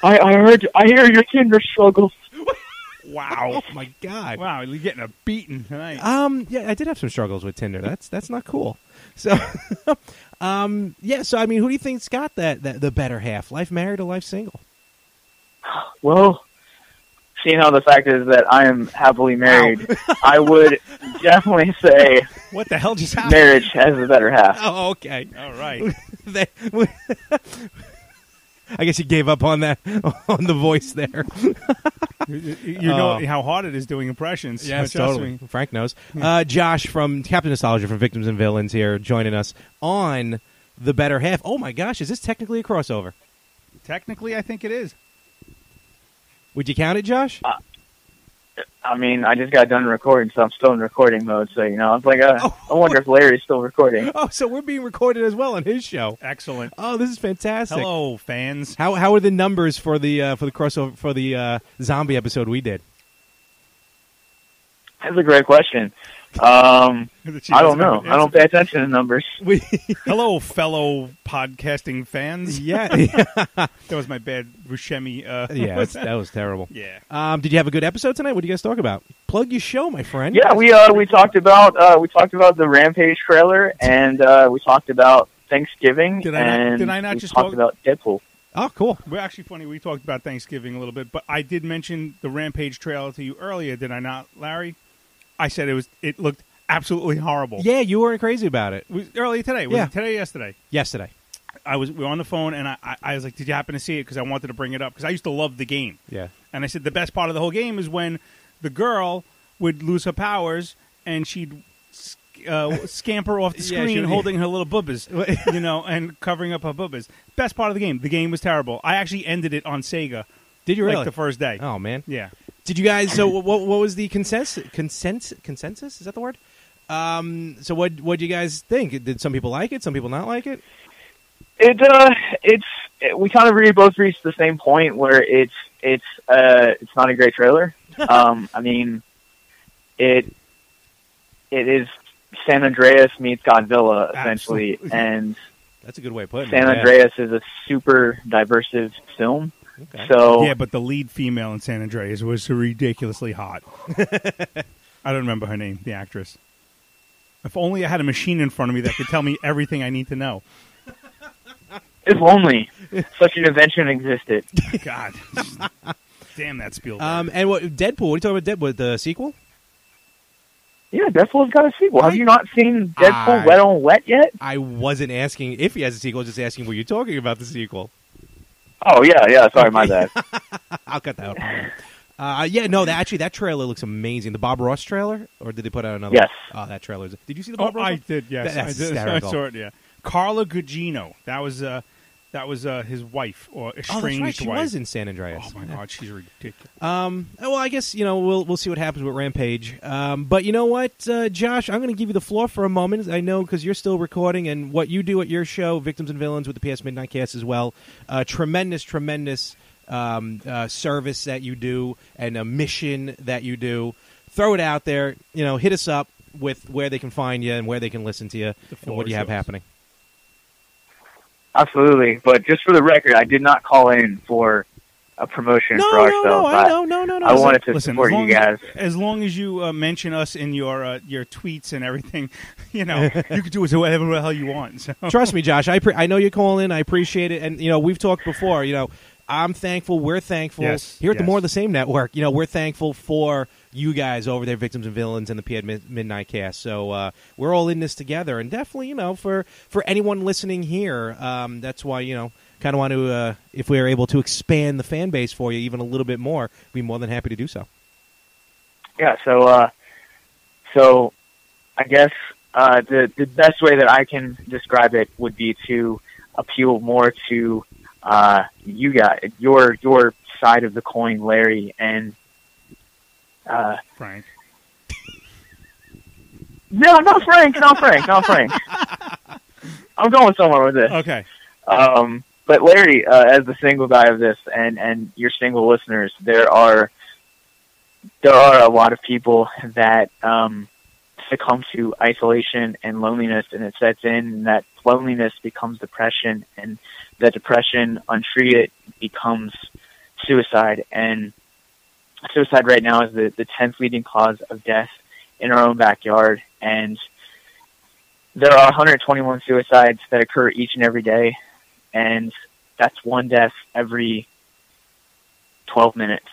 Speaker 10: I hear your Tinder struggles.
Speaker 1: Wow.
Speaker 2: Oh, my God.
Speaker 1: Wow, you're getting a beating tonight.
Speaker 2: Yeah, I did have some struggles with Tinder. That's not cool. So, yeah, so, I mean, who do you think's got the better half? Life married or life single?
Speaker 11: Well, seeing how the fact is that I am happily married, I would definitely say
Speaker 1: what the hell just happened?
Speaker 11: Marriage has the better half.
Speaker 2: Oh, okay.
Speaker 1: All right.
Speaker 2: I guess you gave up on that, on the voice there.
Speaker 1: You know how hard it is doing impressions.
Speaker 2: Yes, totally. Frank knows. Josh from Captain Nostalgia from Victims and Villains here joining us on the better half. Oh, my gosh. Is this technically a crossover?
Speaker 1: Technically, I think it is.
Speaker 2: Would you count it, Josh?
Speaker 11: I mean, I just got done recording, so I'm still in recording mode. So, I was like, I wonder if Larry's still recording.
Speaker 2: Oh, so we're being recorded as well on his show.
Speaker 1: Excellent.
Speaker 2: Oh, this is fantastic.
Speaker 1: Hello, fans.
Speaker 2: How are the numbers for the crossover for the zombie episode we did?
Speaker 11: That's a great question. I don't know. I don't pay attention to numbers.
Speaker 1: Hello, fellow podcasting fans.
Speaker 2: Yeah.
Speaker 1: That was my bad Buscemi.
Speaker 2: Yeah, that was terrible.
Speaker 1: Yeah.
Speaker 2: Did you have a good episode tonight? What did you guys talk about? Plug your show, my friend.
Speaker 11: Yeah, we talked about the Rampage trailer, and we talked about Thanksgiving.
Speaker 1: Did I not just
Speaker 11: talk about Deadpool?
Speaker 2: Oh, cool.
Speaker 1: We're actually funny. We talked about Thanksgiving a little bit, but I did mention the Rampage trailer to you earlier, did I not, Larry? I said it looked absolutely horrible.
Speaker 2: Yeah, you weren't crazy about it.
Speaker 1: It was earlier today. Was it today or yesterday?
Speaker 2: Yesterday.
Speaker 1: We were on the phone, and I was like, did you happen to see it? Because I wanted to bring it up. Because I used to love the game.
Speaker 2: Yeah.
Speaker 1: And I said the best part of the whole game is when the girl would lose her powers, and she'd scamper off the screen holding her little bubbas, and covering up her bubbas. Best part of the game. The game was terrible. I actually ended it on Sega.
Speaker 2: Did you really?
Speaker 1: Like the first day.
Speaker 2: Oh, man.
Speaker 1: Yeah.
Speaker 2: Did you guys? So what was the consensus? Is that the word? So what do you guys think? Did some people like it? Some people not like it?
Speaker 11: We kind of both reached the same point where it's not a great trailer. I mean, it is San Andreas meets Godzilla essentially, and
Speaker 2: that's a good way of putting it.
Speaker 11: San Andreas is a super diversive film.
Speaker 2: Okay.
Speaker 11: So
Speaker 1: yeah, but the lead female in San Andreas was ridiculously hot. I don't remember her name, the actress. If only I had a machine in front of me that could tell me everything I need to know.
Speaker 11: If only such an invention existed.
Speaker 1: God. Damn that Spielberg.
Speaker 2: And what Deadpool? What are you talking about? Deadpool, the sequel?
Speaker 11: Yeah, Deadpool's got a sequel. Have you not seen Deadpool Wet on Wet yet?
Speaker 2: I wasn't asking if he has a sequel. I was just asking, were you talking about the sequel?
Speaker 11: Oh, yeah. Sorry, my bad.
Speaker 2: I'll cut that out. That trailer looks amazing. The Bob Ross trailer? Or did they put out another?
Speaker 11: Yes.
Speaker 2: Oh, that trailer. Did you see the Bob Ross?
Speaker 1: I did, yes.
Speaker 2: That's
Speaker 1: I did.
Speaker 2: hysterical.
Speaker 1: I saw it, yeah. Carla Gugino. That was his wife, or estranged
Speaker 2: that's right. She
Speaker 1: wife.
Speaker 2: was in San Andreas.
Speaker 1: Oh, my God. She's ridiculous.
Speaker 2: Well, I guess, we'll see what happens with Rampage. But you know what, Josh? I'm going to give you the floor for a moment. I know because you're still recording, and what you do at your show, Victims and Villains, with the PS Midnight Cast as well. Tremendous service that you do and a mission that you do. Throw it out there. Hit us up with where they can find you and where they can listen to you and what you have happening.
Speaker 11: Absolutely, but just for the record, I did not call in for a promotion for ourselves.
Speaker 2: No.
Speaker 11: I wanted to support you guys.
Speaker 1: As long as you mention us in your tweets and everything, you can do whatever the hell you want. So.
Speaker 2: Trust me, Josh. I know you're calling. I appreciate it, and we've talked before. I'm thankful. We're thankful here at the More of the Same Network. We're thankful for you guys over there, Victims and Villains, and the PA Midnight Cast. So we're all in this together, and definitely, for anyone listening here, that's why kind of want to, if we are able to expand the fan base for you even a little bit more, be more than happy to do so.
Speaker 11: Yeah. So I guess the best way that I can describe it would be to appeal more to you guys, your side of the coin, Larry, and
Speaker 1: Frank.
Speaker 11: No, not Frank. I'm going somewhere with this.
Speaker 1: Okay.
Speaker 11: But Larry, as the single guy of this, and your single listeners, there are a lot of people that succumb to isolation and loneliness, and it sets in, and that loneliness becomes depression, and that depression, untreated, becomes suicide. And suicide right now is the 10th leading cause of death in our own backyard. And there are 121 suicides that occur each and every day. And that's one death every 12 minutes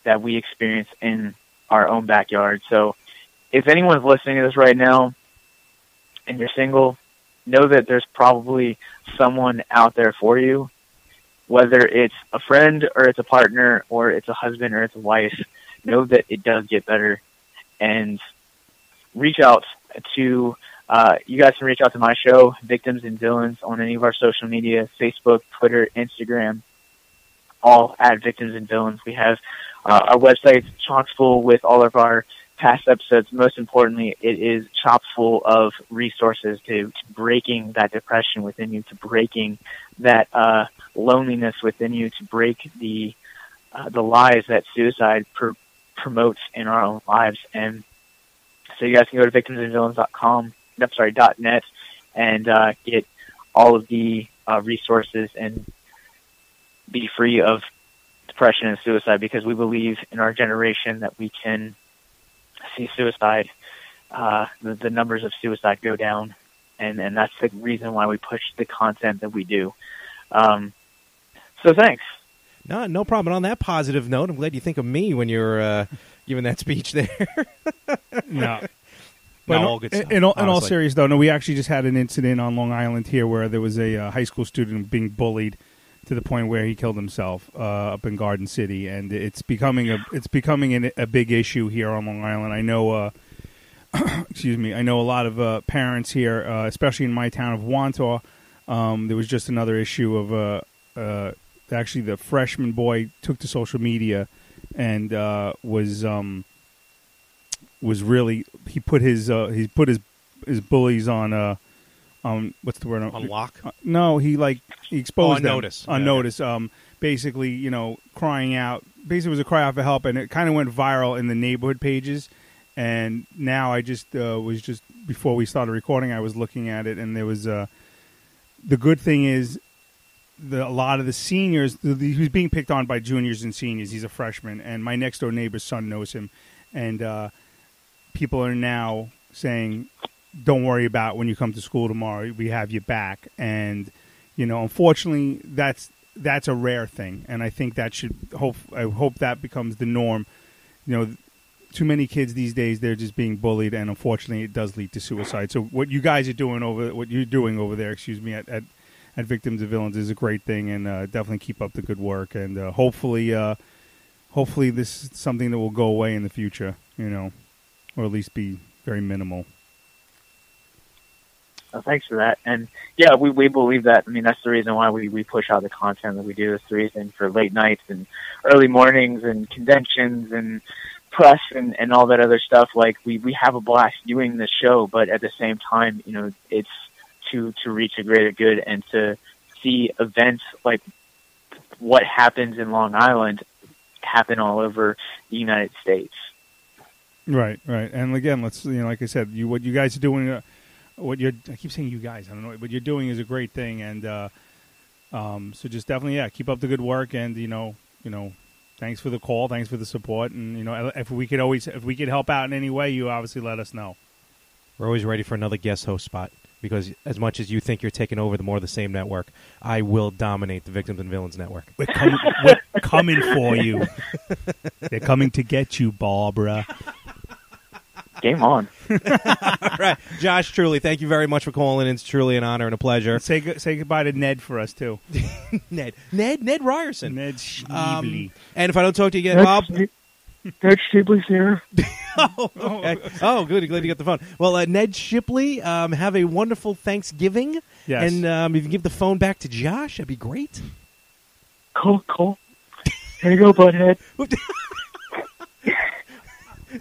Speaker 11: that we experience in our own backyard. So if anyone's listening to this right now and you're single, know that there's probably someone out there for you, whether it's a friend or it's a partner or it's a husband or it's a wife. Know that it does get better, and reach out to you guys can reach out to my show, Victims and Villains, on any of our social media, Facebook, Twitter, Instagram, all at Victims and Villains. We have our website chock full with all of our past episodes. Most importantly, it is chock full of resources to breaking that depression within you, to breaking that loneliness within you, to break the lies that suicide promotes in our own lives. And So you guys can go to victimsandvillains.com, .net, and get all of the resources and be free of depression and suicide, because we believe in our generation that we can see suicide, the numbers of suicide go down, and that's the reason why we push the content that we do. So thanks.
Speaker 2: No problem. And on that positive note, I'm glad you think of me when you're giving that speech there.
Speaker 1: No.
Speaker 2: But
Speaker 1: No,
Speaker 2: all good stuff.
Speaker 1: In all
Speaker 2: honestly.
Speaker 1: seriousness, though, no, we actually just had an incident on Long Island here where there was a high school student being bullied to the point where he killed himself up in Garden City, and it's becoming a big issue here on Long Island. I know, excuse me, I know a lot of parents here, especially in my town of Wantaw. There was just another issue of actually the freshman boy took to social media and was really he put his bullies on what's the word,
Speaker 2: on lock?
Speaker 1: No, he exposed
Speaker 2: on
Speaker 1: them
Speaker 2: notice.
Speaker 1: on
Speaker 2: Yeah,
Speaker 1: notice. Basically, crying out. Basically, it was a cry out for help, and it kind of went viral in the neighborhood pages. And now I just was just before we started recording, I was looking at it, and there was the good thing is a lot of the seniors. He was being picked on by juniors and seniors. He's a freshman, and my next door neighbor's son knows him, and people are now saying, don't worry about when you come to school tomorrow. We have you back. And, unfortunately, that's a rare thing. And I think that I hope that becomes the norm. Too many kids these days, they're just being bullied. And unfortunately, it does lead to suicide. So what you're doing over there, at Victims of Villains is a great thing. And definitely keep up the good work. And hopefully this is something that will go away in the future, or at least be very minimal.
Speaker 11: Thanks for that. And yeah, we believe that. I mean, that's the reason why we push out the content that we do. It's the reason for late nights and early mornings and conventions and press and all that other stuff. Like we have a blast doing this show, but at the same time, it's to reach a greater good and to see events like what happens in Long Island happen all over the United States. Right.
Speaker 1: And again, let's, like I said, what you guys are doing, I keep saying you guys, I don't know, what you're doing is a great thing. And so just definitely, keep up the good work. And, thanks for the call. Thanks for the support. And, if we could help out in any way, you obviously let us know.
Speaker 2: We're always ready for another guest host spot, because as much as you think you're taking over the More of the Same network, I will dominate the Victims and Villains network.
Speaker 1: We're coming for you. They're coming to get you, Barbara.
Speaker 11: Game on.
Speaker 2: All right. Josh, truly, thank you very much for calling in. It's truly an honor and a pleasure.
Speaker 1: Say goodbye to Ned for us, too.
Speaker 2: Ned Ryerson.
Speaker 1: Ned Schneebly.
Speaker 2: And if I don't talk to you again, Bob.
Speaker 11: Ned Shipley's here.
Speaker 2: Okay. Oh, good. Glad you got the phone. Well, Ned Shipley, have a wonderful Thanksgiving.
Speaker 1: Yes.
Speaker 2: And if you can give the phone back to Josh, that'd be great.
Speaker 11: Cool. Here you go, butthead.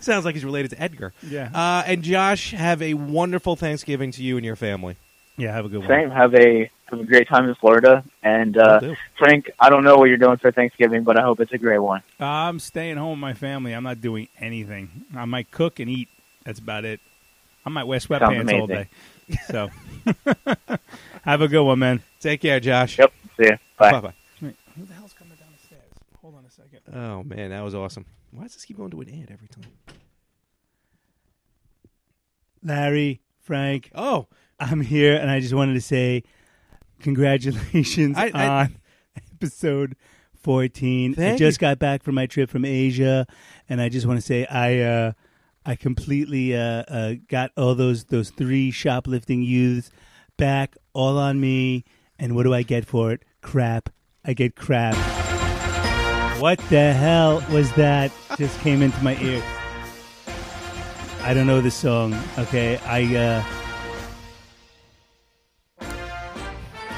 Speaker 2: Sounds like he's related to Edgar.
Speaker 1: Yeah.
Speaker 2: And Josh, have a wonderful Thanksgiving to you and your family.
Speaker 1: Yeah, have a good one.
Speaker 11: Same. Have a great time in Florida. And Frank, I don't know what you're doing for Thanksgiving, but I hope it's a great one.
Speaker 1: I'm staying home with my family. I'm not doing anything. I might cook and eat. That's about it. I might wear sweatpants all day. So, have a good one, man.
Speaker 2: Take care, Josh.
Speaker 11: Yep. See ya. Bye.
Speaker 2: Bye-bye.
Speaker 1: Wait, who the hell's coming down the stairs? Hold on a second.
Speaker 2: Oh, man, that was awesome. Why does this keep going to an ad every time?
Speaker 1: Larry, Frank.
Speaker 2: Oh.
Speaker 1: I'm here, and I just wanted to say congratulations on episode 14. I just got back from my trip from Asia, and I just want to say I completely got all those three shoplifting youths back, all on me, and what do I get for it? Crap. I get crap. What the hell was that? Just came into my ear. I don't know this song. Okay,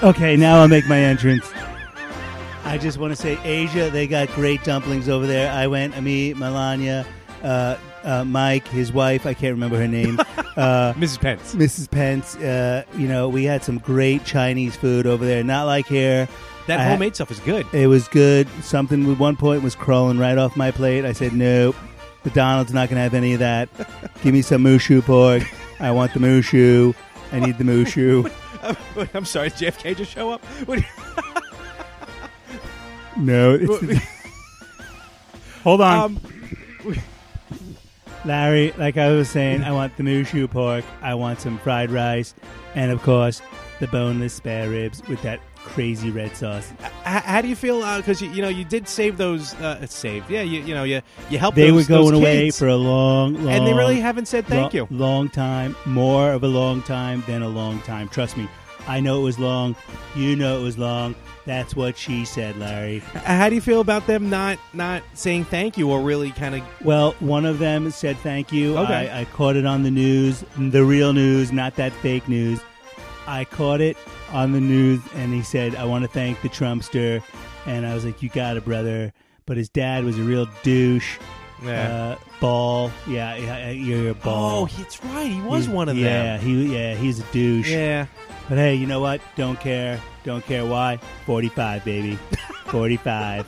Speaker 1: Okay, now I'll make my entrance. I just want to say, Asia, they got great dumplings over there. I went, me, Melania, Mike, his wife, I can't remember her name.
Speaker 2: Mrs. Pence.
Speaker 1: Mrs. Pence. We had some great Chinese food over there. Not like here.
Speaker 2: That homemade stuff is good.
Speaker 1: It was good. Something at one point was crawling right off my plate. I said, nope. The Donald's not going to have any of that. Give me some mushu pork. I want the mushu. I need the mushu.
Speaker 2: I'm sorry, did JFK just show up? What
Speaker 1: No. It's Hold on. Larry, like I was saying, I want the mushu pork. I want some fried rice. And, of course, the boneless spare ribs with that crazy red sauce.
Speaker 2: How do you feel? Because you did save those. Saved, yeah. You helped.
Speaker 1: They
Speaker 2: those,
Speaker 1: were going
Speaker 2: those
Speaker 1: away
Speaker 2: kids.
Speaker 1: for a long,
Speaker 2: and they really haven't said thank you.
Speaker 1: Long time, more of a long time than a long time. Trust me, I know it was long. You know it was long. That's what she said, Larry.
Speaker 2: How do you feel about them not saying thank you or really kind of?
Speaker 1: Well, one of them said thank you.
Speaker 2: Okay.
Speaker 1: I caught it on the news, the real news, not that fake news. I caught it on the news, and he said, I want to thank the Trumpster. And I was like, you got it, brother. But his dad was a real douche.
Speaker 2: Yeah.
Speaker 1: Ball. Yeah, you're a ball.
Speaker 2: Oh, that's right. He was one of them.
Speaker 1: He's a douche.
Speaker 2: Yeah.
Speaker 1: But hey, you know what? Don't care. Don't care why. 45, baby. 45.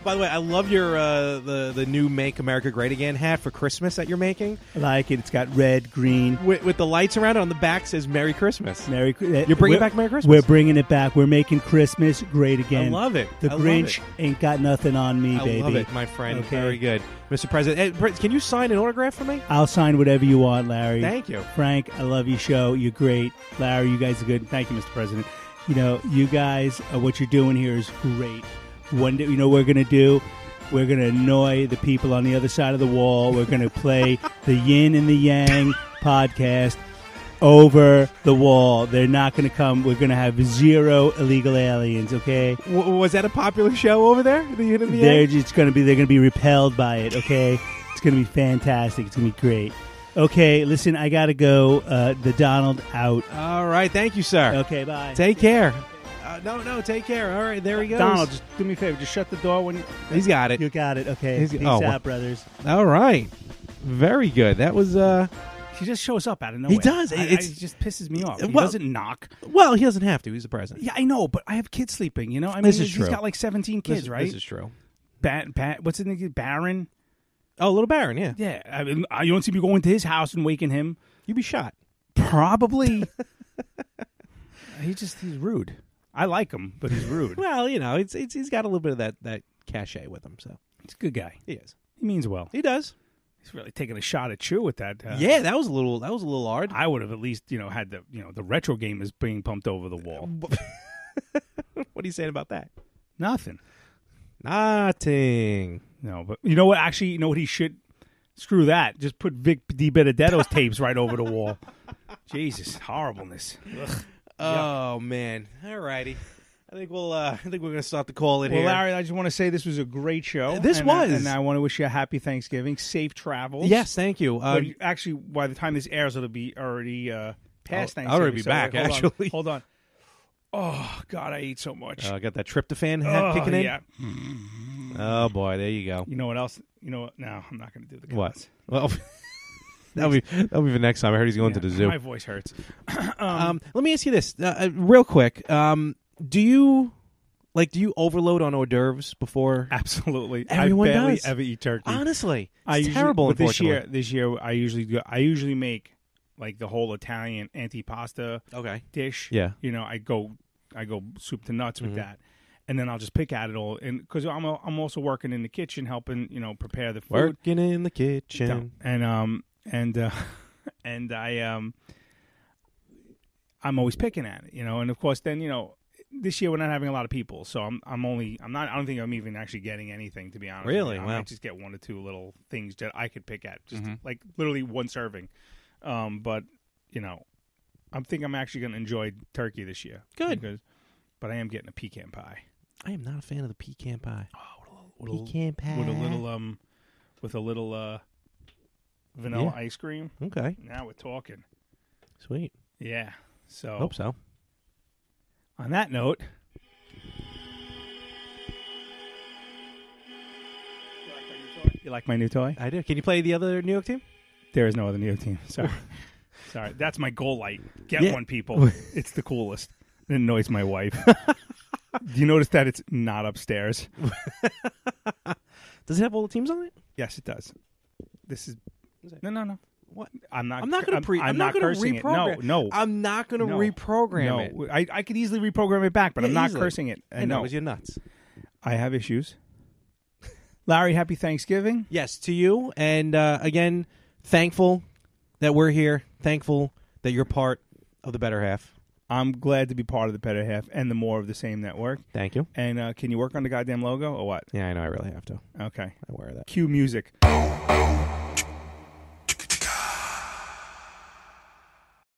Speaker 2: By the way, I love your the new "Make America Great Again" hat for Christmas that you're making.
Speaker 1: I like it. It's got red, green.
Speaker 2: With the lights around it. On the back says "Merry Christmas."
Speaker 1: You're
Speaker 2: bringing back Merry Christmas?
Speaker 1: We're bringing it back. We're making Christmas great again.
Speaker 2: I love it.
Speaker 1: The
Speaker 2: I love
Speaker 1: Grinch
Speaker 2: it.
Speaker 1: ain't got nothing on me, baby.
Speaker 2: I love it, my friend.
Speaker 1: Okay.
Speaker 2: Very good. Mr. President, can you sign an autograph for me?
Speaker 1: I'll sign whatever you want, Larry.
Speaker 2: Thank you.
Speaker 1: Frank, I love your show. You're great. Larry, you guys are good. Thank you, Mr. President. You guys, what you're doing here is great. One day, what we're going to do? We're going to annoy the people on the other side of the wall. We're going to play the Yin and the Yang podcast over the wall. They're not going to come. We're going to have 0 illegal aliens, okay?
Speaker 2: Was that a popular show over there? The Yin and the
Speaker 1: They're
Speaker 2: Yang?
Speaker 1: just going to be. They're going to be repelled by it, okay? It's going to be fantastic. It's going to be great. Okay, listen, I got to go. The Donald out.
Speaker 2: All right, thank you, sir.
Speaker 1: Okay, bye.
Speaker 2: Take care. No, take care. All right, there he goes.
Speaker 1: Donald, just do me a favor. Just shut the door when you...
Speaker 2: He's got it.
Speaker 1: You got it. Okay. Peace out, brothers.
Speaker 2: All right. Very good. That was...
Speaker 1: He just shows up out of nowhere.
Speaker 2: He does.
Speaker 1: It just pisses me off. He doesn't knock.
Speaker 2: Well, he doesn't have to. He's the president.
Speaker 1: Yeah, I know, but I have kids sleeping, I mean,
Speaker 2: this is true.
Speaker 1: He's got like 17 kids, right?
Speaker 2: This is true.
Speaker 1: What's his name? Baron?
Speaker 2: Oh, little Baron, yeah.
Speaker 1: Yeah. I mean, you don't see me going to his house and waking him.
Speaker 2: You'd be shot.
Speaker 1: Probably. He's rude. I like him, but he's rude.
Speaker 2: Well, he's got a little bit of that cachet with him, so.
Speaker 1: He's a good guy.
Speaker 2: He is.
Speaker 1: He means well.
Speaker 2: He does.
Speaker 1: He's really taking a shot at Chew with that.
Speaker 2: Yeah, that was a little hard.
Speaker 1: I would have at least, had the retro game is being pumped over the wall.
Speaker 2: What are you saying about that?
Speaker 1: Nothing. No, but you know what? Actually, you know what he should? Screw that. Just put Vic DiBenedetto's tapes right over the wall. Jesus, horribleness. Ugh.
Speaker 2: Oh, man. All righty. I think we're going to start the call in here.
Speaker 1: Well, Larry, I just want to say this was a great show.
Speaker 2: This was.
Speaker 1: And I want to wish you a happy Thanksgiving, safe travels.
Speaker 2: Yes, thank you.
Speaker 1: But actually, by the time this airs, it'll be already past Thanksgiving.
Speaker 2: I'll already be back, actually.
Speaker 1: Hold on. Oh, God, I ate so much.
Speaker 2: I got that tryptophan kicking in?
Speaker 1: Yeah.
Speaker 2: Oh, boy, there you go.
Speaker 1: You know what else? You know what? No, I'm not going to do the
Speaker 2: cuts. What? Well, that'll be the next time. I heard he's going to the zoo.
Speaker 1: My voice hurts.
Speaker 2: Let me ask you this real quick. Do you overload on hors d'oeuvres before?
Speaker 1: Absolutely.
Speaker 2: Everyone
Speaker 1: I barely
Speaker 2: does.
Speaker 1: ever eat turkey.
Speaker 2: Honestly, it's terrible.
Speaker 1: But
Speaker 2: unfortunately,
Speaker 1: this year I usually make like the whole Italian antipasta dish.
Speaker 2: Yeah.
Speaker 1: I go soup to nuts with that, and then I'll just pick at it all. And because I'm also working in the kitchen, helping prepare the food.
Speaker 2: Working in the kitchen,
Speaker 1: and I'm always picking at it, and of course then this year we're not having a lot of people, so I don't think I'm even actually getting anything, to be honest.
Speaker 2: Really?
Speaker 1: I
Speaker 2: Wow.
Speaker 1: might just get one or two little things that I could pick at, just like literally one serving. But I think I'm actually going to enjoy turkey this year.
Speaker 2: Good.
Speaker 1: But I am getting a pecan pie.
Speaker 2: I am not a fan of the pecan pie.
Speaker 1: Oh,
Speaker 2: pecan pie
Speaker 1: with a little vanilla ice cream.
Speaker 2: Okay.
Speaker 1: Now we're talking.
Speaker 2: Sweet.
Speaker 1: Yeah. So
Speaker 2: hope so.
Speaker 1: On that note, you like my new toy?
Speaker 2: I do. Can you play the other New York team?
Speaker 1: There is no other New York team. Sorry. Sorry. That's my goal light. Get one, people. It's the coolest. It annoys my wife. Do you notice that it's not upstairs?
Speaker 2: Does it have all the teams on it?
Speaker 1: Yes, it does. This is no.
Speaker 2: What?
Speaker 1: I'm not
Speaker 2: going to
Speaker 1: I'm not cursing it. No.
Speaker 2: I'm not going to reprogram it.
Speaker 1: No, I could easily reprogram it back, but I'm not cursing it.
Speaker 2: I know, you're nuts.
Speaker 1: I have issues. Larry, happy Thanksgiving.
Speaker 2: Yes, to you. And again, thankful that we're here. Thankful that you're part of the Better Half.
Speaker 1: I'm glad to be part of the Better Half and the More of the Same network.
Speaker 2: Thank you.
Speaker 1: And can you work on the goddamn logo or what?
Speaker 2: Yeah, I know. I really have to.
Speaker 1: Okay.
Speaker 2: I wear that.
Speaker 1: Cue music.